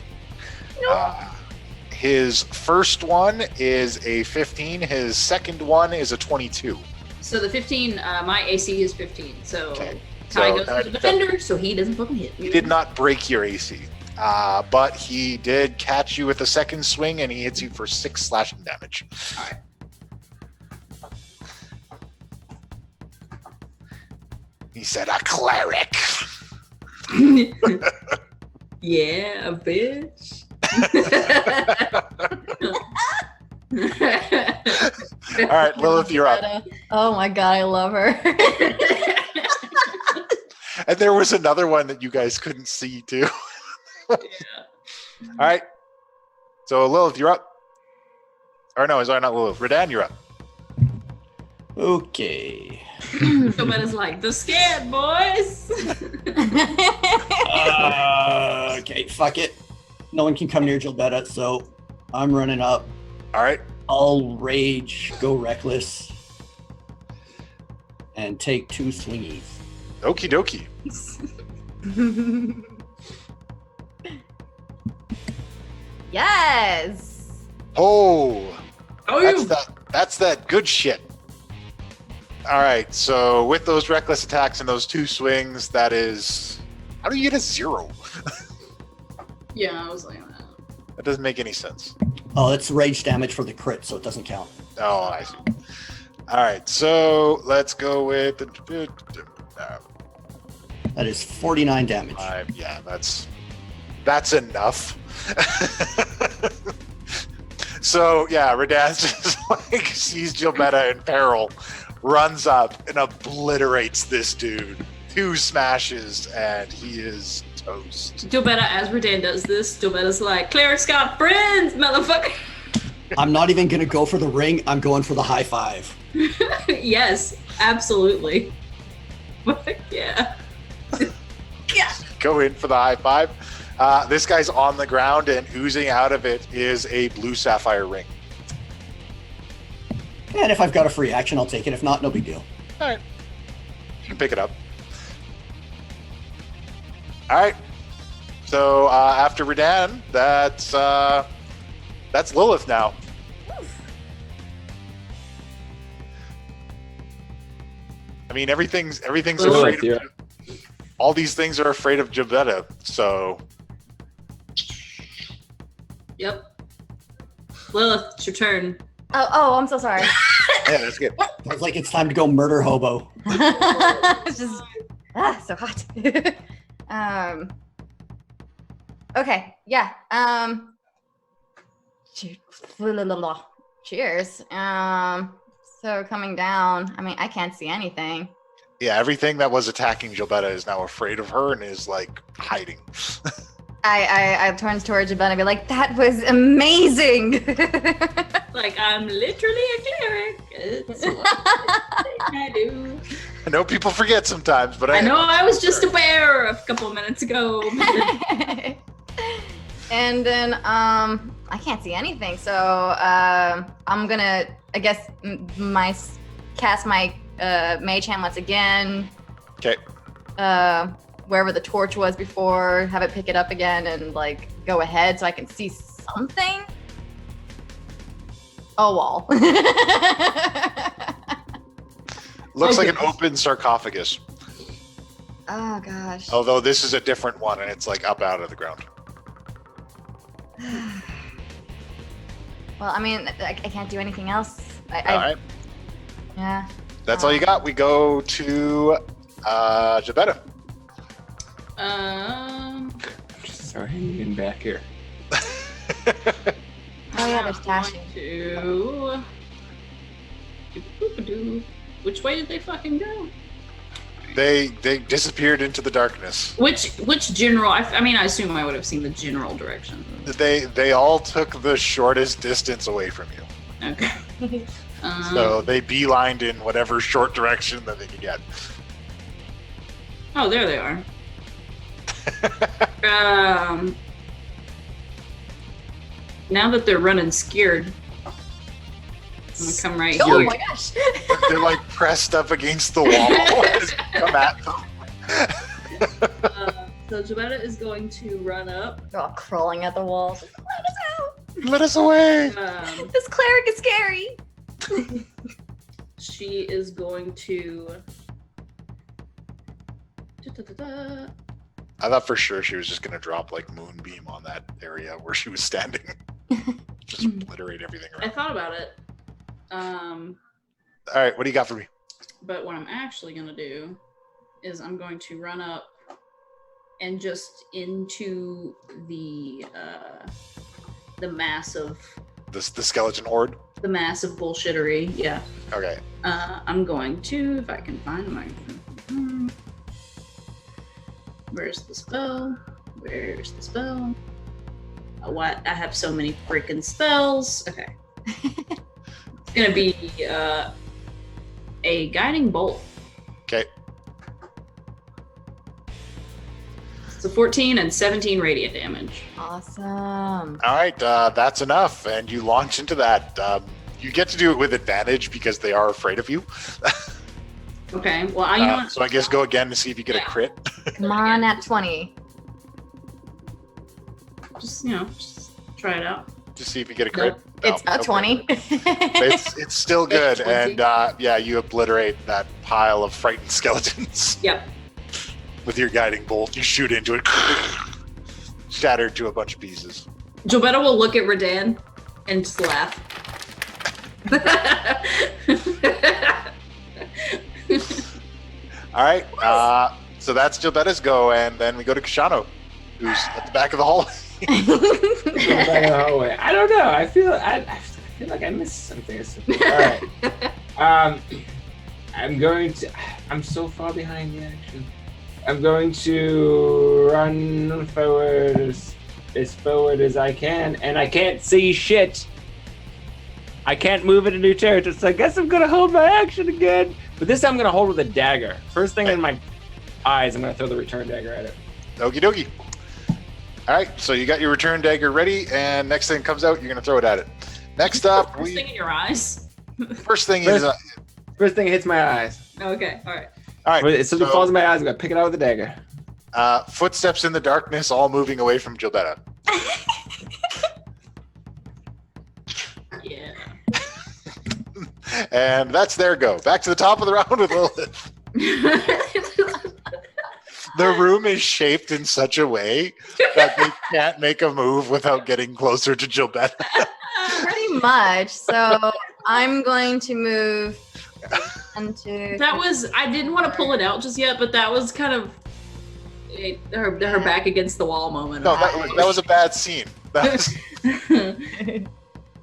[SPEAKER 3] His first one is a 15. His second one is a 22.
[SPEAKER 4] So the 15, my AC is 15. So
[SPEAKER 3] Okay.
[SPEAKER 4] Ty
[SPEAKER 3] So,
[SPEAKER 4] goes to the defender, so he doesn't fucking hit.
[SPEAKER 3] He did not break your AC, but he did catch you with a second swing, and he hits you for 6 slashing damage.
[SPEAKER 4] All right.
[SPEAKER 3] He said, "A cleric."
[SPEAKER 4] Yeah, bitch.
[SPEAKER 3] All right, Lilith, you're up.
[SPEAKER 1] Oh my god, I love her.
[SPEAKER 3] And there was another one that you guys couldn't see too.
[SPEAKER 4] Yeah.
[SPEAKER 3] All right. So Lilith, you're up. Or no, sorry, not Lilith. Redan, you're up.
[SPEAKER 5] Okay.
[SPEAKER 4] Somebody's like, the scared boys.
[SPEAKER 5] Okay, fuck it. No one can come near Gilbetta, so I'm running up.
[SPEAKER 3] All right.
[SPEAKER 5] I'll rage, go reckless, and take 2 swingies.
[SPEAKER 3] Okie dokie.
[SPEAKER 1] Yes.
[SPEAKER 3] Oh,
[SPEAKER 4] Oh,
[SPEAKER 3] that's that good shit. All right. So with those reckless attacks and those 2 swings, that is, how do you get a 0?
[SPEAKER 4] yeah, I was like,
[SPEAKER 3] That doesn't make any sense.
[SPEAKER 5] Oh, it's rage damage for the crit, so it doesn't count.
[SPEAKER 3] Oh, I see. All right. So let's go with the.
[SPEAKER 5] That is 49 damage.
[SPEAKER 3] Yeah, that's enough. So yeah, Redan just like sees Gilbetta in peril, runs up and obliterates this dude. 2 smashes, and he is toast.
[SPEAKER 4] Gilbetta, as Redan does this, Gilbetta's like, cleric's got friends, motherfucker.
[SPEAKER 5] I'm not even going to go for the ring. I'm going for the high five.
[SPEAKER 4] Yes, absolutely. Yeah. Yeah.
[SPEAKER 3] Go in for the high five. This guy's on the ground, and oozing out of it is a blue sapphire ring.
[SPEAKER 5] And if I've got a free action, I'll take it. If not, no big deal.
[SPEAKER 3] All right. You can pick it up. All right. So after Redan, that's Lilith now. I mean, everything's
[SPEAKER 2] Lilith,
[SPEAKER 3] afraid of, all these things are afraid of Jabetta, so
[SPEAKER 4] Yep. Lilith, it's your turn.
[SPEAKER 1] Oh, I'm so sorry.
[SPEAKER 3] yeah, that's good.
[SPEAKER 5] Sounds like it's time to go murder hobo.
[SPEAKER 1] It's just so hot. Okay, yeah. Cheers. So coming down. I mean, I can't see anything.
[SPEAKER 3] Yeah, everything that was attacking Jabetta is now afraid of her and is like hiding.
[SPEAKER 1] I turn towards Jabetta and be like, "That was amazing."
[SPEAKER 4] Like, I'm literally a cleric. It's what I do.
[SPEAKER 3] I know people forget sometimes, but
[SPEAKER 4] I know I was just aware a couple of minutes ago.
[SPEAKER 1] And then I can't see anything, so I'm gonna, I guess, cast my mage hand once again.
[SPEAKER 3] Okay.
[SPEAKER 1] Wherever the torch was before, have it pick it up again and like go ahead so I can see something. A wall.
[SPEAKER 3] Looks like an open sarcophagus.
[SPEAKER 1] Oh gosh.
[SPEAKER 3] Although this is a different one and it's like up out of the ground.
[SPEAKER 1] Well, I mean, I can't do anything else.
[SPEAKER 3] All right.
[SPEAKER 1] Yeah.
[SPEAKER 3] That's all you got. We go to Jabetta.
[SPEAKER 2] Sorry, hanging back here.
[SPEAKER 1] Oh yeah, there's Tashi.
[SPEAKER 4] Which way did they fucking go?
[SPEAKER 3] They disappeared into the darkness.
[SPEAKER 4] Which general? I mean, I assume I would have seen the general direction.
[SPEAKER 3] They all took the shortest distance away from you.
[SPEAKER 4] Okay.
[SPEAKER 3] So they beelined in whatever short direction that they could get.
[SPEAKER 4] Oh, there they are. Now that they're running scared, I'm gonna come right
[SPEAKER 1] Oh
[SPEAKER 4] here.
[SPEAKER 1] my gosh.
[SPEAKER 3] They're like pressed up against the wall as you come at them.
[SPEAKER 4] So Jabetta is going to run up.
[SPEAKER 1] They're all crawling at the walls. Let us out.
[SPEAKER 3] Let us away.
[SPEAKER 1] This cleric is scary.
[SPEAKER 4] She is going to.
[SPEAKER 3] I thought for sure she was just gonna drop like moonbeam on that area where she was standing. Just obliterate everything
[SPEAKER 4] I
[SPEAKER 3] around.
[SPEAKER 4] thought about it.
[SPEAKER 3] All right, what do you got for me?
[SPEAKER 4] But what I'm actually gonna do is I'm going to run up and just into the mass of
[SPEAKER 3] The skeleton horde.
[SPEAKER 4] the mass of bullshittery. Yeah.
[SPEAKER 3] Okay.
[SPEAKER 4] I'm going to, if I can find my. Where's the spell? Where's the spell? What? I have so many freaking spells. Okay. It's gonna be a guiding bolt.
[SPEAKER 3] Okay.
[SPEAKER 4] So 14 and 17 radiant damage.
[SPEAKER 1] Awesome.
[SPEAKER 3] All right, that's enough, and you launch into that. You get to do it with advantage because they are afraid of you.
[SPEAKER 4] Okay. Well, you know what?
[SPEAKER 3] So I guess go again to see if you get a crit.
[SPEAKER 1] Come on, at 20.
[SPEAKER 4] Just just try it out.
[SPEAKER 3] Just see if you get a crit.
[SPEAKER 4] Nope.
[SPEAKER 3] No,
[SPEAKER 1] It's a
[SPEAKER 3] nope.
[SPEAKER 1] 20.
[SPEAKER 3] It's still good,
[SPEAKER 4] 20.
[SPEAKER 3] and yeah, you obliterate that pile of frightened skeletons
[SPEAKER 4] Yep.
[SPEAKER 3] with your guiding bolt. You shoot into it, shattered to a bunch of pieces.
[SPEAKER 4] Jobetta will look at Redan and just laugh.
[SPEAKER 3] All right, so that's Gilbetta's go, and then we go to Kashano, who's at the back of the hallway.
[SPEAKER 2] I don't know. I feel like I missed something. All right. I'm so far behind the action. I'm going to run forward as forward as I can, and I can't see shit. I can't move into new territory, so I guess I'm gonna hold my action again. But this time I'm gonna hold with a dagger. First thing in my eyes, I'm gonna throw the return dagger at it.
[SPEAKER 3] Okie dokie. All right, so you got your return dagger ready, and next thing comes out, you're gonna throw it at it. Next up,
[SPEAKER 4] First thing in your eyes.
[SPEAKER 3] First thing is,
[SPEAKER 2] First thing hits my eyes.
[SPEAKER 4] Okay, all right.
[SPEAKER 3] all right.
[SPEAKER 2] As soon as it falls in my eyes, I'm gonna pick it out with a dagger.
[SPEAKER 3] Footsteps in the darkness, all moving away from Gilbetta.
[SPEAKER 4] Yeah.
[SPEAKER 3] And that's their go. Back to the top of the round with Lilith. The room is shaped in such a way that they can't make a move without getting closer to Gilbetta.
[SPEAKER 1] Pretty much. So I'm going to move into.
[SPEAKER 4] That was. I didn't want to pull it out just yet, but that was kind of her back against the wall moment.
[SPEAKER 3] No, that was a bad scene. That was...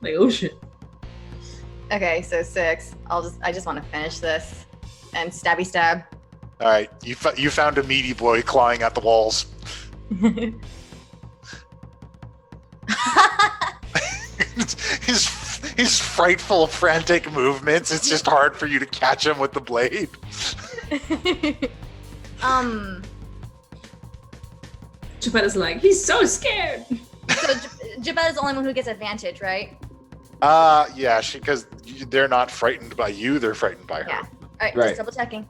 [SPEAKER 4] Like, oh shit.
[SPEAKER 1] Okay, so 6. I just want to finish this and stabby stab.
[SPEAKER 3] All right, you found a meaty boy clawing at the walls. his frightful, frantic movements. It's just hard for you to catch him with the blade.
[SPEAKER 4] Gepetta's like, he's so scared.
[SPEAKER 1] So Jabetta's the only one who gets advantage, right?
[SPEAKER 3] Yeah, because they're not frightened by you; they're frightened by her.
[SPEAKER 1] Yeah. All right,
[SPEAKER 2] Right.
[SPEAKER 1] just double checking.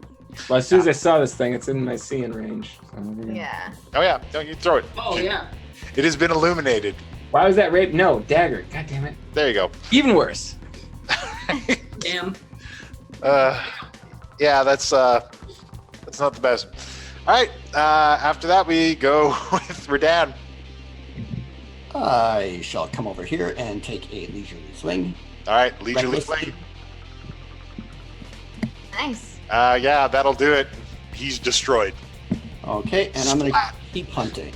[SPEAKER 2] Well, as soon as I saw this thing, it's in my seeing range. So,
[SPEAKER 1] Yeah.
[SPEAKER 3] Oh yeah, no, you throw it.
[SPEAKER 4] Oh yeah.
[SPEAKER 3] It has been illuminated.
[SPEAKER 2] Why was that rape? No, dagger. God damn it.
[SPEAKER 3] There you go.
[SPEAKER 2] Even worse.
[SPEAKER 4] Damn.
[SPEAKER 3] Yeah, that's not the best. All right. After that, we go with Redan.
[SPEAKER 5] I shall come over here and take a leisurely swing.
[SPEAKER 3] All right, leisurely
[SPEAKER 5] Recklessly.
[SPEAKER 3] swing.
[SPEAKER 1] Nice.
[SPEAKER 3] Yeah, that'll do it. He's destroyed.
[SPEAKER 5] Okay, and I'm going to
[SPEAKER 3] Splat.
[SPEAKER 5] keep hunting.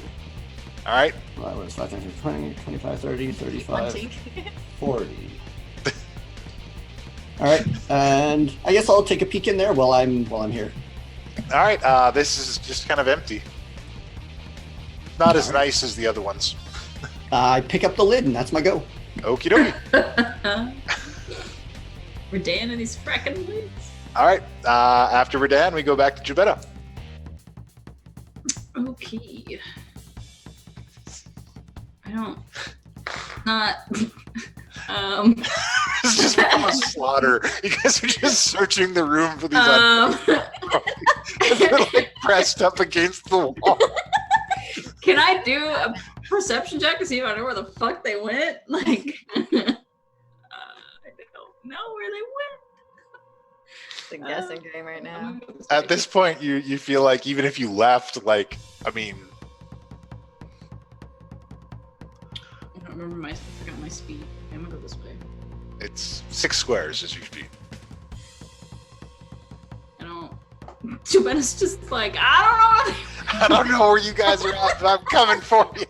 [SPEAKER 3] All right.
[SPEAKER 5] Well, that was 5, 10, 20, 25, 30, 35,
[SPEAKER 1] Hunting.
[SPEAKER 5] 40. All right, and I guess I'll take a peek in there while I'm here.
[SPEAKER 3] All right. This is just kind of empty. Not as nice as the other ones.
[SPEAKER 5] I pick up the lid, and that's my go.
[SPEAKER 3] Okie dokie.
[SPEAKER 4] Redan and these fracking lids.
[SPEAKER 3] All right. After Redan, we go back to Jubetta.
[SPEAKER 4] Okay. I don't. Not.
[SPEAKER 3] It's just become a slaughter. You guys are just searching the room for these. They're like pressed up against the wall.
[SPEAKER 4] Can I do a perception check to see if I know where the fuck they went? Like, I don't know where they went.
[SPEAKER 1] It's a guessing game right now.
[SPEAKER 3] At this point, you feel like even if you left, like, I mean,
[SPEAKER 4] I don't remember I forgot my speed. I'm gonna go this way.
[SPEAKER 3] it's 6 squares is your speed.
[SPEAKER 4] I don't. Jubetta's just like, I don't know.
[SPEAKER 3] I don't know where you guys are at, but I'm coming for you.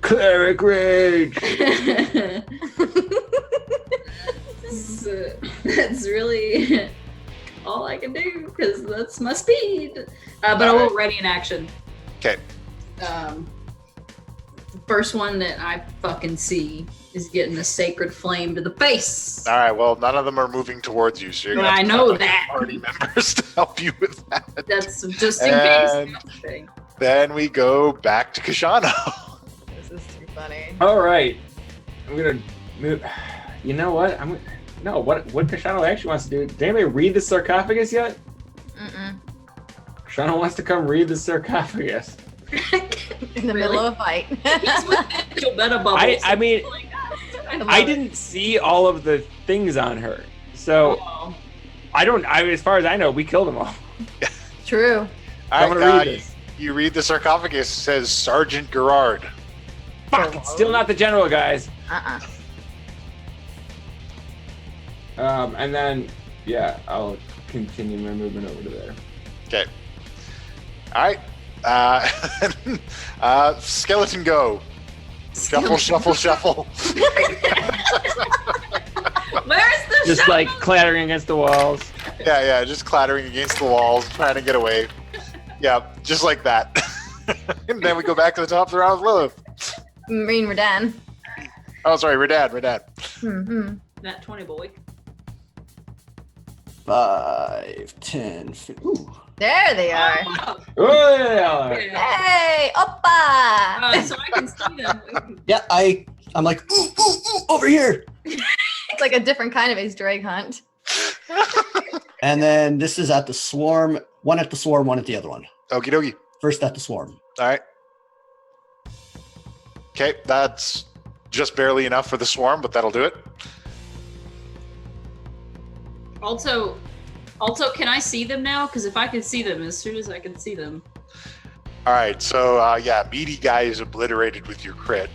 [SPEAKER 2] Cleric rage.
[SPEAKER 4] That's really all I can do because that's my speed. But I will ready in action.
[SPEAKER 3] Okay.
[SPEAKER 4] The first one that I fucking see is getting a sacred flame to the face.
[SPEAKER 3] All right. Well, none of them are moving towards you, so you're gonna have
[SPEAKER 4] I
[SPEAKER 3] to
[SPEAKER 4] know
[SPEAKER 3] have
[SPEAKER 4] that.
[SPEAKER 3] party members to help you with that.
[SPEAKER 4] That's just in
[SPEAKER 3] And-
[SPEAKER 4] case.
[SPEAKER 3] Then we go back to Kashano.
[SPEAKER 1] This is too funny.
[SPEAKER 2] All right. I'm gonna move. You know what? What Kashano actually wants to do. Did anybody read the sarcophagus yet?
[SPEAKER 1] Mm-mm.
[SPEAKER 2] Kashano wants to come read the sarcophagus.
[SPEAKER 1] In the middle of a fight.
[SPEAKER 4] He's with Gilbetta bubbles.
[SPEAKER 2] I mean,
[SPEAKER 4] Like, I love
[SPEAKER 2] I
[SPEAKER 4] it.
[SPEAKER 2] didn't see all of the things on her, so
[SPEAKER 4] Oh.
[SPEAKER 2] as far as I know, we killed them all.
[SPEAKER 1] True.
[SPEAKER 3] All
[SPEAKER 2] I'm
[SPEAKER 3] right,
[SPEAKER 2] gonna read this.
[SPEAKER 3] You read the sarcophagus. It says Sergeant Gerard.
[SPEAKER 2] Fuck! It's still not the general, guys. And then, yeah, I'll continue my movement over to there.
[SPEAKER 3] Okay. All right. Skeleton go. Shuffle, shuffle, shuffle.
[SPEAKER 4] Where's the
[SPEAKER 2] Just like clattering against the walls.
[SPEAKER 3] Yeah, just clattering against the walls, trying to get away. Yeah, just like that. And then we go back to the top of the round with Lilith.
[SPEAKER 1] Marine Redan.
[SPEAKER 3] Oh, sorry, Redan.
[SPEAKER 1] Mm-hmm.
[SPEAKER 4] that 20 boy?
[SPEAKER 5] 5, 10, 15. Ooh.
[SPEAKER 1] There they are.
[SPEAKER 2] Oh, yeah.
[SPEAKER 1] Hey, oppa!
[SPEAKER 4] So I can see them.
[SPEAKER 5] Yeah, I I'm like, ooh, over here.
[SPEAKER 1] It's like a different kind of Easter egg hunt.
[SPEAKER 5] And then this is at the swarm. One at the swarm, one at the other one.
[SPEAKER 3] Okie dokie.
[SPEAKER 5] First at the swarm.
[SPEAKER 3] All right. Okay, that's just barely enough for the swarm, but that'll do it.
[SPEAKER 4] Also, can I see them now? Because if I can see them, as soon as I can see them.
[SPEAKER 3] All right, so yeah, meaty guy is obliterated with your crit.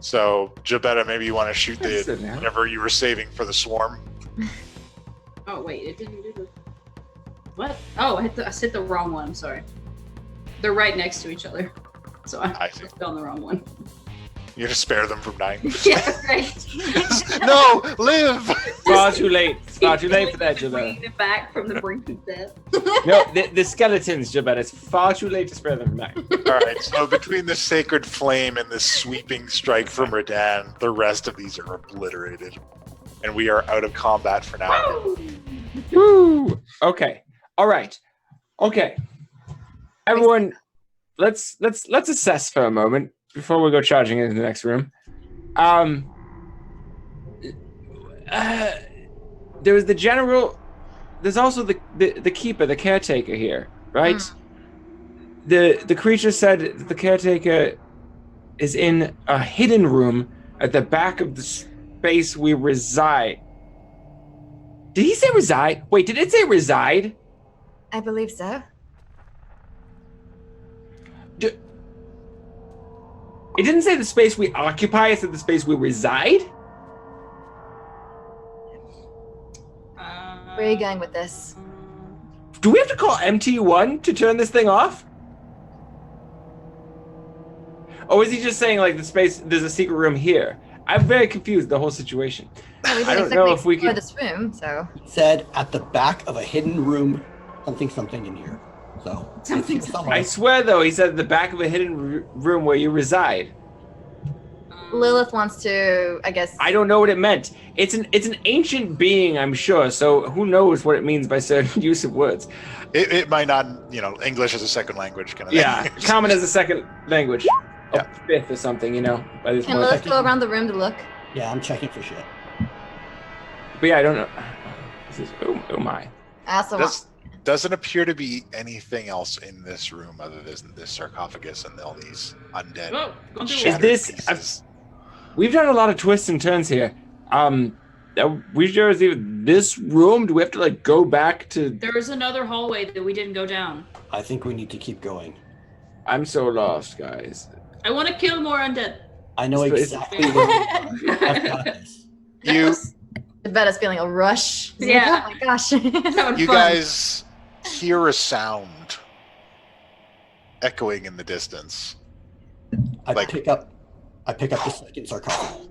[SPEAKER 3] So, Jabetta, maybe you want to shoot the whatever you were saving for the swarm.
[SPEAKER 4] Oh wait, it didn't do the. What? Oh, I hit the wrong one. I'm sorry. They're right next to each other, so I
[SPEAKER 3] see.
[SPEAKER 4] on the wrong one.
[SPEAKER 3] You're gonna spare them from dying.
[SPEAKER 4] Yeah, right.
[SPEAKER 3] No, live.
[SPEAKER 2] Far too late. Far too late for that, Jabetta.
[SPEAKER 4] Back from the brink of death.
[SPEAKER 2] No, the skeletons, Jabetta. It's far too late to spare them from that.
[SPEAKER 3] All right, so between the sacred flame and the sweeping strike from Radan, the rest of these are obliterated, and we are out of combat for now.
[SPEAKER 2] Woo! Okay. All right. Okay. Everyone, let's assess for a moment before we go charging into the next room. There was the general. There's also the keeper, the caretaker here, right? The creature said that the caretaker is in a hidden room at the back of the space we reside. Did he say reside? Wait, did it say reside?
[SPEAKER 1] I believe so.
[SPEAKER 2] It didn't say the space we occupy, it said the space we reside?
[SPEAKER 1] Where are you going with this?
[SPEAKER 2] Do we have to call MT1 to turn this thing off? Or is he just saying, like, the space, there's a secret room here? I'm very confused, the whole situation.
[SPEAKER 1] Well, we
[SPEAKER 2] I
[SPEAKER 1] didn't
[SPEAKER 2] don't know
[SPEAKER 1] exactly
[SPEAKER 2] if we
[SPEAKER 1] explore
[SPEAKER 2] can...
[SPEAKER 1] this room, so.
[SPEAKER 5] It said at the back of a hidden room, something in here. So
[SPEAKER 4] Something.
[SPEAKER 2] I swear, though, he said the back of a hidden room where you reside.
[SPEAKER 1] Lilith wants to, I guess.
[SPEAKER 2] I don't know what it meant. It's an ancient being, I'm sure, so who knows what it means by certain use of words.
[SPEAKER 3] It might not, English as a second language kind of
[SPEAKER 2] Yeah,
[SPEAKER 3] thing.
[SPEAKER 2] common as a second language.
[SPEAKER 3] Yeah.
[SPEAKER 2] Fifth or something, by this
[SPEAKER 1] Can
[SPEAKER 2] point.
[SPEAKER 1] Lilith go around the room to look?
[SPEAKER 5] Yeah, I'm checking for shit.
[SPEAKER 2] But yeah, I don't know. This is, oh my.
[SPEAKER 1] I also want.
[SPEAKER 3] Doesn't appear to be anything else in this room other than this sarcophagus and all these undead.
[SPEAKER 4] Oh, don't do
[SPEAKER 2] Is this? We've done a lot of twists and turns here. We sure is even this room? Do we have to go back to?
[SPEAKER 4] There's another hallway that we didn't go down.
[SPEAKER 5] I think we need to keep going.
[SPEAKER 2] I'm so lost, guys.
[SPEAKER 4] I want to kill more undead.
[SPEAKER 5] I know exactly where we are. I've got this.
[SPEAKER 1] Jabetta's feeling a rush. She's
[SPEAKER 4] Yeah.
[SPEAKER 1] like, oh my gosh.
[SPEAKER 3] You guys hear a sound echoing in the distance.
[SPEAKER 5] I pick up the second sarcophagus.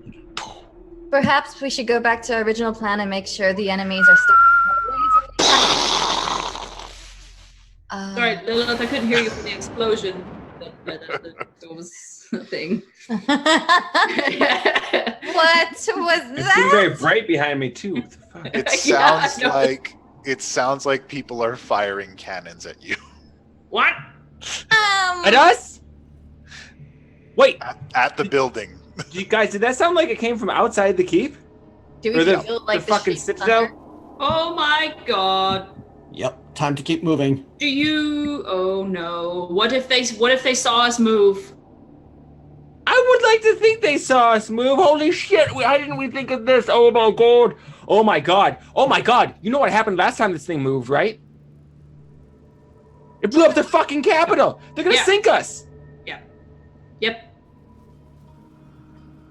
[SPEAKER 1] Perhaps we should go back to our original plan and make sure the enemies are stuck.
[SPEAKER 4] Sorry, Lilith, I couldn't hear you from the explosion. That was the thing.
[SPEAKER 1] What was
[SPEAKER 2] It's been very bright behind me too. What the fuck?
[SPEAKER 3] It sounds like people are firing cannons at you.
[SPEAKER 4] What?
[SPEAKER 2] At us? Wait.
[SPEAKER 3] At the building.
[SPEAKER 2] You guys, did that sound like it came from outside the keep?
[SPEAKER 1] Do we
[SPEAKER 2] Or
[SPEAKER 1] feel like
[SPEAKER 2] the fucking
[SPEAKER 1] shape
[SPEAKER 2] citadel?
[SPEAKER 1] thunder?
[SPEAKER 4] Oh my god.
[SPEAKER 5] Yep, time to keep moving.
[SPEAKER 4] Oh no. What if they saw us move?
[SPEAKER 2] I would like to think they saw us move. Holy shit, how didn't we think of this? Oh my god. Oh my god. Oh my god. You know what happened last time this thing moved, right? It blew up the fucking Capitol. They're gonna sink us.
[SPEAKER 4] Yeah. Yep.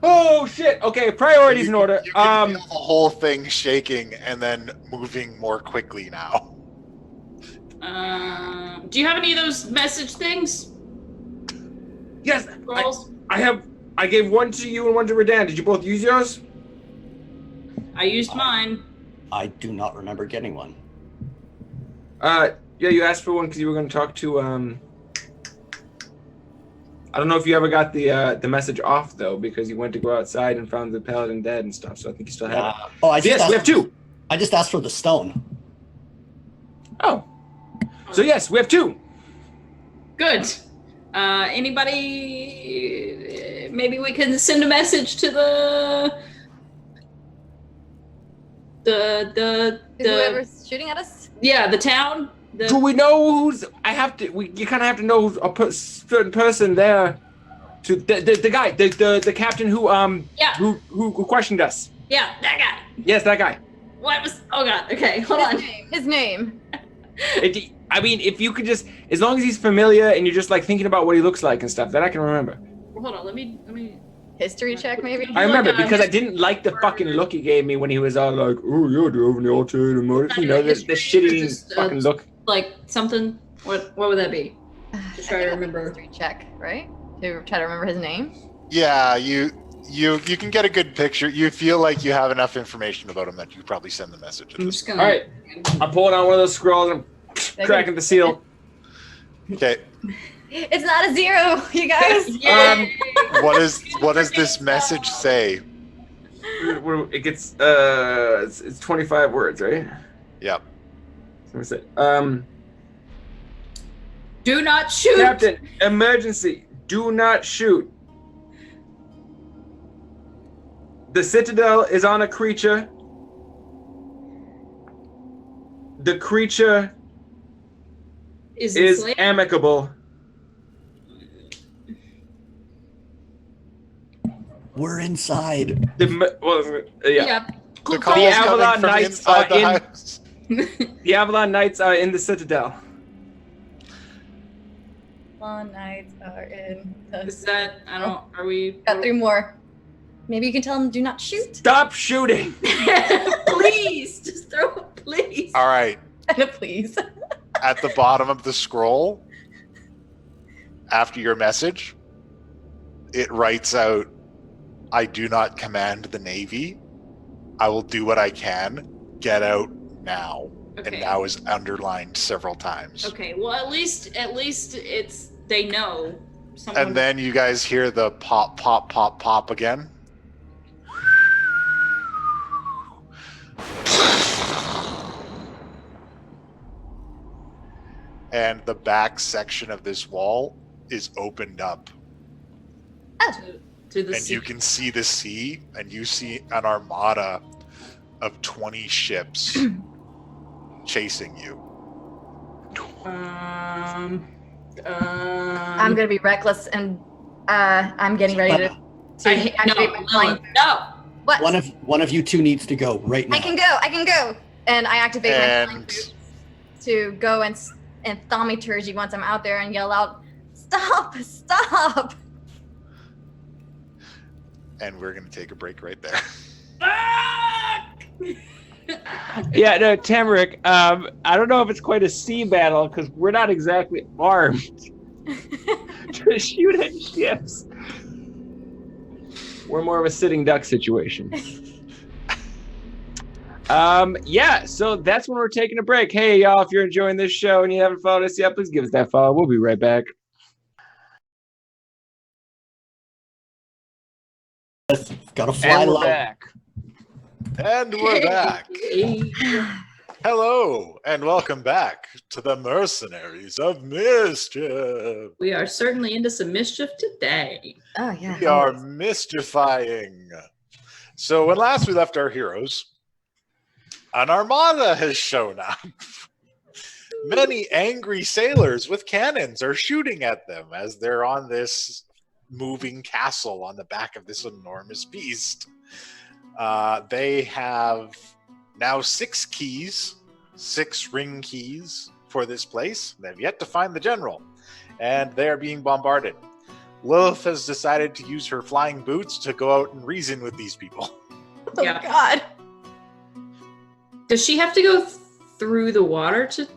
[SPEAKER 2] Oh shit. Okay, priorities in order.
[SPEAKER 3] You can feel the whole thing shaking and then moving more quickly now.
[SPEAKER 4] Do you have any of those message things?
[SPEAKER 2] Yes.
[SPEAKER 4] Rolls?
[SPEAKER 2] I gave one to you and one to Radan. Did you both use yours?
[SPEAKER 4] I used mine.
[SPEAKER 5] I do not remember getting one.
[SPEAKER 2] Yeah, you asked for one because you were going to talk to I don't know if you ever got the message off though, because you went to go outside and found the paladin dead and stuff. So I think you still have it.
[SPEAKER 5] Oh, we
[SPEAKER 2] have two.
[SPEAKER 5] I just asked for the stone.
[SPEAKER 2] Oh, so yes, we have two.
[SPEAKER 4] Good. Anybody? Maybe we can send a message to the
[SPEAKER 1] Whoever's shooting at us?
[SPEAKER 4] yeah, the town.
[SPEAKER 2] Do we know who's? You kind of have to know who's a certain person there. To the guy, the captain who who questioned us.
[SPEAKER 4] Yeah, that guy.
[SPEAKER 2] Yes, that guy.
[SPEAKER 4] What was? Oh God. Okay, hold on.
[SPEAKER 1] His name.
[SPEAKER 2] I mean, if you could just, as long as he's familiar and you're just like thinking about what he looks like and stuff, that I can remember.
[SPEAKER 4] Hold on. Let me.
[SPEAKER 1] History check, maybe?
[SPEAKER 2] I remember because I didn't like the fucking look he gave me when he was all like, "Oh, you're doing the alternative mode." You know, this shitty fucking look.
[SPEAKER 4] Like something. What would that be? To try to remember.
[SPEAKER 1] History check, right? To try to remember his name.
[SPEAKER 3] Yeah, you can get a good picture. You feel like you have enough information about him that you could probably send the message.
[SPEAKER 4] I'm just gonna.
[SPEAKER 2] All right, I'm pulling out one of those scrolls and I'm cracking the seal.
[SPEAKER 3] Okay.
[SPEAKER 1] It's not a 0, you guys.
[SPEAKER 3] What does this message say?
[SPEAKER 2] It gets it's 25 words, right?
[SPEAKER 3] Yep.
[SPEAKER 2] What's it?
[SPEAKER 4] Do not shoot.
[SPEAKER 2] Captain, emergency. Do not shoot. The citadel is on a creature. The creature is amicable.
[SPEAKER 5] We're inside.
[SPEAKER 2] Yeah.
[SPEAKER 3] The call is
[SPEAKER 2] Avalon
[SPEAKER 3] coming from
[SPEAKER 2] Knights
[SPEAKER 3] inside the house.
[SPEAKER 2] The Avalon Knights are in the citadel.
[SPEAKER 1] Avalon Knights are in.
[SPEAKER 4] Is that? I don't. Are we?
[SPEAKER 1] Got 3 more. Maybe you can tell them do not shoot.
[SPEAKER 2] Stop shooting.
[SPEAKER 4] Please, just throw it, please.
[SPEAKER 3] All right.
[SPEAKER 1] Please.
[SPEAKER 3] At the bottom of the scroll, after your message, it writes out, "I do not command the Navy. I will do what I can. Get out now."
[SPEAKER 4] Okay.
[SPEAKER 3] And now is underlined several times.
[SPEAKER 4] Okay. Well, at least it's they know. Someone...
[SPEAKER 3] And then you guys hear the pop, pop, pop, pop again. And the back section of this wall is opened up.
[SPEAKER 4] to the
[SPEAKER 3] And
[SPEAKER 4] sea.
[SPEAKER 3] you can see the sea, and you see an armada of 20 ships chasing you.
[SPEAKER 1] I'm gonna be reckless and I'm getting ready to activate my flying boots.
[SPEAKER 4] No.
[SPEAKER 1] What?
[SPEAKER 5] One of you two needs to go right now.
[SPEAKER 1] I can go. And I activate my flying boots to go and thaumaturgy once I'm out there and yell out, "Stop! Stop!"
[SPEAKER 3] And we're going to take a break right there.
[SPEAKER 2] Yeah, no, Tamarick, I don't know if it's quite a sea battle because we're not exactly armed to shoot at ships. We're more of a sitting duck situation. Yeah, so that's when we're taking a break. Hey, y'all, if you're enjoying this show and you haven't followed us yet, please give us that follow. We'll be right back.
[SPEAKER 5] Gotta fly low.
[SPEAKER 3] And we're back. Hello, and welcome back to the Mercenaries of Mischief.
[SPEAKER 4] We are certainly into some mischief today.
[SPEAKER 1] Oh yeah.
[SPEAKER 3] We are mystifying. So when last we left our heroes, an armada has shown up. Many angry sailors with cannons are shooting at them as they're on this moving castle on the back of this enormous beast. They have now 6 keys, 6 ring keys for this place. They've yet to find the general, and they are being bombarded. Lilith has decided to use her flying boots to go out and reason with these people.
[SPEAKER 1] Oh
[SPEAKER 4] Yeah.
[SPEAKER 1] God.
[SPEAKER 4] Does she have to go through the water to,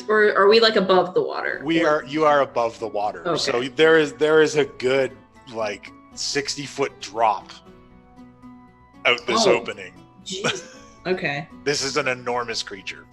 [SPEAKER 4] or are we like above the water?
[SPEAKER 3] You are above the water,
[SPEAKER 4] Okay.
[SPEAKER 3] so there is a good like 60-foot drop out this
[SPEAKER 4] Oh.
[SPEAKER 3] opening.
[SPEAKER 4] Jeez. Okay.
[SPEAKER 3] This is an enormous creature.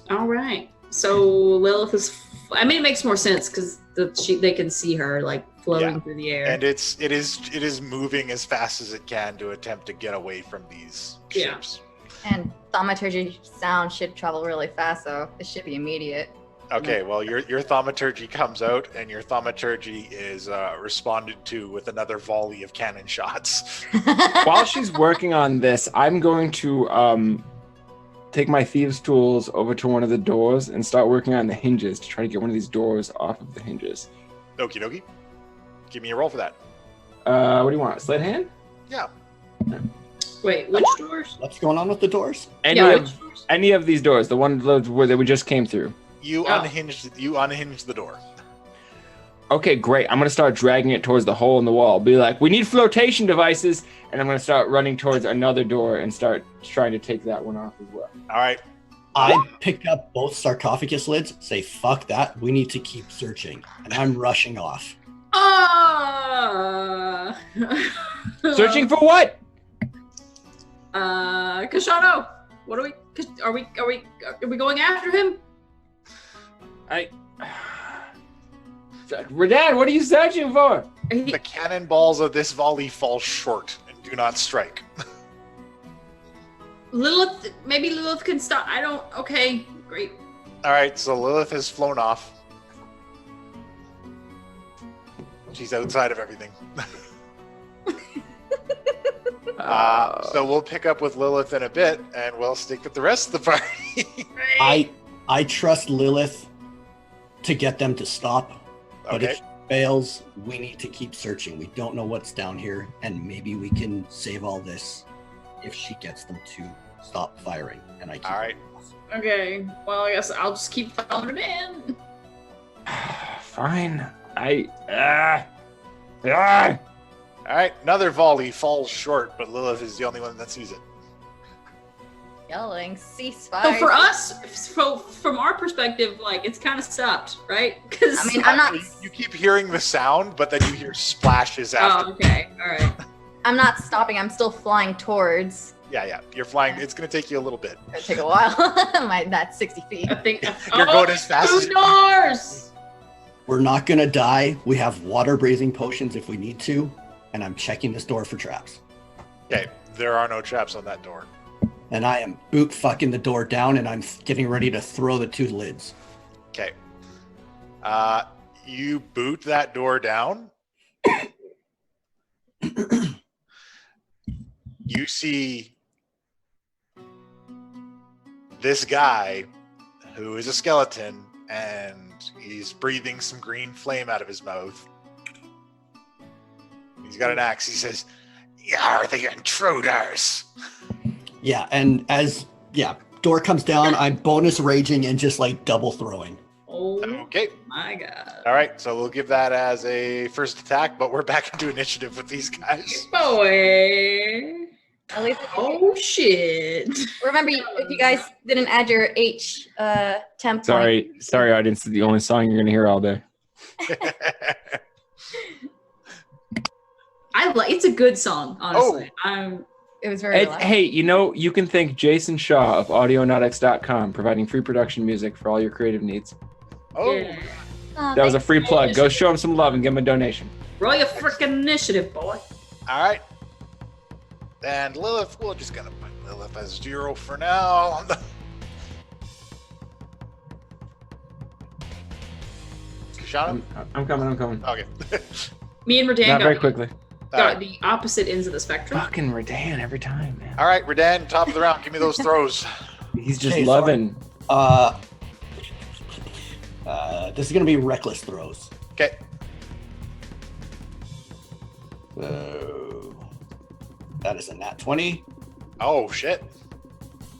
[SPEAKER 4] All right. So Lilith is. I mean, it makes more sense because they can see her like floating
[SPEAKER 3] Yeah.
[SPEAKER 4] through the air.
[SPEAKER 3] And it is moving as fast as it can to attempt to get away from these
[SPEAKER 4] Yeah.
[SPEAKER 3] ships.
[SPEAKER 1] And thaumaturgy sound should travel really fast, so it should be immediate.
[SPEAKER 3] Okay, well, your thaumaturgy comes out, and your thaumaturgy is responded to with another volley of cannon shots.
[SPEAKER 2] While she's working on this, I'm going to take my thieves' tools over to one of the doors and start working on the hinges to try to get one of these doors off of the hinges.
[SPEAKER 3] Okie dokie. Give me a roll for that.
[SPEAKER 2] What do you want? Sleight of hand?
[SPEAKER 3] Yeah.
[SPEAKER 4] Wait, which doors?
[SPEAKER 5] What's going on with the doors?
[SPEAKER 2] Any of these doors, the one where that we just came through.
[SPEAKER 3] You unhinged the door.
[SPEAKER 2] Okay, great. I'm gonna start dragging it towards the hole in the wall. Be like, we need flotation devices, and I'm gonna start running towards another door and start trying to take that one off as well.
[SPEAKER 3] All right.
[SPEAKER 5] I pick up both sarcophagus lids, say, fuck that, we need to keep searching. And I'm rushing off.
[SPEAKER 2] Searching for what?
[SPEAKER 4] Kashano, what are we going after him?
[SPEAKER 2] Radan, what are you searching for?
[SPEAKER 3] The cannonballs of this volley fall short and do not strike.
[SPEAKER 4] Maybe Lilith can stop. Okay, great.
[SPEAKER 3] All right, so Lilith has flown off. She's outside of everything. So we'll pick up with Lilith in a bit, and we'll stick with the rest of the party.
[SPEAKER 5] I trust Lilith to get them to stop, but
[SPEAKER 3] Okay.
[SPEAKER 5] if she fails, we need to keep searching. We don't know what's down here, and maybe we can save all this if she gets them to stop firing. And I keep
[SPEAKER 3] All right.
[SPEAKER 4] Okay, well, I guess I'll just keep following it in.
[SPEAKER 2] Fine.
[SPEAKER 3] All right, another volley falls short, but Lilith is the only one that sees it.
[SPEAKER 1] Yelling, ceasefire.
[SPEAKER 4] So for us, from our perspective, like, it's kind of stopped, right? Because
[SPEAKER 1] I mean, I'm not.
[SPEAKER 3] You keep hearing the sound, but then you hear splashes after.
[SPEAKER 4] Oh, okay, all right.
[SPEAKER 1] I'm not stopping. I'm still flying towards.
[SPEAKER 3] Yeah, you're flying. It's going to take you a little bit.
[SPEAKER 1] It'll take a while. That's 60 feet.
[SPEAKER 4] I think
[SPEAKER 3] You're going as fast as
[SPEAKER 4] two doors.
[SPEAKER 5] We're not gonna die. We have water breathing potions if we need to, and I'm checking this door for traps.
[SPEAKER 3] Okay, there are no traps on that door.
[SPEAKER 5] And I am boot fucking the door down, and I'm getting ready to throw the two lids.
[SPEAKER 3] Okay. You boot that door down. You see this guy who is a skeleton, and he's breathing some green flame out of his mouth. He's got an axe. He says, "Are the intruders?"
[SPEAKER 5] Yeah, and door comes down, I'm bonus raging and just like double throwing.
[SPEAKER 4] Oh
[SPEAKER 3] Okay.
[SPEAKER 4] my god.
[SPEAKER 3] All right, so we'll give that as a first attack, but we're back into initiative with these guys.
[SPEAKER 4] Boy.
[SPEAKER 1] At least
[SPEAKER 4] Oh shit.
[SPEAKER 1] remember, if you guys didn't add your H temp point.
[SPEAKER 2] Sorry, audience. This is the only song you're gonna hear all day.
[SPEAKER 4] It's a good song, honestly.
[SPEAKER 1] It was very loud.
[SPEAKER 2] Hey, you can thank Jason Shaw of audionautics.com, providing free production music for all your creative needs.
[SPEAKER 3] Oh,
[SPEAKER 4] Yeah.
[SPEAKER 1] Oh,
[SPEAKER 2] That was a
[SPEAKER 1] thanks.
[SPEAKER 2] free plug. Go show him some love and give him a donation.
[SPEAKER 4] Roll your frickin' initiative, boy.
[SPEAKER 3] all right. And Lilith, we're just going to put Lilith as 0 for now. Kashana?
[SPEAKER 2] I'm coming.
[SPEAKER 3] Okay.
[SPEAKER 4] Me and Radan
[SPEAKER 2] Not very
[SPEAKER 4] got
[SPEAKER 2] quickly.
[SPEAKER 4] got the opposite ends of the spectrum.
[SPEAKER 2] Fucking Radan every time, man.
[SPEAKER 3] All right, Radan, top of the round. Give me those throws.
[SPEAKER 2] He's just
[SPEAKER 5] Okay,
[SPEAKER 2] loving.
[SPEAKER 5] This is gonna be reckless throws.
[SPEAKER 3] Okay.
[SPEAKER 5] So that is a nat 20.
[SPEAKER 3] Oh, shit.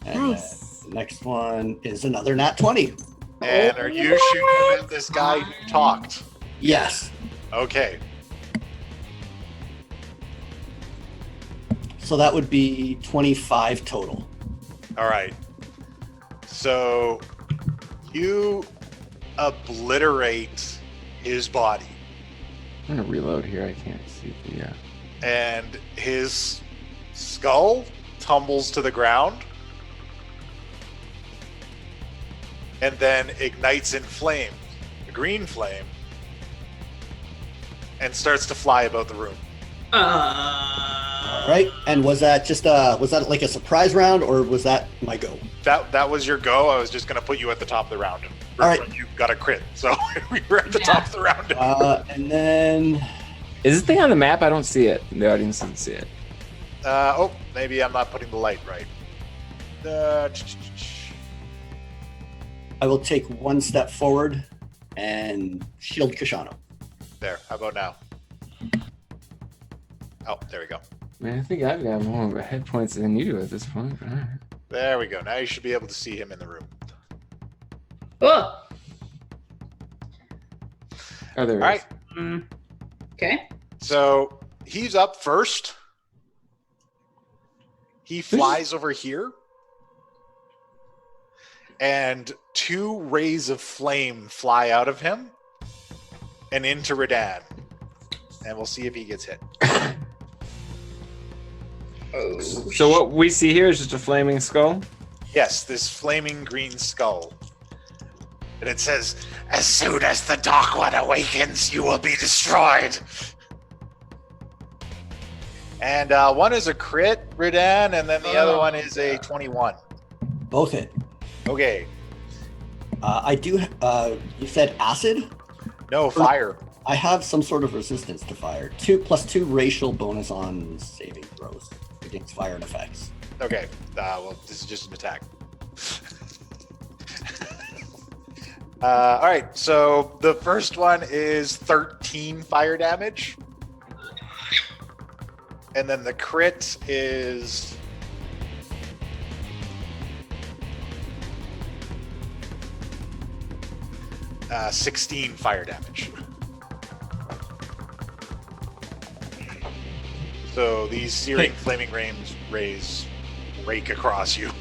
[SPEAKER 5] And
[SPEAKER 1] Nice.
[SPEAKER 5] the next one is another nat 20.
[SPEAKER 3] And are you shooting at this guy who talked?
[SPEAKER 5] Yes.
[SPEAKER 3] Okay.
[SPEAKER 5] So that would be 25 total.
[SPEAKER 3] All right. So you obliterate his body,
[SPEAKER 2] I'm gonna reload here. I can't see the.
[SPEAKER 3] and his skull tumbles to the ground and then ignites in flame, a green flame, and starts to fly about the room.
[SPEAKER 5] Right? And was that just was that like a surprise round, or was that my go?
[SPEAKER 3] That was your go. I was just going to put you at the top of the round.
[SPEAKER 5] All right.
[SPEAKER 3] You got a crit, so we were at the top of the round.
[SPEAKER 5] And then
[SPEAKER 2] Is this thing on the map? I don't see it. The audience doesn't see it.
[SPEAKER 3] Maybe I'm not putting the light right.
[SPEAKER 5] I will take one step forward and shield Kashano.
[SPEAKER 3] There. How about now? Oh, there we go.
[SPEAKER 2] Man, I think I've got more hit points than you do at this point. All right.
[SPEAKER 3] There we go. Now you should be able to see him in the room.
[SPEAKER 4] Oh.
[SPEAKER 2] Oh, there
[SPEAKER 3] All
[SPEAKER 2] it is.
[SPEAKER 3] right.
[SPEAKER 4] Okay.
[SPEAKER 3] So he's up first. He flies over here. And 2 rays of flame fly out of him and into Redan. And we'll see if he gets hit.
[SPEAKER 4] Oh.
[SPEAKER 2] So what we see here is just a flaming skull.
[SPEAKER 3] Yes, this flaming green skull. And it says, "As soon as the Dark One awakens, you will be destroyed." And one is a crit, Redan, and then the other one is a 21.
[SPEAKER 5] Both hit.
[SPEAKER 3] Okay.
[SPEAKER 5] I do. You said acid.
[SPEAKER 3] No, fire.
[SPEAKER 5] I have some sort of resistance to fire. 2+2 racial bonus on saving throws against fire and effects.
[SPEAKER 3] Okay. Well, this is just an attack. All right. So the first one is 13 fire damage. And then the crit is 16 fire damage. So these searing flaming rays rake across you.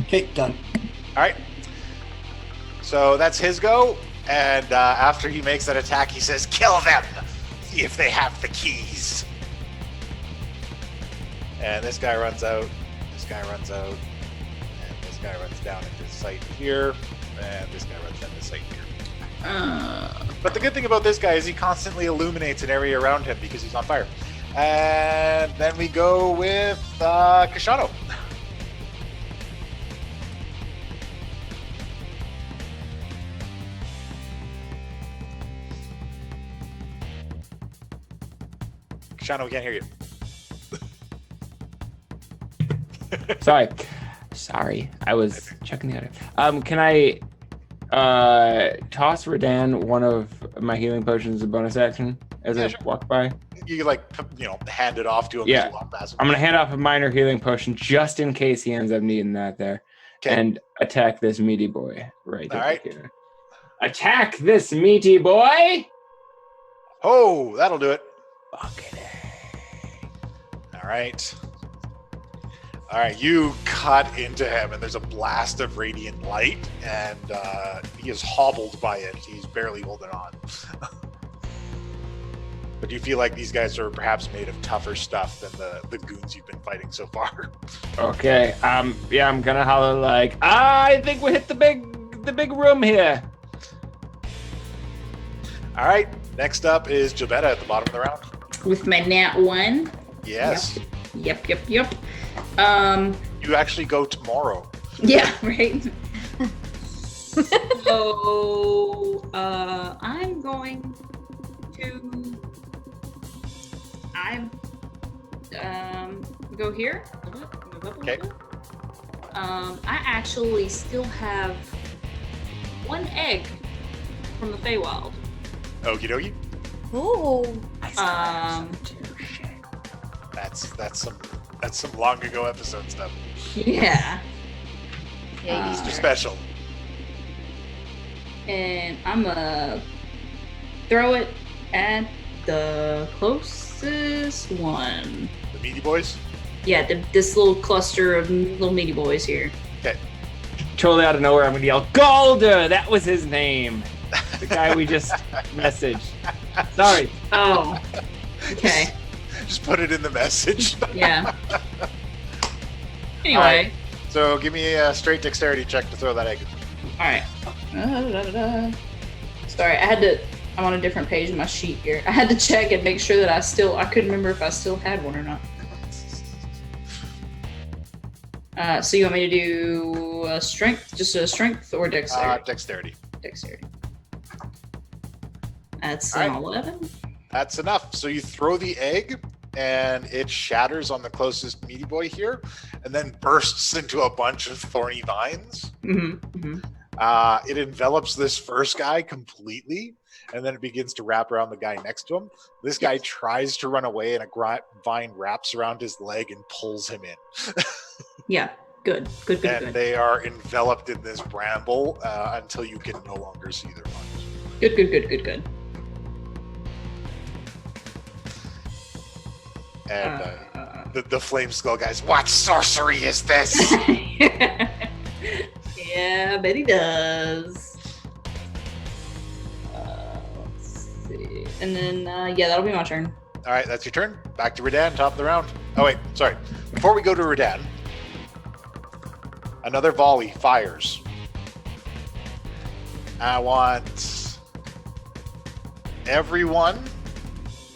[SPEAKER 5] Okay, done.
[SPEAKER 3] All right. So that's his go. And after he makes that attack, he says, "Kill them! See if they have the keys." And this guy runs out. This guy runs out. And this guy runs down into sight here. And this guy runs down into sight here. But the good thing about this guy is he constantly illuminates an area around him because he's on fire. And then we go with Kashano. Kashano, we can't hear you.
[SPEAKER 2] Sorry. I was checking the audio. Can I toss Redan one of my healing potions as a bonus action as I walk by?
[SPEAKER 3] You hand it off to him.
[SPEAKER 2] Yeah.
[SPEAKER 3] As you walk past him.
[SPEAKER 2] I'm gonna hand off a minor healing potion just in case he ends up needing that there, and attack this meaty boy right here. Attack this meaty boy!
[SPEAKER 3] Oh, that'll do it.
[SPEAKER 2] Fucking
[SPEAKER 3] All right. All right, you cut into him, and there's a blast of radiant light, and he is hobbled by it. He's barely holding on. But do you feel like these guys are perhaps made of tougher stuff than the goons you've been fighting so far?
[SPEAKER 2] Okay. Yeah, I'm gonna holler like, I think we hit the big room here.
[SPEAKER 3] All right. Next up is Jobetta at the bottom of the round.
[SPEAKER 4] With my nat 1.
[SPEAKER 3] Yes.
[SPEAKER 4] Yep.
[SPEAKER 3] You actually go tomorrow.
[SPEAKER 4] Yeah, right. So I'm going to go here.
[SPEAKER 3] Okay.
[SPEAKER 4] I actually still have 1 egg from the Feywild.
[SPEAKER 3] Okie dokie.
[SPEAKER 1] Ooh.
[SPEAKER 3] That's some long ago episode stuff.
[SPEAKER 4] Yeah.
[SPEAKER 1] Yeah,
[SPEAKER 3] Easter special.
[SPEAKER 4] And I'm gonna throw it at the closest one.
[SPEAKER 3] The meaty boys?
[SPEAKER 4] Yeah, this little cluster of little meaty boys here.
[SPEAKER 3] Okay.
[SPEAKER 2] Totally out of nowhere, I'm gonna yell, Galder! That was his name. The guy we just messaged. Sorry.
[SPEAKER 4] Oh. Okay.
[SPEAKER 3] Just put it in the message.
[SPEAKER 4] Yeah. Anyway.
[SPEAKER 3] All right. So give me a straight dexterity check to throw that egg.
[SPEAKER 4] All right. Sorry, I had to I'm on a different page in my sheet here. I had to check and make sure that I couldn't remember if I still had one or not. So you want me to do strength, just a strength or dexterity?
[SPEAKER 3] Dexterity.
[SPEAKER 4] Dexterity. That's
[SPEAKER 3] All
[SPEAKER 4] an
[SPEAKER 3] right.
[SPEAKER 4] 11.
[SPEAKER 3] That's enough. So you throw the egg, and it shatters on the closest meaty boy here, and then bursts into a bunch of thorny vines. It envelops this first guy completely, and then it begins to wrap around the guy next to him. This guy tries to run away, and a vine wraps around his leg and pulls him in.
[SPEAKER 4] Yeah, good.
[SPEAKER 3] And they are enveloped in this bramble until you can no longer see their minds.
[SPEAKER 4] Good.
[SPEAKER 3] And the flame skull guys, what sorcery is this?
[SPEAKER 4] Yeah, I bet he does. Let's see. And then, yeah, that'll be my turn.
[SPEAKER 3] All right, that's your turn. Back to Redan, top of the round. Oh, wait, sorry. Before we go to Redan, another volley fires. I want everyone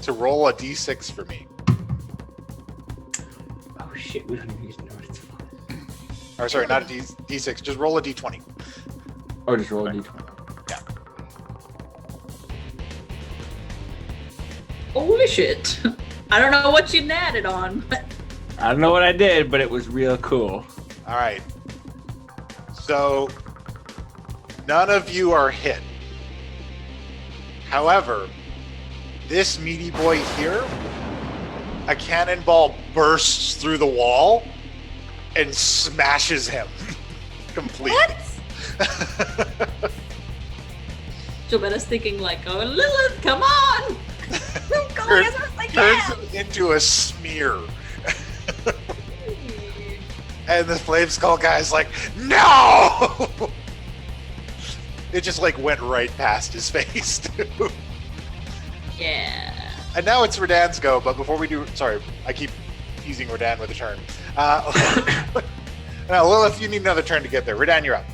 [SPEAKER 3] to roll a d6 for me.
[SPEAKER 2] Oh shit, we don't even use notice.
[SPEAKER 3] Or sorry, not a d6, just roll a d20.
[SPEAKER 2] Oh, just roll a d20.
[SPEAKER 3] Yeah.
[SPEAKER 4] Holy shit. I don't know what you natted on, but...
[SPEAKER 2] I don't know what I did, but it was real cool.
[SPEAKER 3] All right. So, none of you are hit. However, this meaty boy here, a cannonball bursts through the wall and smashes him completely.
[SPEAKER 1] What?
[SPEAKER 4] Jobetta's thinking like, oh, Lilith, come on!
[SPEAKER 1] Go as fast as I
[SPEAKER 3] Turns
[SPEAKER 1] can.
[SPEAKER 3] him into a smear. And the flame skull guy's like, no! It just like went right past his face, too.
[SPEAKER 4] Yeah.
[SPEAKER 3] And now it's Redan's go, but before we do, sorry, I keep teasing Redan with a turn. Now, Lilith, you need another turn to get there. Redan, you're up.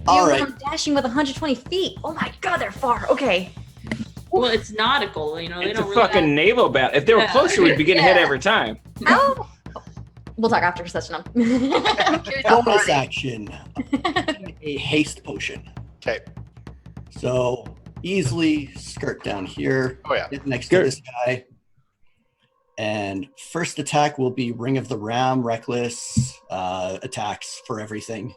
[SPEAKER 5] All right.
[SPEAKER 1] I'm dashing with 120 feet. Oh my god, they're far. Okay.
[SPEAKER 4] Well, it's nautical, you know, they
[SPEAKER 2] It's a
[SPEAKER 4] don't really
[SPEAKER 2] fucking naval battle. If they were
[SPEAKER 4] Yeah.
[SPEAKER 2] closer, we'd be getting hit
[SPEAKER 1] Yeah.
[SPEAKER 2] every time.
[SPEAKER 1] How? We'll talk after such an I'm curious how
[SPEAKER 5] Bonus
[SPEAKER 1] far-
[SPEAKER 5] action. A haste potion.
[SPEAKER 3] Okay.
[SPEAKER 5] So easily skirt down here.
[SPEAKER 3] Oh, yeah.
[SPEAKER 5] Get next
[SPEAKER 2] Skirt.
[SPEAKER 5] to this guy. And first attack will be Ring of the Ram, Reckless, attacks for everything.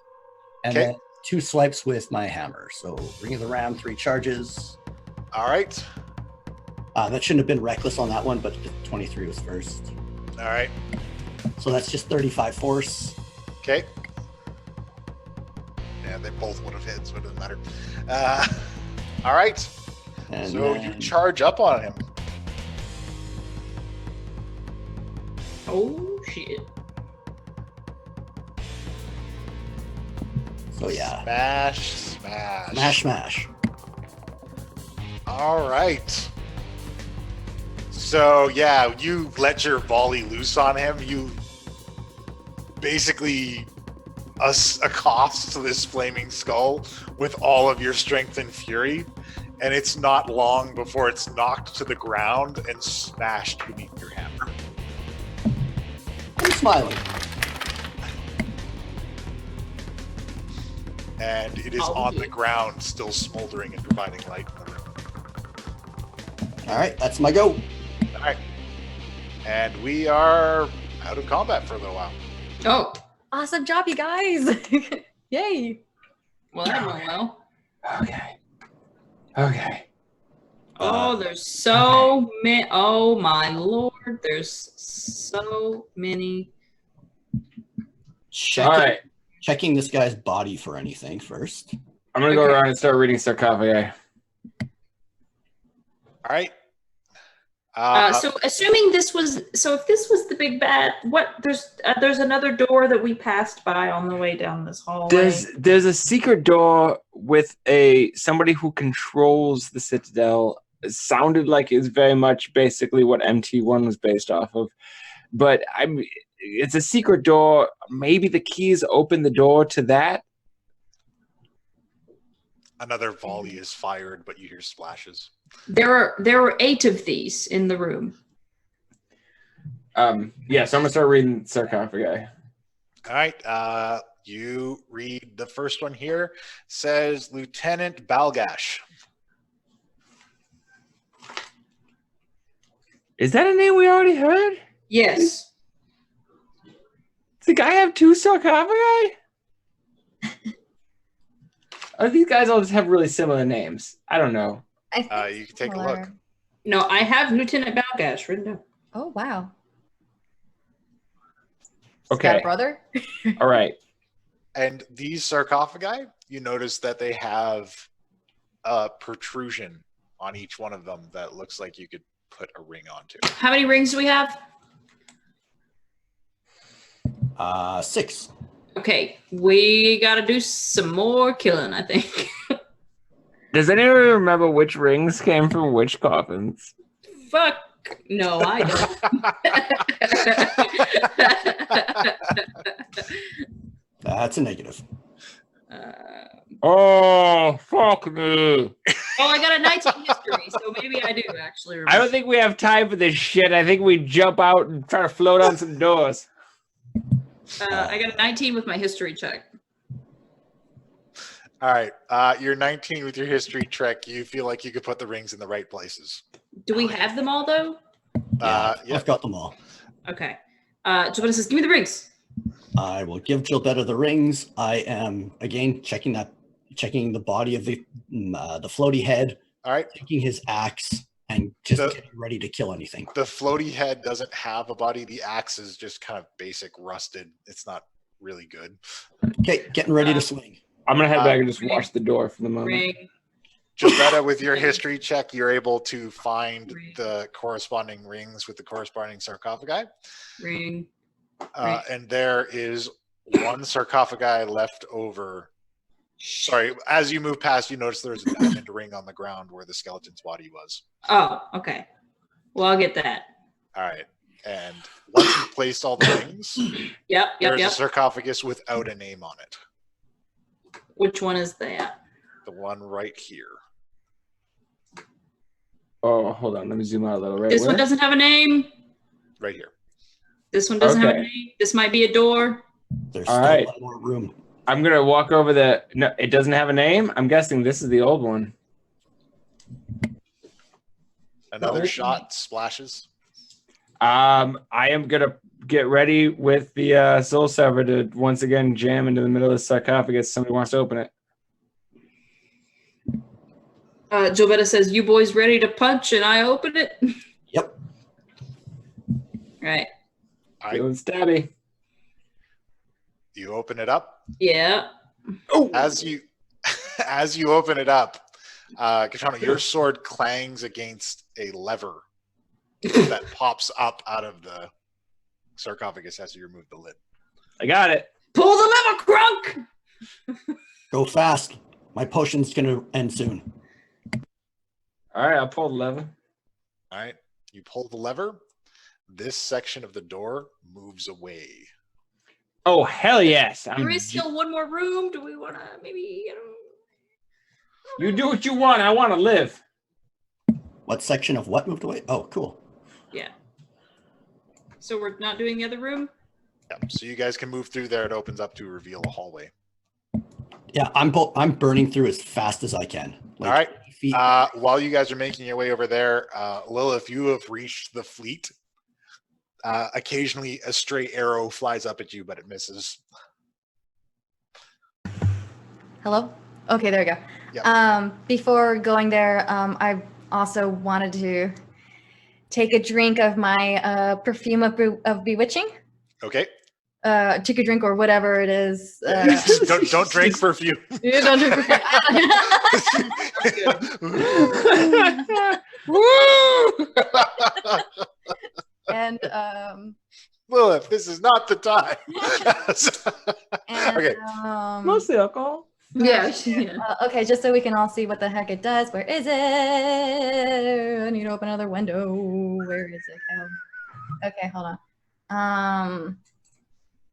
[SPEAKER 5] And
[SPEAKER 3] Okay.
[SPEAKER 5] then 2 swipes with my hammer. So Ring of the Ram, 3 charges.
[SPEAKER 3] All right.
[SPEAKER 5] That shouldn't have been Reckless on that one, but the 23 was first.
[SPEAKER 3] All right.
[SPEAKER 5] So that's just 35 force.
[SPEAKER 3] Okay. Yeah, they both would have hit, so it doesn't matter. All right.
[SPEAKER 5] And
[SPEAKER 3] So
[SPEAKER 5] then,
[SPEAKER 3] you charge up on him.
[SPEAKER 4] Oh, shit.
[SPEAKER 5] so yeah.
[SPEAKER 3] Smash.
[SPEAKER 5] Smash.
[SPEAKER 3] All right. So, yeah, you let your volley loose on him. You basically accost this flaming skull with all of your strength and fury. And it's not long before it's knocked to the ground and smashed beneath your hammer.
[SPEAKER 5] I'm smiling.
[SPEAKER 3] And it is
[SPEAKER 4] Oh,
[SPEAKER 3] on
[SPEAKER 4] yeah.
[SPEAKER 3] the ground, still smoldering and providing light in the room.
[SPEAKER 5] All right, that's my go.
[SPEAKER 3] All right. And we are out of combat for a little while.
[SPEAKER 4] Oh,
[SPEAKER 1] Awesome job, you guys. Yay.
[SPEAKER 4] well, that went well.
[SPEAKER 2] Okay.
[SPEAKER 4] Oh, there's so many. Oh, my lord. There's so many.
[SPEAKER 5] Checking this guy's body for anything first.
[SPEAKER 2] I'm gonna go
[SPEAKER 4] Okay.
[SPEAKER 2] around and start reading sarcophagi.
[SPEAKER 3] All right.
[SPEAKER 4] So assuming this was, so if this was the big bad, what, there's another door that we passed by on the way down this hallway.
[SPEAKER 2] There's a secret door with somebody who controls the citadel. It sounded like it's very much basically what MT1 was based off of, but it's a secret door. Maybe the keys open the door to that.
[SPEAKER 3] Another volley is fired, but you hear splashes.
[SPEAKER 4] There were 8 of these in the room.
[SPEAKER 2] Yeah, so I'm gonna start reading sarcophagi.
[SPEAKER 3] All right. You read the first one here. Says Lieutenant Balgash.
[SPEAKER 2] Is that a name we already heard?
[SPEAKER 4] Yes.
[SPEAKER 2] Does the guy have 2 sarcophagi? Or these guys all just have really similar names? I don't know.
[SPEAKER 1] I think
[SPEAKER 3] You can take a look.
[SPEAKER 4] No, I have Lieutenant Balgash written down.
[SPEAKER 1] Oh wow.
[SPEAKER 2] Okay.
[SPEAKER 1] Got a brother?
[SPEAKER 2] All right.
[SPEAKER 3] And these sarcophagi, you notice that they have a protrusion on each one of them that looks like you could put a ring onto.
[SPEAKER 4] How many rings do we have?
[SPEAKER 5] 6.
[SPEAKER 4] Okay, we gotta do some more killing, I think.
[SPEAKER 2] Does anyone remember which rings came from which coffins?
[SPEAKER 4] Fuck. No, I don't.
[SPEAKER 5] That's a negative.
[SPEAKER 2] Oh, fuck me.
[SPEAKER 4] Oh, I got a 19 history, so maybe I do actually remember.
[SPEAKER 2] I don't think we have time for this shit. I think we jump out and try to float on some doors.
[SPEAKER 4] I got a 19 with my history check.
[SPEAKER 3] All right. You're 19 with your history check. You feel like you could put the rings in the right places.
[SPEAKER 4] Do we have them all, though?
[SPEAKER 5] Yeah,
[SPEAKER 3] yeah.
[SPEAKER 5] I've got them all.
[SPEAKER 4] Okay. Gilbetta says, give me the rings.
[SPEAKER 5] I will give Gilbetta the rings. I am, again, checking the body of the floaty head,
[SPEAKER 3] All right.
[SPEAKER 5] taking his axe, and just getting ready to kill anything.
[SPEAKER 3] The floaty head doesn't have a body. The axe is just kind of basic rusted. It's not really good.
[SPEAKER 5] Okay, getting ready to swing.
[SPEAKER 2] I'm going to head back and just watch the door for the moment.
[SPEAKER 4] Ring.
[SPEAKER 3] Gilbetta, with your history check, you're able to find the corresponding rings with the corresponding sarcophagi.
[SPEAKER 4] Ring.
[SPEAKER 3] And there is one sarcophagi left over. Sorry, as you move past, you notice there's a diamond ring on the ground where the skeleton's body was.
[SPEAKER 4] Oh, okay. Well, I'll get that.
[SPEAKER 3] All right. And once you've placed all the rings, there's a sarcophagus without a name on it.
[SPEAKER 4] Which one is that?
[SPEAKER 3] The one right here.
[SPEAKER 2] Oh, hold on. Let me zoom out a little. Right
[SPEAKER 4] This
[SPEAKER 2] where?
[SPEAKER 4] one doesn't have a name.
[SPEAKER 3] Right here.
[SPEAKER 4] This one doesn't have a
[SPEAKER 2] Okay.
[SPEAKER 4] name. This might be a door.
[SPEAKER 5] There's
[SPEAKER 2] All
[SPEAKER 5] still
[SPEAKER 2] right.
[SPEAKER 5] a lot more room.
[SPEAKER 2] I'm going to walk over the... No, it doesn't have a name? I'm guessing this is the old one.
[SPEAKER 3] Another shot splashes.
[SPEAKER 2] I am going to get ready with the soul sever to once again jam into the middle of the sarcophagus. Somebody wants to open it.
[SPEAKER 4] Gilbetta says, you boys ready to punch and I open it?
[SPEAKER 5] Yep.
[SPEAKER 4] Right.
[SPEAKER 3] All right.
[SPEAKER 2] Feeling stabby.
[SPEAKER 3] You open it up.
[SPEAKER 4] Yeah.
[SPEAKER 2] Oh!
[SPEAKER 3] As you open it up, Katana, your sword clangs against a lever that pops up out of the sarcophagus as you remove the lid.
[SPEAKER 2] I got it.
[SPEAKER 4] Pull the lever, Crunk!
[SPEAKER 5] Go fast. My potion's going to end soon.
[SPEAKER 2] All right, I'll pull the lever.
[SPEAKER 3] All right. You pull the lever. This section of the door moves away.
[SPEAKER 2] Oh, hell yes.
[SPEAKER 4] There is still one more room. Do we want to maybe...
[SPEAKER 2] You do what you want. I want to live.
[SPEAKER 5] What section of what moved away? Oh, cool.
[SPEAKER 4] Yeah. So we're not doing the other room?
[SPEAKER 3] Yep. So you guys can move through there. It opens up to reveal a hallway.
[SPEAKER 5] Yeah, I'm burning through as fast as I can.
[SPEAKER 3] All right.
[SPEAKER 5] 80 feet.
[SPEAKER 3] While you guys are making your way over there, Lilith, you have reached the fleet. Occasionally, a stray arrow flies up at you, but it misses.
[SPEAKER 1] Hello? Okay, there we go.
[SPEAKER 3] Yep.
[SPEAKER 1] Before going there, I also wanted to take a drink of my perfume of bewitching.
[SPEAKER 3] Okay.
[SPEAKER 1] Take a drink or whatever it is.
[SPEAKER 3] Don't drink perfume.
[SPEAKER 1] Yeah, don't drink perfume. And
[SPEAKER 3] Lilith, this is not the time. Okay.
[SPEAKER 2] Mostly alcohol.
[SPEAKER 4] Yeah.
[SPEAKER 1] Okay, just so we can all see what the heck it does. Where is it? I need to open another window. Where is it? Oh. Okay, hold on.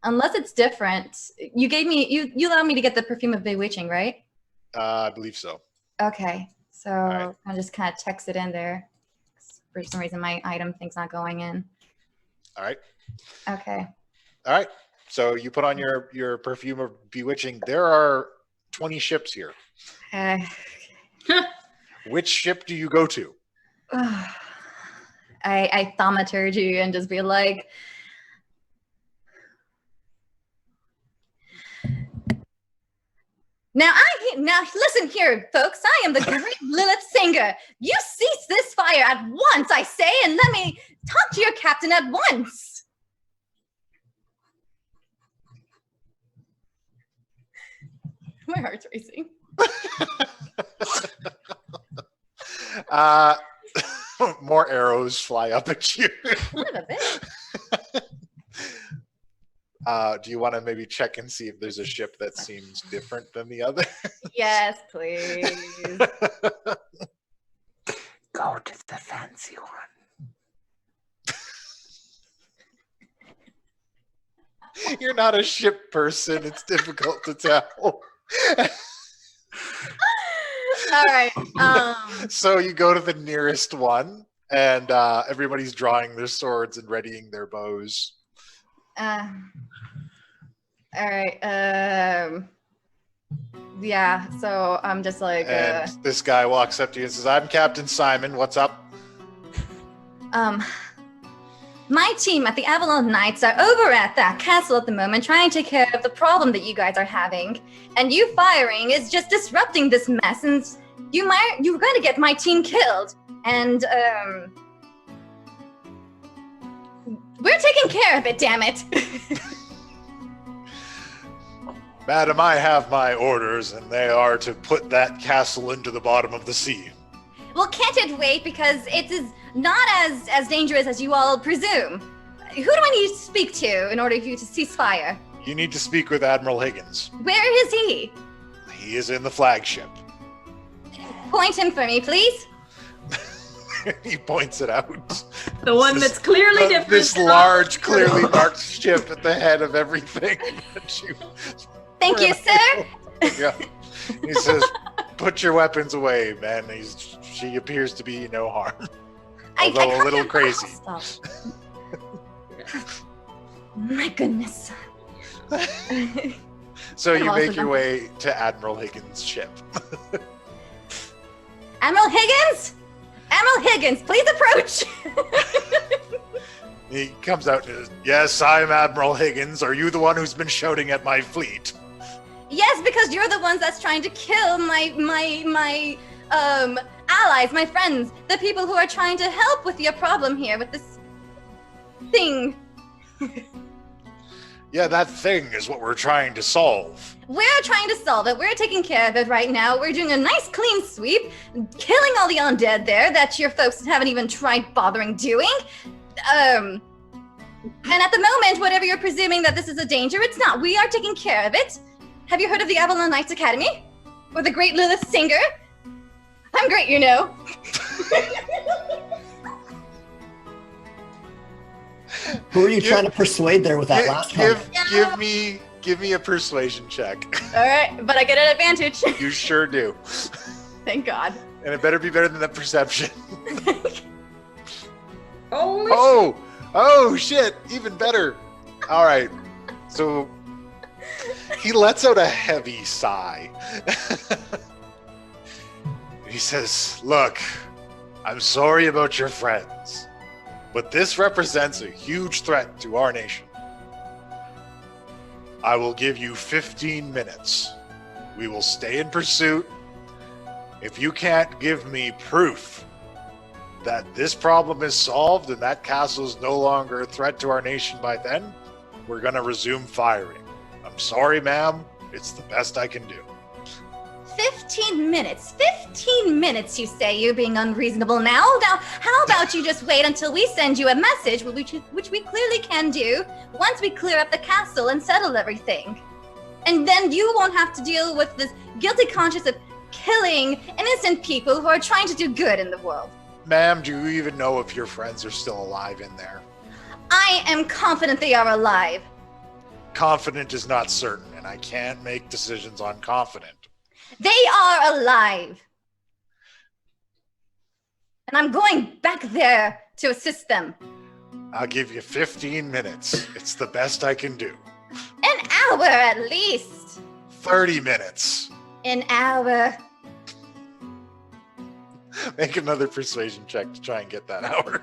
[SPEAKER 1] Unless it's different. You gave me you allowed me to get the perfume of bewitching, right?
[SPEAKER 3] I believe so.
[SPEAKER 1] Okay, so
[SPEAKER 3] right.
[SPEAKER 1] I'll just kind of text it in there. For some reason, my item thing's not going in.
[SPEAKER 3] All right.
[SPEAKER 1] Okay.
[SPEAKER 3] All right. So you put on your perfume of bewitching. There are 20 ships here.
[SPEAKER 1] Uh,
[SPEAKER 3] Which ship do you go to?
[SPEAKER 1] I thaumaturge you and just be like, now listen here, folks. I am the great Lilith Singer. You cease this fire at once, I say, and let me talk to your captain at once. My heart's racing.
[SPEAKER 3] More arrows fly up at you.
[SPEAKER 1] Son of a bitch.
[SPEAKER 3] Do you want to maybe check and see if there's a ship that seems different than the other?
[SPEAKER 1] Yes, please.
[SPEAKER 2] Go to the fancy one.
[SPEAKER 3] You're not a ship person. It's difficult to tell.
[SPEAKER 1] All right.
[SPEAKER 3] So you go to the nearest one, and everybody's drawing their swords and readying their bows.
[SPEAKER 1] All right. Yeah. So I'm just like.
[SPEAKER 3] And this guy walks up to you and says, "I'm Captain Simon. What's up?"
[SPEAKER 1] My team at the Avalon Knights are over at that castle at the moment, trying to take care of the problem that you guys are having, and you firing is just disrupting this mess, and you're going to get my team killed, and we're taking care of it. Damn it.
[SPEAKER 3] Madam, I have my orders, and they are to put that castle into the bottom of the sea.
[SPEAKER 1] Well, can't it wait? Because it is not as dangerous as you all presume. Who do I need to speak to in order for you to cease fire?
[SPEAKER 3] You need to speak with Admiral Higgins.
[SPEAKER 1] Where is he?
[SPEAKER 3] He is in the flagship.
[SPEAKER 1] Point him for me, please.
[SPEAKER 3] He points it out.
[SPEAKER 4] The one that's clearly different.
[SPEAKER 3] This large, clearly marked ship at the head of everything.
[SPEAKER 1] Thank you, sir.
[SPEAKER 3] Yeah. He says, "Put your weapons away, man." She appears to be no harm. Although a little crazy.
[SPEAKER 1] My goodness.
[SPEAKER 3] So you make your way to Admiral Higgins' ship.
[SPEAKER 1] Admiral Higgins? Admiral Higgins, please approach.
[SPEAKER 3] He comes out and says, "Yes, I'm Admiral Higgins. Are you the one who's been shouting at my fleet?"
[SPEAKER 1] Yes, because you're the ones that's trying to kill my allies, my friends, the people who are trying to help with your problem here, with this thing.
[SPEAKER 3] Yeah, that thing is what we're trying to solve.
[SPEAKER 1] We're trying to solve it. We're taking care of it right now. We're doing a nice clean sweep, killing all the undead there that your folks haven't even tried bothering doing. And at the moment, whatever you're presuming that this is a danger, it's not. We are taking care of it. Have you heard of the Avalon Knights Academy? Or the great Lilith Singer? I'm great, you know.
[SPEAKER 5] Who are you trying to persuade there with that last comment?
[SPEAKER 3] Give me a persuasion check.
[SPEAKER 1] All right, but I get an advantage.
[SPEAKER 3] You sure do.
[SPEAKER 1] Thank God.
[SPEAKER 3] And it better be better than that perception. Oh shit, even better. All right. So he lets out a heavy sigh. He says, "Look, I'm sorry about your friends, but this represents a huge threat to our nation. I will give you 15 minutes. We will stay in pursuit. If you can't give me proof that this problem is solved and that castle is no longer a threat to our nation by then, we're going to resume firing. I'm sorry, ma'am. It's the best I can do."
[SPEAKER 1] 15 minutes. 15 minutes, you say? You're being unreasonable now? Now, how about you just wait until we send you a message, which we clearly can do, once we clear up the castle and settle everything. And then you won't have to deal with this guilty conscience of killing innocent people who are trying to do good in the world.
[SPEAKER 3] Ma'am, do you even know if your friends are still alive in there?
[SPEAKER 1] I am confident they are alive.
[SPEAKER 3] Confident is not certain, and I can't make decisions on confident.
[SPEAKER 1] They are alive. And I'm going back there to assist them.
[SPEAKER 3] I'll give you 15 minutes. It's the best I can do.
[SPEAKER 1] An hour at least.
[SPEAKER 3] 30 minutes.
[SPEAKER 1] An hour.
[SPEAKER 3] Make another persuasion check to try and get that hour.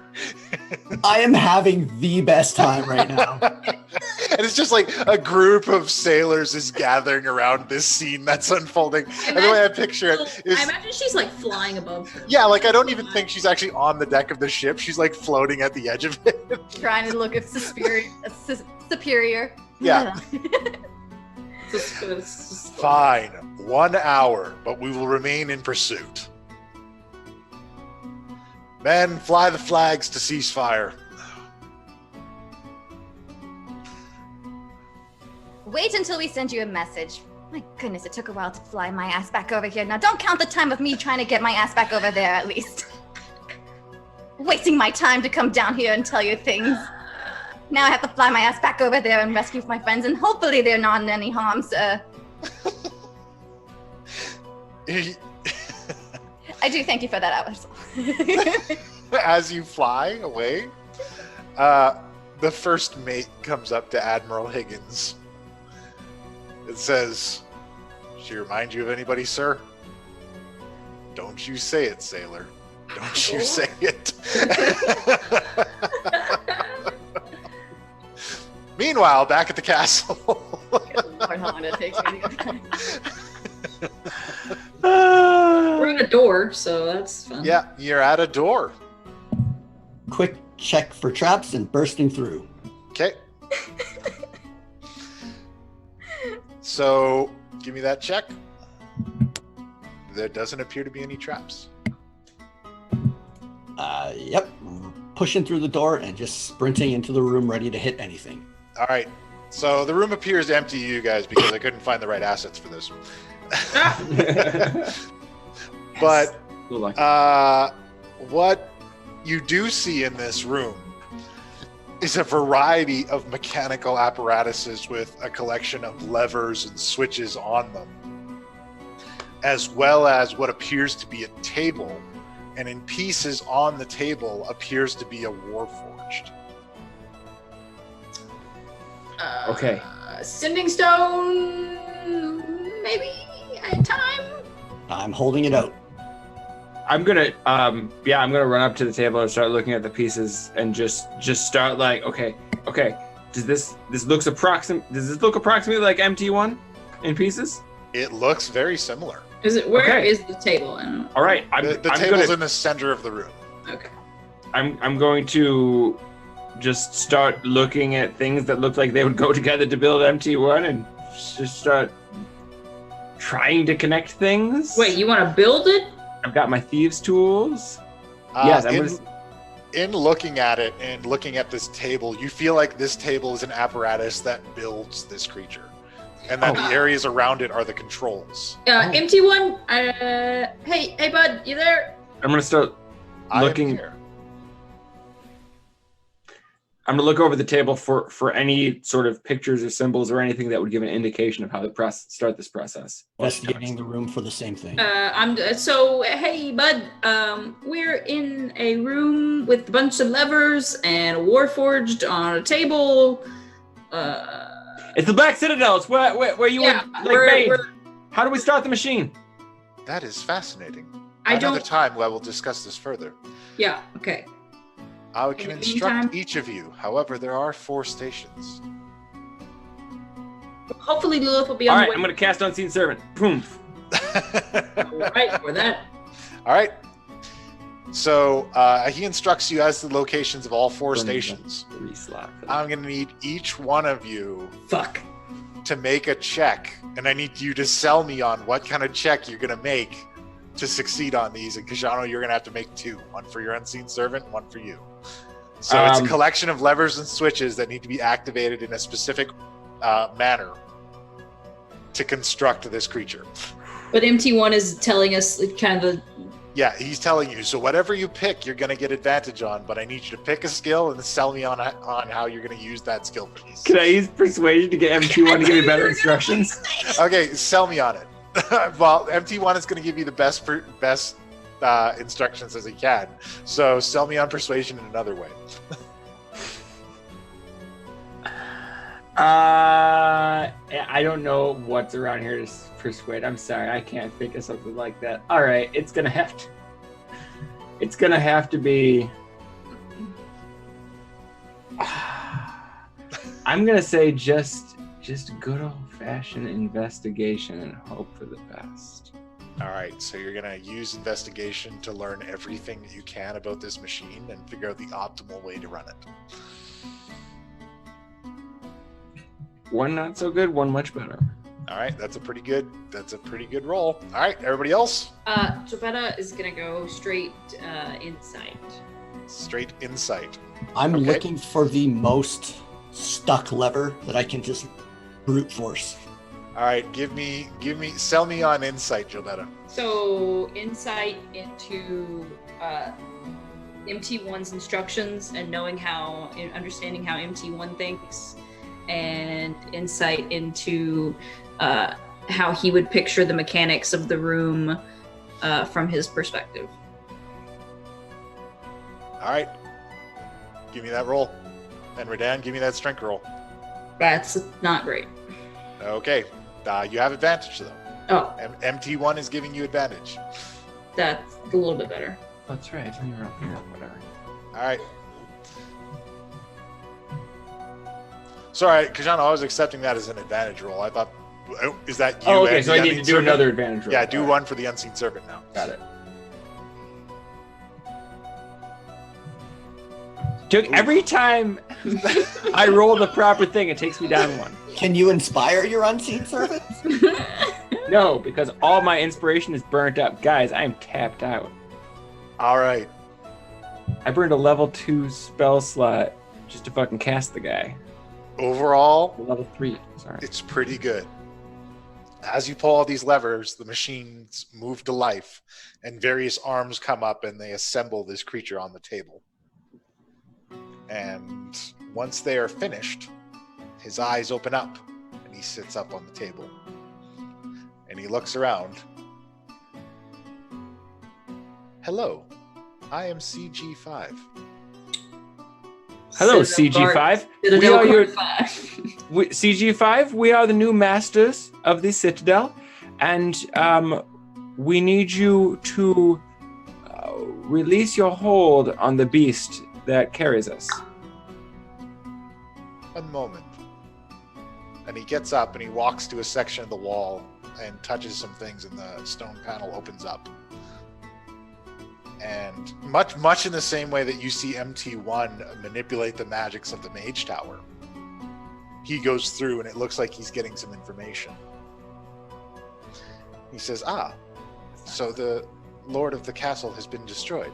[SPEAKER 5] I am having the best time right now.
[SPEAKER 3] And it's just like a group of sailors is gathering around this scene that's unfolding. And the way I picture it is...
[SPEAKER 4] I imagine she's like flying above them.
[SPEAKER 3] Yeah, like I don't even think she's actually on the deck of the ship. She's like floating at the edge of it.
[SPEAKER 1] Trying to look at superior.
[SPEAKER 3] Yeah.
[SPEAKER 4] It's
[SPEAKER 3] Fine. 1 hour, but we will remain in pursuit. Men, fly the flags to ceasefire.
[SPEAKER 1] Wait until we send you a message. My goodness, it took a while to fly my ass back over here. Now don't count the time of me trying to get my ass back over there, at least. Wasting my time to come down here and tell you things. Now I have to fly my ass back over there and rescue my friends, and hopefully they're not in any harm, sir. I do thank you for that, Alice.
[SPEAKER 3] As you fly away, the first mate comes up to Admiral Higgins. It says, "She remind you of anybody, sir? Don't you say it, sailor. Don't you say it." Meanwhile, back at the castle.
[SPEAKER 1] Lord, how long did it take me to get
[SPEAKER 4] We're at a door, so that's fun.
[SPEAKER 3] Yeah, you're at a door.
[SPEAKER 5] Quick check for traps and bursting through.
[SPEAKER 3] Okay. So, give me that check. There doesn't appear to be any traps.
[SPEAKER 5] Yep. Pushing through the door and just sprinting into the room ready to hit anything.
[SPEAKER 3] All right. So the room appears empty to you guys because I couldn't find the right assets for this. But what you do see in this room is a variety of mechanical apparatuses with a collection of levers and switches on them, as well as what appears to be a table, and in pieces on the table appears to be a warforged.
[SPEAKER 2] Okay.
[SPEAKER 4] Sending stone, maybe at time.
[SPEAKER 5] I'm holding it out.
[SPEAKER 2] I'm gonna run up to the table and start looking at the pieces and just start like, okay. Does this look approximately like MT1 in pieces?
[SPEAKER 3] It looks very similar.
[SPEAKER 4] Is it where is
[SPEAKER 2] Okay.
[SPEAKER 4] the table? I don't know.
[SPEAKER 2] All right.
[SPEAKER 3] The table's in the center of the room.
[SPEAKER 4] Okay.
[SPEAKER 2] I'm going to just start looking at things that look like they would go together to build MT1 and just start trying to connect things.
[SPEAKER 4] Wait, you want to build it?
[SPEAKER 2] I've got my thieves' tools. Yes,
[SPEAKER 3] In looking at it and looking at this table, you feel like this table is an apparatus that builds this creature, and that the areas around it are the controls.
[SPEAKER 4] MT1. Hey, bud, you there?
[SPEAKER 2] I'm gonna start looking.
[SPEAKER 3] I am here.
[SPEAKER 2] I'm gonna look over the table for any sort of pictures or symbols or anything that would give an indication of how to start this process.
[SPEAKER 5] Investigating the room for the same thing.
[SPEAKER 4] Hey, bud. We're in a room with a bunch of levers and a warforged on a table.
[SPEAKER 2] It's the Black Citadel. It's where you would made. How do we start the machine?
[SPEAKER 3] That is fascinating.
[SPEAKER 4] I
[SPEAKER 3] Another
[SPEAKER 4] don't.
[SPEAKER 3] time, I will discuss this further.
[SPEAKER 4] Yeah. Okay.
[SPEAKER 3] I
[SPEAKER 4] In
[SPEAKER 3] can
[SPEAKER 4] the
[SPEAKER 3] instruct
[SPEAKER 4] meantime-
[SPEAKER 3] each of you. However, there are 4 stations.
[SPEAKER 4] Hopefully Lilith will be
[SPEAKER 2] All
[SPEAKER 4] on
[SPEAKER 2] right,
[SPEAKER 4] the way.
[SPEAKER 2] I'm gonna cast Unseen Servant. Boom.
[SPEAKER 4] Right for that.
[SPEAKER 3] All right. So he instructs you as to the locations of all 4 stations.
[SPEAKER 2] 3 slot.
[SPEAKER 3] I'm going to need each one of you
[SPEAKER 4] Fuck.
[SPEAKER 3] to make a check, and I need you to sell me on what kind of check you're going to make to succeed on these. And Kajano, you're going to have to make 2. One for your unseen servant, one for you. So it's a collection of levers and switches that need to be activated in a specific manner to construct this creature.
[SPEAKER 4] But MT1 is telling us kind of the.
[SPEAKER 3] Yeah, he's telling you. So whatever you pick, you're going to get advantage on. But I need you to pick a skill and sell me on how you're going to use that skill piece.
[SPEAKER 2] Can I use persuasion to get MT1 to give me better instructions?
[SPEAKER 3] Okay, sell me on it. Well, MT1 is going to give you the best instructions as he can. So sell me on persuasion in another way.
[SPEAKER 2] I don't know what's around here to persuade. I'm sorry, I can't think of something like that. All right, it's gonna have to be. I'm gonna say just good old-fashioned investigation and hope for the best.
[SPEAKER 3] All right, so you're going to use investigation to learn everything that you can about this machine and figure out the optimal way to run it.
[SPEAKER 2] One not so good, one much better.
[SPEAKER 3] All right, that's a pretty good roll. All right, everybody else?
[SPEAKER 4] Jobetta is gonna go straight insight.
[SPEAKER 3] Straight insight.
[SPEAKER 5] I'm
[SPEAKER 3] Okay.
[SPEAKER 5] looking for the most stuck lever that I can just brute force.
[SPEAKER 3] All right, sell me on insight, Jobetta.
[SPEAKER 4] So insight into MT1's instructions and understanding how MT1 thinks, and insight into how he would picture the mechanics of the room from his perspective.
[SPEAKER 3] All right, give me that roll. And Redan, give me that strength roll.
[SPEAKER 4] That's not great.
[SPEAKER 3] Okay, you have advantage though.
[SPEAKER 4] Oh,
[SPEAKER 3] MT1 is giving you advantage.
[SPEAKER 4] that's a little bit better.
[SPEAKER 2] That's right. You're up here. Whatever.
[SPEAKER 3] All right. Sorry, Kajana, I was accepting that as an advantage roll. I thought, is that you?
[SPEAKER 2] Oh, okay.
[SPEAKER 3] and
[SPEAKER 2] So
[SPEAKER 3] the
[SPEAKER 2] I need
[SPEAKER 3] unseen
[SPEAKER 2] to do
[SPEAKER 3] servant?
[SPEAKER 2] another advantage roll.
[SPEAKER 3] Yeah, do one for the unseen servant now.
[SPEAKER 2] Got it. Dude, every time I roll the proper thing, it takes me down one.
[SPEAKER 5] Can you inspire your unseen servants?
[SPEAKER 2] No, because all my inspiration is burnt up. Guys, I am tapped out.
[SPEAKER 3] All right.
[SPEAKER 2] I burned a level 2 spell slot just to fucking cast the guy.
[SPEAKER 3] Overall,
[SPEAKER 2] Level 3, sorry.
[SPEAKER 3] it's pretty good. As you pull all these levers, the machines move to life, and various arms come up and they assemble this creature on the table. And once they are finished, his eyes open up and he sits up on the table. And he looks around. Hello, I am CG5.
[SPEAKER 2] Hello,
[SPEAKER 4] Citadel
[SPEAKER 2] CG5.
[SPEAKER 4] Citadel
[SPEAKER 2] We are your
[SPEAKER 4] Guard 5.
[SPEAKER 2] CG5. We are the new masters of the Citadel, and we need you to release your hold on the beast that carries us.
[SPEAKER 3] One moment. And he gets up and he walks to a section of the wall and touches some things, and the stone panel opens up. And much in the same way that you see MT1 manipulate the magics of the Mage Tower, he goes through and it looks like he's getting some information. He says, so the Lord of the Castle has been destroyed.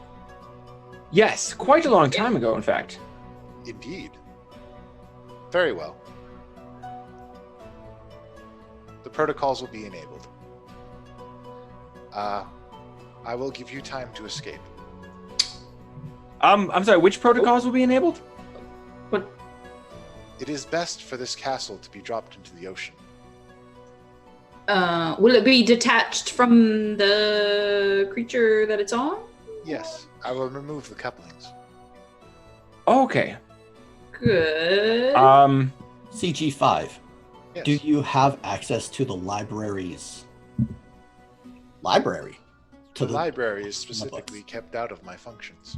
[SPEAKER 2] Yes, quite a long time ago, in fact.
[SPEAKER 3] Indeed. Very well. The protocols will be enabled. I will give you time to escape.
[SPEAKER 2] I'm sorry, which protocols will be enabled?
[SPEAKER 3] It is best for this castle to be dropped into the ocean.
[SPEAKER 4] Will it be detached from the creature that it's on?
[SPEAKER 3] Yes, I will remove the couplings.
[SPEAKER 2] Okay.
[SPEAKER 4] Good.
[SPEAKER 5] CG5,
[SPEAKER 3] Yes.
[SPEAKER 5] do you have access to the library's library?
[SPEAKER 3] The library is specifically kept out of my functions.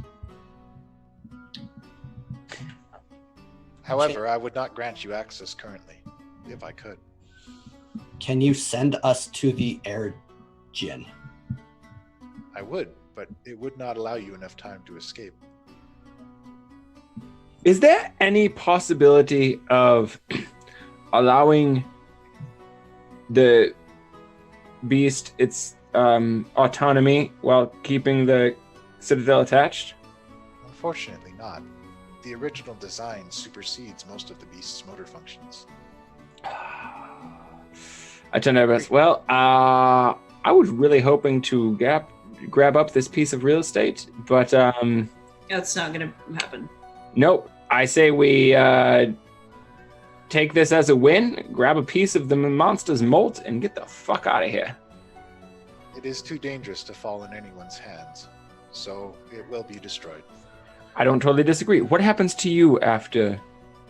[SPEAKER 3] However, I would not grant you access currently, if I could.
[SPEAKER 5] Can you send us to the air gin?
[SPEAKER 3] I would, but it would not allow you enough time to escape.
[SPEAKER 2] Is there any possibility of allowing the beast its autonomy while keeping the Citadel attached?
[SPEAKER 3] Unfortunately not. The original design supersedes most of the beast's motor functions.
[SPEAKER 2] I turned nervous. Well, I was really hoping to grab up this piece of real estate, but
[SPEAKER 4] That's not gonna happen.
[SPEAKER 2] nope. I say we take this as a win, grab a piece of the monster's molt, and get the fuck out of here.
[SPEAKER 3] It is too dangerous to fall in anyone's hands, so it will be destroyed.
[SPEAKER 2] I don't totally disagree. What happens to you after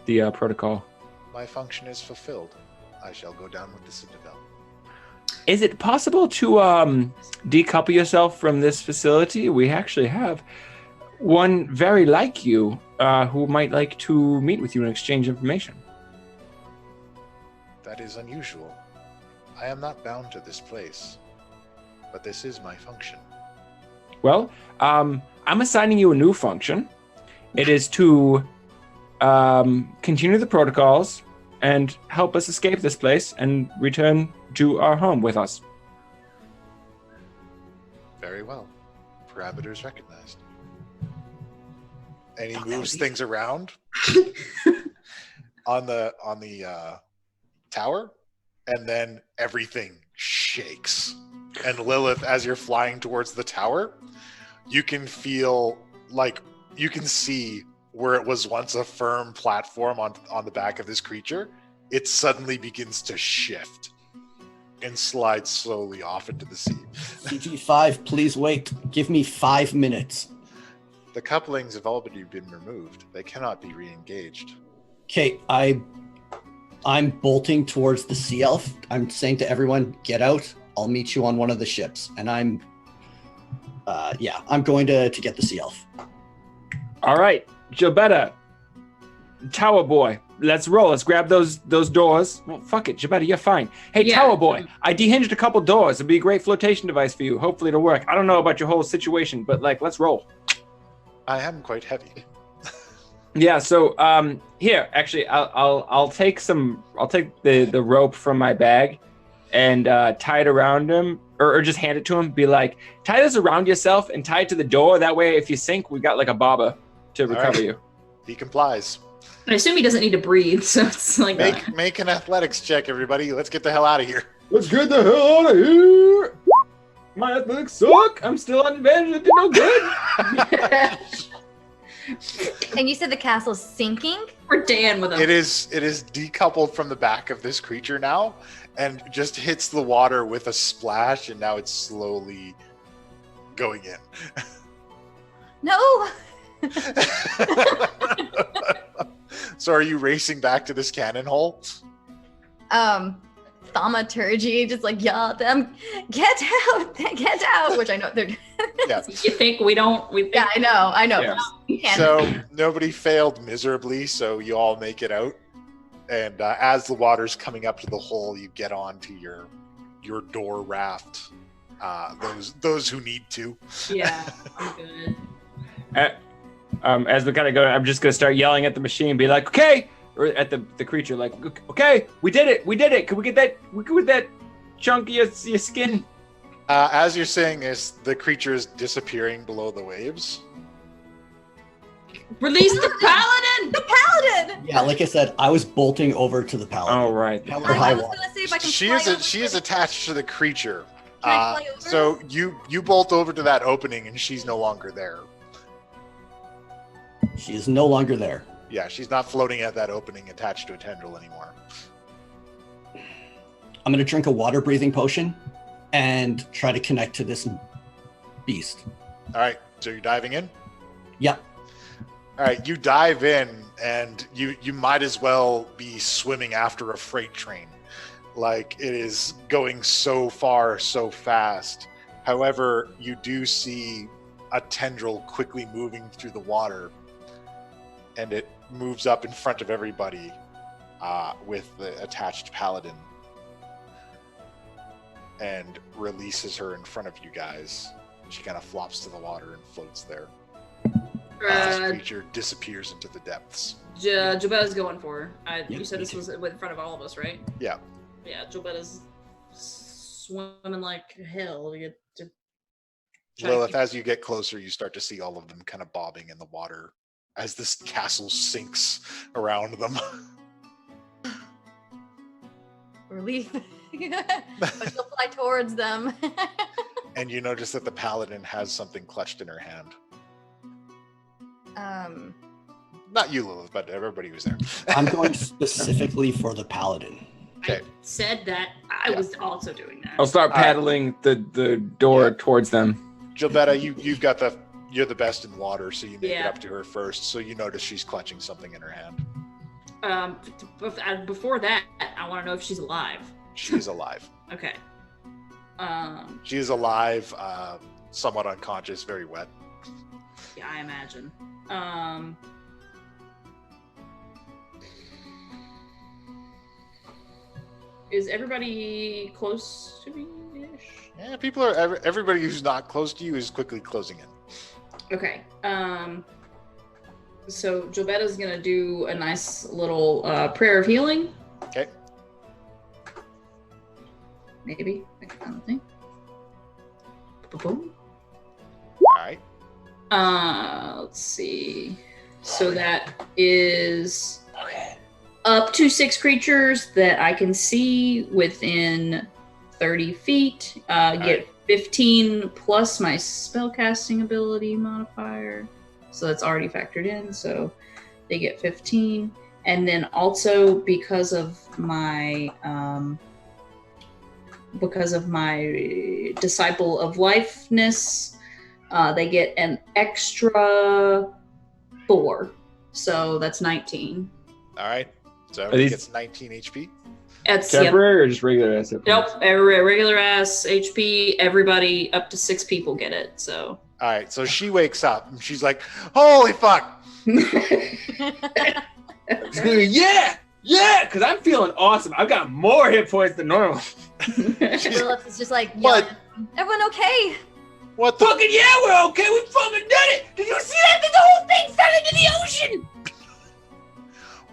[SPEAKER 2] the protocol?
[SPEAKER 3] My function is fulfilled. I shall go down with the citadel.
[SPEAKER 2] Is it possible to decouple yourself from this facility? We actually have one very like you who might like to meet with you and exchange information.
[SPEAKER 3] That is unusual. I am not bound to this place, but this is my function.
[SPEAKER 2] Well, I'm assigning you a new function. It is to continue the protocols and help us escape this place and return to our home with us.
[SPEAKER 3] Very well. Parameters recognized. And he moves things around on the tower, and then everything shakes. And Lilith, as you're flying towards the tower, you can feel like you can see where it was once a firm platform on the back of this creature. It suddenly begins to shift and slide slowly off into the sea.
[SPEAKER 5] CG5, please wait. Give me 5 minutes.
[SPEAKER 3] The couplings have already been removed. They cannot be re-engaged.
[SPEAKER 5] Okay, I'm bolting towards the sea elf. I'm saying to everyone, get out. I'll meet you on one of the ships. And I'm going to get the sea elf.
[SPEAKER 2] All right, Jabetta, Tower Boy, let's roll. Let's grab those doors. Well, fuck it, Jabetta, you're fine. Hey,
[SPEAKER 4] Yeah.
[SPEAKER 2] Tower Boy, I dehinged a couple doors. It'd be a great flotation device for you. Hopefully it'll work. I don't know about your whole situation, but let's roll.
[SPEAKER 3] I am quite heavy.
[SPEAKER 2] Yeah. So here, actually, I'll take the rope from my bag and tie it around him, or just hand it to him. Be like, tie this around yourself and tie it to the door. That way, if you sink, we got like a bobber to recover you.
[SPEAKER 3] He complies.
[SPEAKER 4] I assume he doesn't need to breathe, so it's like
[SPEAKER 3] Make an athletics check, everybody. Let's get the hell out of here.
[SPEAKER 2] Let's get the hell out of here. My athletics suck. I'm still on advantage. It did no good.
[SPEAKER 1] And you said the castle's sinking?
[SPEAKER 4] we're Dan with him.
[SPEAKER 3] It is decoupled from the back of this creature now, and just hits the water with a splash, and now it's slowly going in.
[SPEAKER 1] No.
[SPEAKER 3] So are you racing back to this cannon hole?
[SPEAKER 1] Thaumaturgy, just like yell at them, get out, which I know they're.
[SPEAKER 3] Yeah.
[SPEAKER 4] You think we don't? We think
[SPEAKER 1] Yeah, I know.
[SPEAKER 2] Yeah.
[SPEAKER 1] You can't.
[SPEAKER 3] So nobody failed miserably, so you all make it out. And as the water's coming up to the hole, you get onto your door raft. Those who need to.
[SPEAKER 4] Yeah, I'm good.
[SPEAKER 2] As we kind of go, I'm just gonna start yelling at the machine, be like, okay, or at the creature, like, okay, we did it. Can we get that chunk of your skin?
[SPEAKER 3] As you're saying this, the creature is disappearing below the waves.
[SPEAKER 4] Release the paladin.
[SPEAKER 1] The paladin.
[SPEAKER 5] Yeah, like I said, I was bolting over to the paladin.
[SPEAKER 2] Oh, right.
[SPEAKER 5] Hell or
[SPEAKER 1] I
[SPEAKER 5] high
[SPEAKER 1] was
[SPEAKER 5] water.
[SPEAKER 1] gonna see if I can.
[SPEAKER 3] She
[SPEAKER 1] fly
[SPEAKER 3] is
[SPEAKER 1] over.
[SPEAKER 3] attached to the creature.
[SPEAKER 1] Can I fly over?
[SPEAKER 3] So you bolt over to that opening, and she's no longer there.
[SPEAKER 5] She is no longer there.
[SPEAKER 3] Yeah, she's not floating at that opening attached to a tendril anymore.
[SPEAKER 5] I'm going to drink a water breathing potion and try to connect to this beast.
[SPEAKER 3] All right, so you're diving in?
[SPEAKER 5] Yep.
[SPEAKER 3] All right, you dive in, and you might as well be swimming after a freight train. Like, it is going so far, so fast. However, you do see a tendril quickly moving through the water, and it moves up in front of everybody with the attached paladin and releases her in front of you guys. She kind of flops to the water and floats there. This creature disappears into the depths.
[SPEAKER 4] Jobetta's going for her. You said
[SPEAKER 5] me
[SPEAKER 4] this
[SPEAKER 5] too.
[SPEAKER 4] was in front of all of us, right?
[SPEAKER 3] Yeah.
[SPEAKER 4] Yeah, Jobetta's swimming like hell to get to.
[SPEAKER 3] Lilith, as you get closer, you start to see all of them kind of bobbing in the water as this castle sinks around them.
[SPEAKER 1] Relief. But she'll fly towards them.
[SPEAKER 3] And you notice that the paladin has something clutched in her hand. Not you, Lilith, but everybody was there.
[SPEAKER 5] I'm going specifically for the paladin.
[SPEAKER 3] Okay.
[SPEAKER 4] I said that I was also doing that.
[SPEAKER 2] I'll start
[SPEAKER 3] All right.
[SPEAKER 2] paddling the door towards them.
[SPEAKER 3] Gilbetta, you're the best in water, so you make it
[SPEAKER 4] Yeah.
[SPEAKER 3] up to her first. So you notice she's clutching something in her hand.
[SPEAKER 4] Before that, I want to know if she's alive.
[SPEAKER 3] She is alive.
[SPEAKER 4] Okay.
[SPEAKER 3] She is alive, somewhat unconscious, very wet.
[SPEAKER 4] Yeah, I imagine. Is everybody close to me-ish?
[SPEAKER 3] Yeah, people are. Everybody who's not close to you is quickly closing in.
[SPEAKER 4] Okay. So Jobetta's gonna do a nice little prayer of healing.
[SPEAKER 3] Okay.
[SPEAKER 4] Maybe. I can find the thing. Boom.
[SPEAKER 3] All right.
[SPEAKER 4] Let's see. So that is up to 6 creatures that I can see within 30 feet. Get 15 plus my spellcasting ability modifier. So that's already factored in. So they get 15. And then also because of my disciple of lifeness, they get an extra 4. So that's 19.
[SPEAKER 3] All right. So everybody
[SPEAKER 2] these-
[SPEAKER 3] gets 19 HP.
[SPEAKER 4] That's
[SPEAKER 2] Temporary or just regular ass?
[SPEAKER 4] Nope, regular ass HP. Everybody up to 6 people get it. So
[SPEAKER 3] All right. So she wakes up and she's like, "Holy fuck!"
[SPEAKER 2] Yeah, because I'm feeling awesome. I've got more hit points than normal.
[SPEAKER 1] Lilith is just like,
[SPEAKER 3] What?
[SPEAKER 1] yelling, everyone okay?
[SPEAKER 3] What the?
[SPEAKER 2] Fucking yeah, we're okay. We fucking did it. Did you see that? The whole thing fell into the ocean.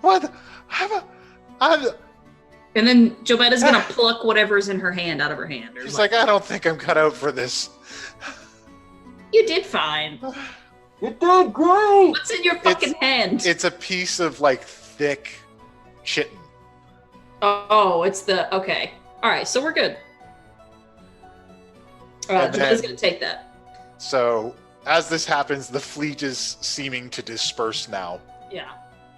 [SPEAKER 3] What? I'm
[SPEAKER 4] and then Jobetta's gonna pluck whatever's in her hand out of her hand. Or
[SPEAKER 3] She's like, "I don't think I'm cut out for this."
[SPEAKER 4] you did fine.
[SPEAKER 2] You did great.
[SPEAKER 4] What's in your fucking hand?
[SPEAKER 3] It's a piece of like thick chitin.
[SPEAKER 4] Oh, it's the okay. All right, so we're good.
[SPEAKER 3] And
[SPEAKER 4] Jobetta's
[SPEAKER 3] then-
[SPEAKER 4] gonna take that.
[SPEAKER 3] So as this happens, the fleet is seeming to disperse now
[SPEAKER 4] Yeah.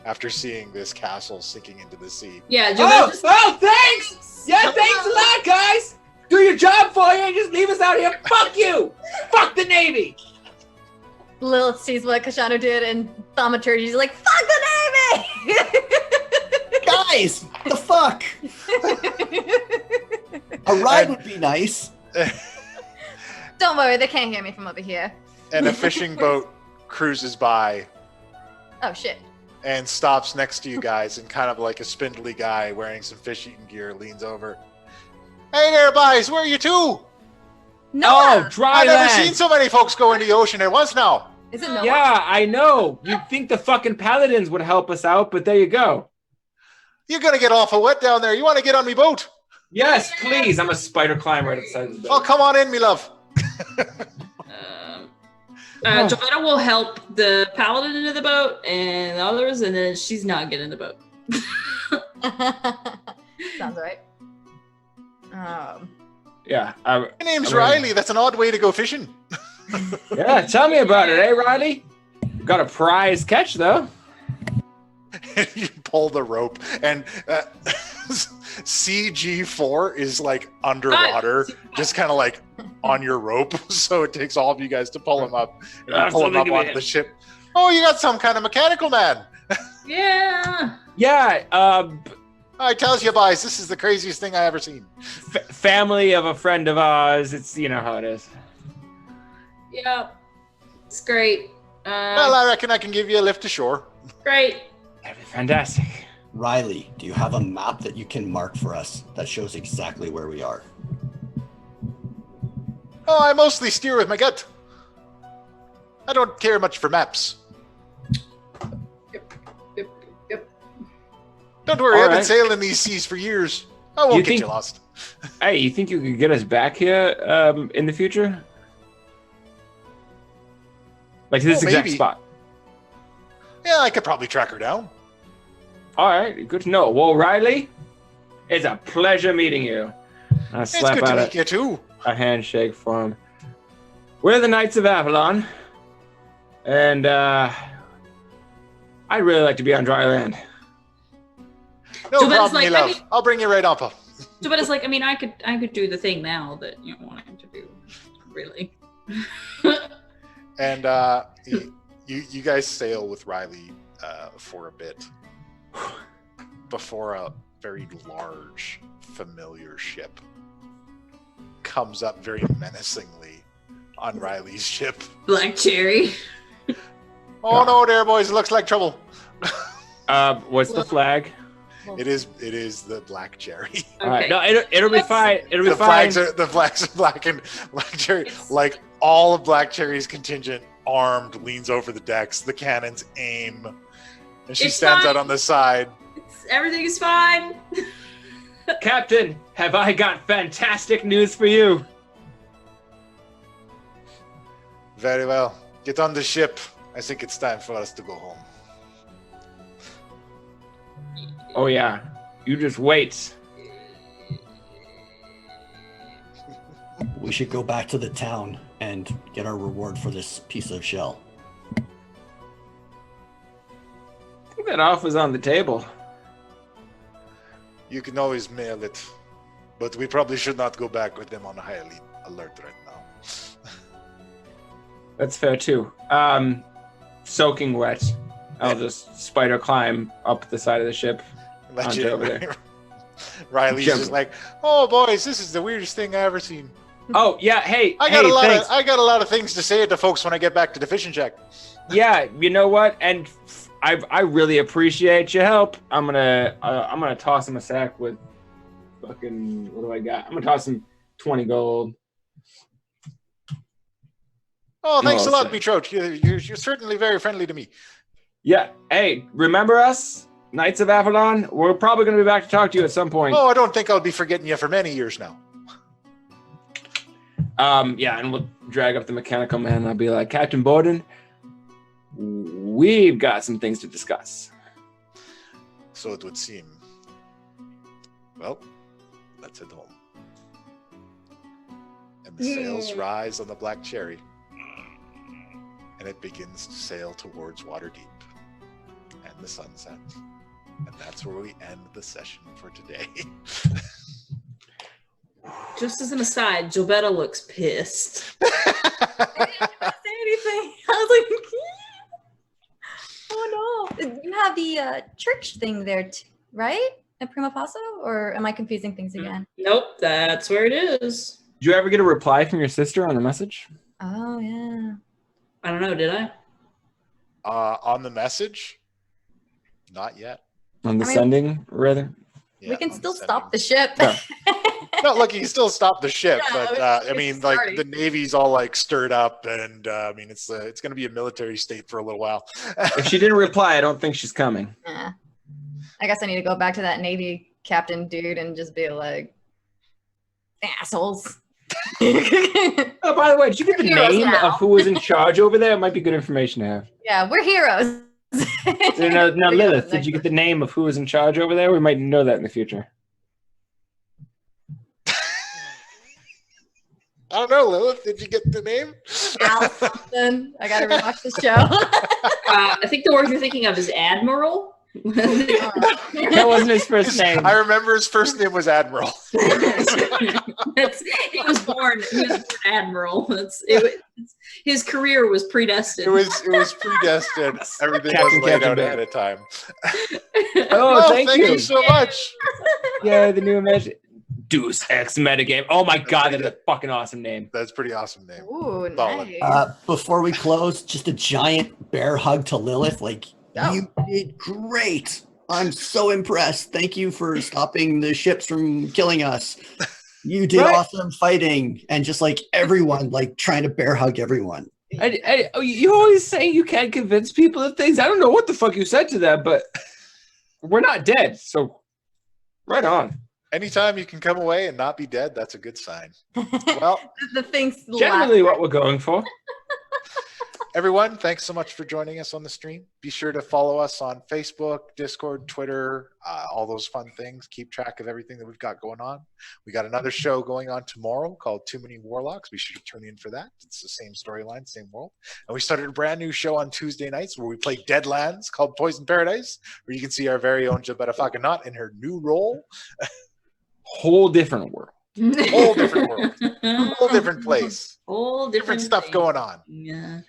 [SPEAKER 3] after seeing this castle sinking into the sea.
[SPEAKER 4] Yeah, Jobetta's
[SPEAKER 2] Thanks. Yeah, thanks a lot, guys. Do your job for you and just leave us out here. Fuck you. Fuck the Navy.
[SPEAKER 1] Lilith sees what Kashano did and thaumaturgy is like, fuck the Navy!
[SPEAKER 5] Guys, what the fuck? A ride would be nice.
[SPEAKER 1] Don't worry, they can't hear me from over here.
[SPEAKER 3] And a fishing boat cruises by
[SPEAKER 1] Oh shit.
[SPEAKER 3] and stops next to you guys, and kind of like a spindly guy wearing some fish eating gear leans over. "Hey there, boys, where are you to?
[SPEAKER 1] Noah!
[SPEAKER 2] dry
[SPEAKER 3] I've never
[SPEAKER 2] land.
[SPEAKER 3] seen so many folks go into the ocean at once now."
[SPEAKER 1] Is it Noah?
[SPEAKER 2] Yeah, I know. You'd think the fucking paladins would help us out, but there you go.
[SPEAKER 3] "You're gonna get awful wet down there. You want to get on me boat?
[SPEAKER 2] Yes, please. I'm a spider climber right outside the
[SPEAKER 3] Oh,
[SPEAKER 2] boat.
[SPEAKER 3] come on in, me love."
[SPEAKER 4] Jovetta will help the paladin into the boat and the others, and then she's not getting in the boat.
[SPEAKER 1] Sounds right.
[SPEAKER 2] Yeah.
[SPEAKER 3] My name's
[SPEAKER 2] I mean-
[SPEAKER 3] Riley. That's an odd way to go fishing.
[SPEAKER 2] Yeah, tell me about it, eh, Riley? Got a prize catch, though.
[SPEAKER 3] You pull the rope, and CG4 is like underwater, just kind of like on your rope. So it takes all of you guys to pull him up and you pull him up onto the ship. "Oh, you got some kind of mechanical man."
[SPEAKER 4] Yeah.
[SPEAKER 2] Yeah,
[SPEAKER 3] I tells you, boys, this is the craziest thing I ever seen.
[SPEAKER 2] family of a friend of ours. It's, you know how it is.
[SPEAKER 4] Yeah. It's great.
[SPEAKER 3] Well, I reckon I can give you a lift to shore.
[SPEAKER 4] Great.
[SPEAKER 2] That'd be fantastic.
[SPEAKER 5] Riley, do you have a map that you can mark for us that shows exactly where we are?
[SPEAKER 3] Oh, I mostly steer with my gut. I don't care much for maps.
[SPEAKER 4] Yep.
[SPEAKER 3] Don't worry,
[SPEAKER 2] All
[SPEAKER 3] I've been
[SPEAKER 2] right.
[SPEAKER 3] sailing these seas for years. I won't
[SPEAKER 2] You
[SPEAKER 3] get
[SPEAKER 2] think-
[SPEAKER 3] you lost.
[SPEAKER 2] Hey, you think you could get us back here in the future? Like to this
[SPEAKER 3] Oh,
[SPEAKER 2] exact
[SPEAKER 3] maybe.
[SPEAKER 2] spot.
[SPEAKER 3] Yeah, I could probably track her down.
[SPEAKER 2] All right, good to know. Well, Riley, it's a pleasure meeting you. I
[SPEAKER 3] It's
[SPEAKER 2] slap
[SPEAKER 3] good to
[SPEAKER 2] out
[SPEAKER 3] meet you too.
[SPEAKER 2] a handshake for him. We're the Knights of Avalon, and I'd really like to be on dry land.
[SPEAKER 3] No
[SPEAKER 4] So, but it's
[SPEAKER 3] problem,
[SPEAKER 4] like,
[SPEAKER 3] me
[SPEAKER 4] I
[SPEAKER 3] love.
[SPEAKER 4] mean-
[SPEAKER 3] I'll bring you right up.
[SPEAKER 4] So, but it's like, I mean, I could do the thing now that you want him to do, really.
[SPEAKER 3] And you guys sail with Riley for a bit before a very large, familiar ship comes up very menacingly on Riley's ship.
[SPEAKER 4] Black Cherry.
[SPEAKER 3] Oh no, there, boys! It looks like trouble.
[SPEAKER 2] What's the flag?
[SPEAKER 3] It is the Black Cherry.
[SPEAKER 2] All right, no, it'll be fine. It'll be
[SPEAKER 3] The
[SPEAKER 2] fine.
[SPEAKER 3] flags are black and Black Cherry. Like all of Black Cherry's contingent, armed, leans over the decks. The cannons aim, and she
[SPEAKER 4] It's
[SPEAKER 3] stands
[SPEAKER 4] fine.
[SPEAKER 3] out on the side.
[SPEAKER 4] Everything is fine.
[SPEAKER 2] Captain, have I got fantastic news for you?
[SPEAKER 3] Very well. Get on the ship. I think it's time for us to go home.
[SPEAKER 2] Oh yeah, you just wait.
[SPEAKER 5] We should go back to the town and get our reward for this piece of shell.
[SPEAKER 2] I think that offer's on the table.
[SPEAKER 3] You can always mail it, but we probably should not go back with them on high alert right now.
[SPEAKER 2] That's fair too. Soaking wet. I'll just spider climb up the side of the ship. Onto over there.
[SPEAKER 3] Riley's
[SPEAKER 2] Jump.
[SPEAKER 3] just like, "Oh boys, this is the weirdest thing I've ever seen."
[SPEAKER 2] Oh yeah, hey,
[SPEAKER 3] I got
[SPEAKER 2] thanks.
[SPEAKER 3] I got a lot of things to say to folks when I get back to the fishing shack.
[SPEAKER 2] Yeah, you know what? And I really appreciate your help. I'm gonna toss him a sack with fucking, what do I got? I'm gonna toss him 20 gold.
[SPEAKER 3] Oh, thanks
[SPEAKER 2] Oh,
[SPEAKER 3] a lot,
[SPEAKER 2] okay.
[SPEAKER 3] Betroach. You're certainly very friendly to me.
[SPEAKER 2] Yeah. Hey, remember us, Knights of Avalon? We're probably gonna be back to talk to you at some point.
[SPEAKER 3] Oh, I don't think I'll be forgetting you for many years now.
[SPEAKER 2] Yeah, and we'll drag up the mechanical man and I'll be like, Captain Borden, we've got some things to discuss.
[SPEAKER 3] So it would seem. Well, let's head home. And the sails rise on the Black Cherry, and it begins to sail towards Waterdeep and the sunset. And that's where we end the session for today.
[SPEAKER 4] Just as an aside, Gilberta looks pissed.
[SPEAKER 1] I didn't say anything. I was like, oh no. You have the church thing there, right? At Prima Paso? Or am I confusing things again?
[SPEAKER 4] Nope, that's where it is.
[SPEAKER 2] Did you ever get a reply from your sister on the message?
[SPEAKER 1] Oh, yeah.
[SPEAKER 4] I don't know, did I?
[SPEAKER 3] On the message? Not yet.
[SPEAKER 2] On the
[SPEAKER 1] I mean-
[SPEAKER 2] sending, rather?
[SPEAKER 3] Yeah,
[SPEAKER 1] We can
[SPEAKER 3] on
[SPEAKER 1] still
[SPEAKER 3] sending.
[SPEAKER 1] stop the ship.
[SPEAKER 2] Yeah.
[SPEAKER 3] No, look, you can still stop the ship,
[SPEAKER 1] Yeah,
[SPEAKER 3] but
[SPEAKER 1] it's
[SPEAKER 3] I mean, like
[SPEAKER 1] starting.
[SPEAKER 3] the Navy's all like stirred up, and I mean, it's going to be a military state for a little while.
[SPEAKER 2] If she didn't reply, I don't think she's coming.
[SPEAKER 1] Yeah. I guess I need to go back to that Navy captain dude and just be like, assholes.
[SPEAKER 2] Oh, by the way, did you get the
[SPEAKER 1] Heroes
[SPEAKER 2] name
[SPEAKER 1] now.
[SPEAKER 2] of who was in charge over there? It might be good information to have.
[SPEAKER 1] Yeah, we're heroes.
[SPEAKER 2] Now, Lilith, did you get the name of who was in charge over there? We might know that in the future.
[SPEAKER 3] I don't know, Lilith. Did you get the name?
[SPEAKER 1] Al something. I gotta rewatch the show.
[SPEAKER 4] I think the word you're thinking of is Admiral.
[SPEAKER 2] That wasn't his first name.
[SPEAKER 3] I remember his first name was Admiral.
[SPEAKER 4] He was born Admiral. His career was predestined.
[SPEAKER 3] It was predestined. Everything
[SPEAKER 2] Captain
[SPEAKER 3] was laid out
[SPEAKER 2] Bed.
[SPEAKER 3] ahead of time.
[SPEAKER 2] Oh, thank you.
[SPEAKER 3] you so much.
[SPEAKER 2] Yeah, the new imagine. Deus Ex metagame. Oh my god, that's a fucking awesome name.
[SPEAKER 3] That's a pretty awesome name.
[SPEAKER 1] Ooh,
[SPEAKER 3] Solid.
[SPEAKER 1] nice.
[SPEAKER 5] Before we close, just a giant bear hug to Lilith. Like,
[SPEAKER 1] Oh.
[SPEAKER 5] you did great. I'm so impressed. Thank you for stopping the ships from killing us. You did
[SPEAKER 2] Right.
[SPEAKER 5] awesome fighting. And just like everyone, like trying to bear hug everyone.
[SPEAKER 2] You always say you can't convince people of things. I don't know what the fuck you said to them, but we're not dead, so right on.
[SPEAKER 3] Anytime you can come away and not be dead, that's a good sign. Well,
[SPEAKER 1] the things
[SPEAKER 2] Generally what we're going for.
[SPEAKER 3] Everyone, thanks so much for joining us on the stream. Be sure to follow us on Facebook, Discord, Twitter, all those fun things. Keep track of everything that we've got going on. We got another show going on tomorrow called Too Many Warlocks. Be sure to tune in for that. It's the same storyline, same world. And we started a brand new show on Tuesday nights where we play Deadlands called Poison Paradise, where you can see our very own Jabetta Fakanot in her new role.
[SPEAKER 2] Whole different world.
[SPEAKER 3] Whole different world. Whole different place.
[SPEAKER 4] Whole
[SPEAKER 3] Different stuff
[SPEAKER 4] thing.
[SPEAKER 3] going on.
[SPEAKER 4] Yeah.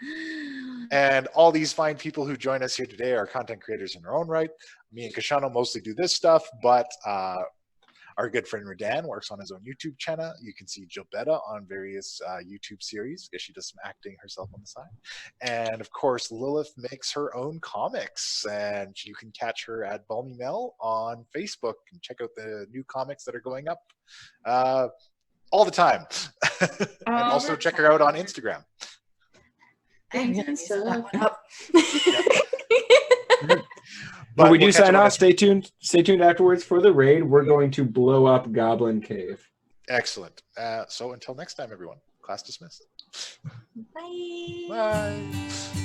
[SPEAKER 3] And all these fine people who join us here today are content creators in their own right. Me and Kashano mostly do this stuff, but our good friend Redan works on his own YouTube channel. You can see Jobetta on various YouTube series because she does some acting herself on the side. And of course, Lilith makes her own comics, and you can catch her at Balmy Mel on Facebook and check out the new comics that are going up all the time. And also check her out on Instagram.
[SPEAKER 1] I'm gonna use that one up.
[SPEAKER 2] But we do
[SPEAKER 3] we'll catch
[SPEAKER 2] sign
[SPEAKER 3] up on
[SPEAKER 2] off. Stay tuned. Stay tuned afterwards for the raid. We're going to blow up Goblin Cave.
[SPEAKER 3] Excellent. So until next time, everyone. Class dismissed.
[SPEAKER 1] Bye.
[SPEAKER 3] Bye.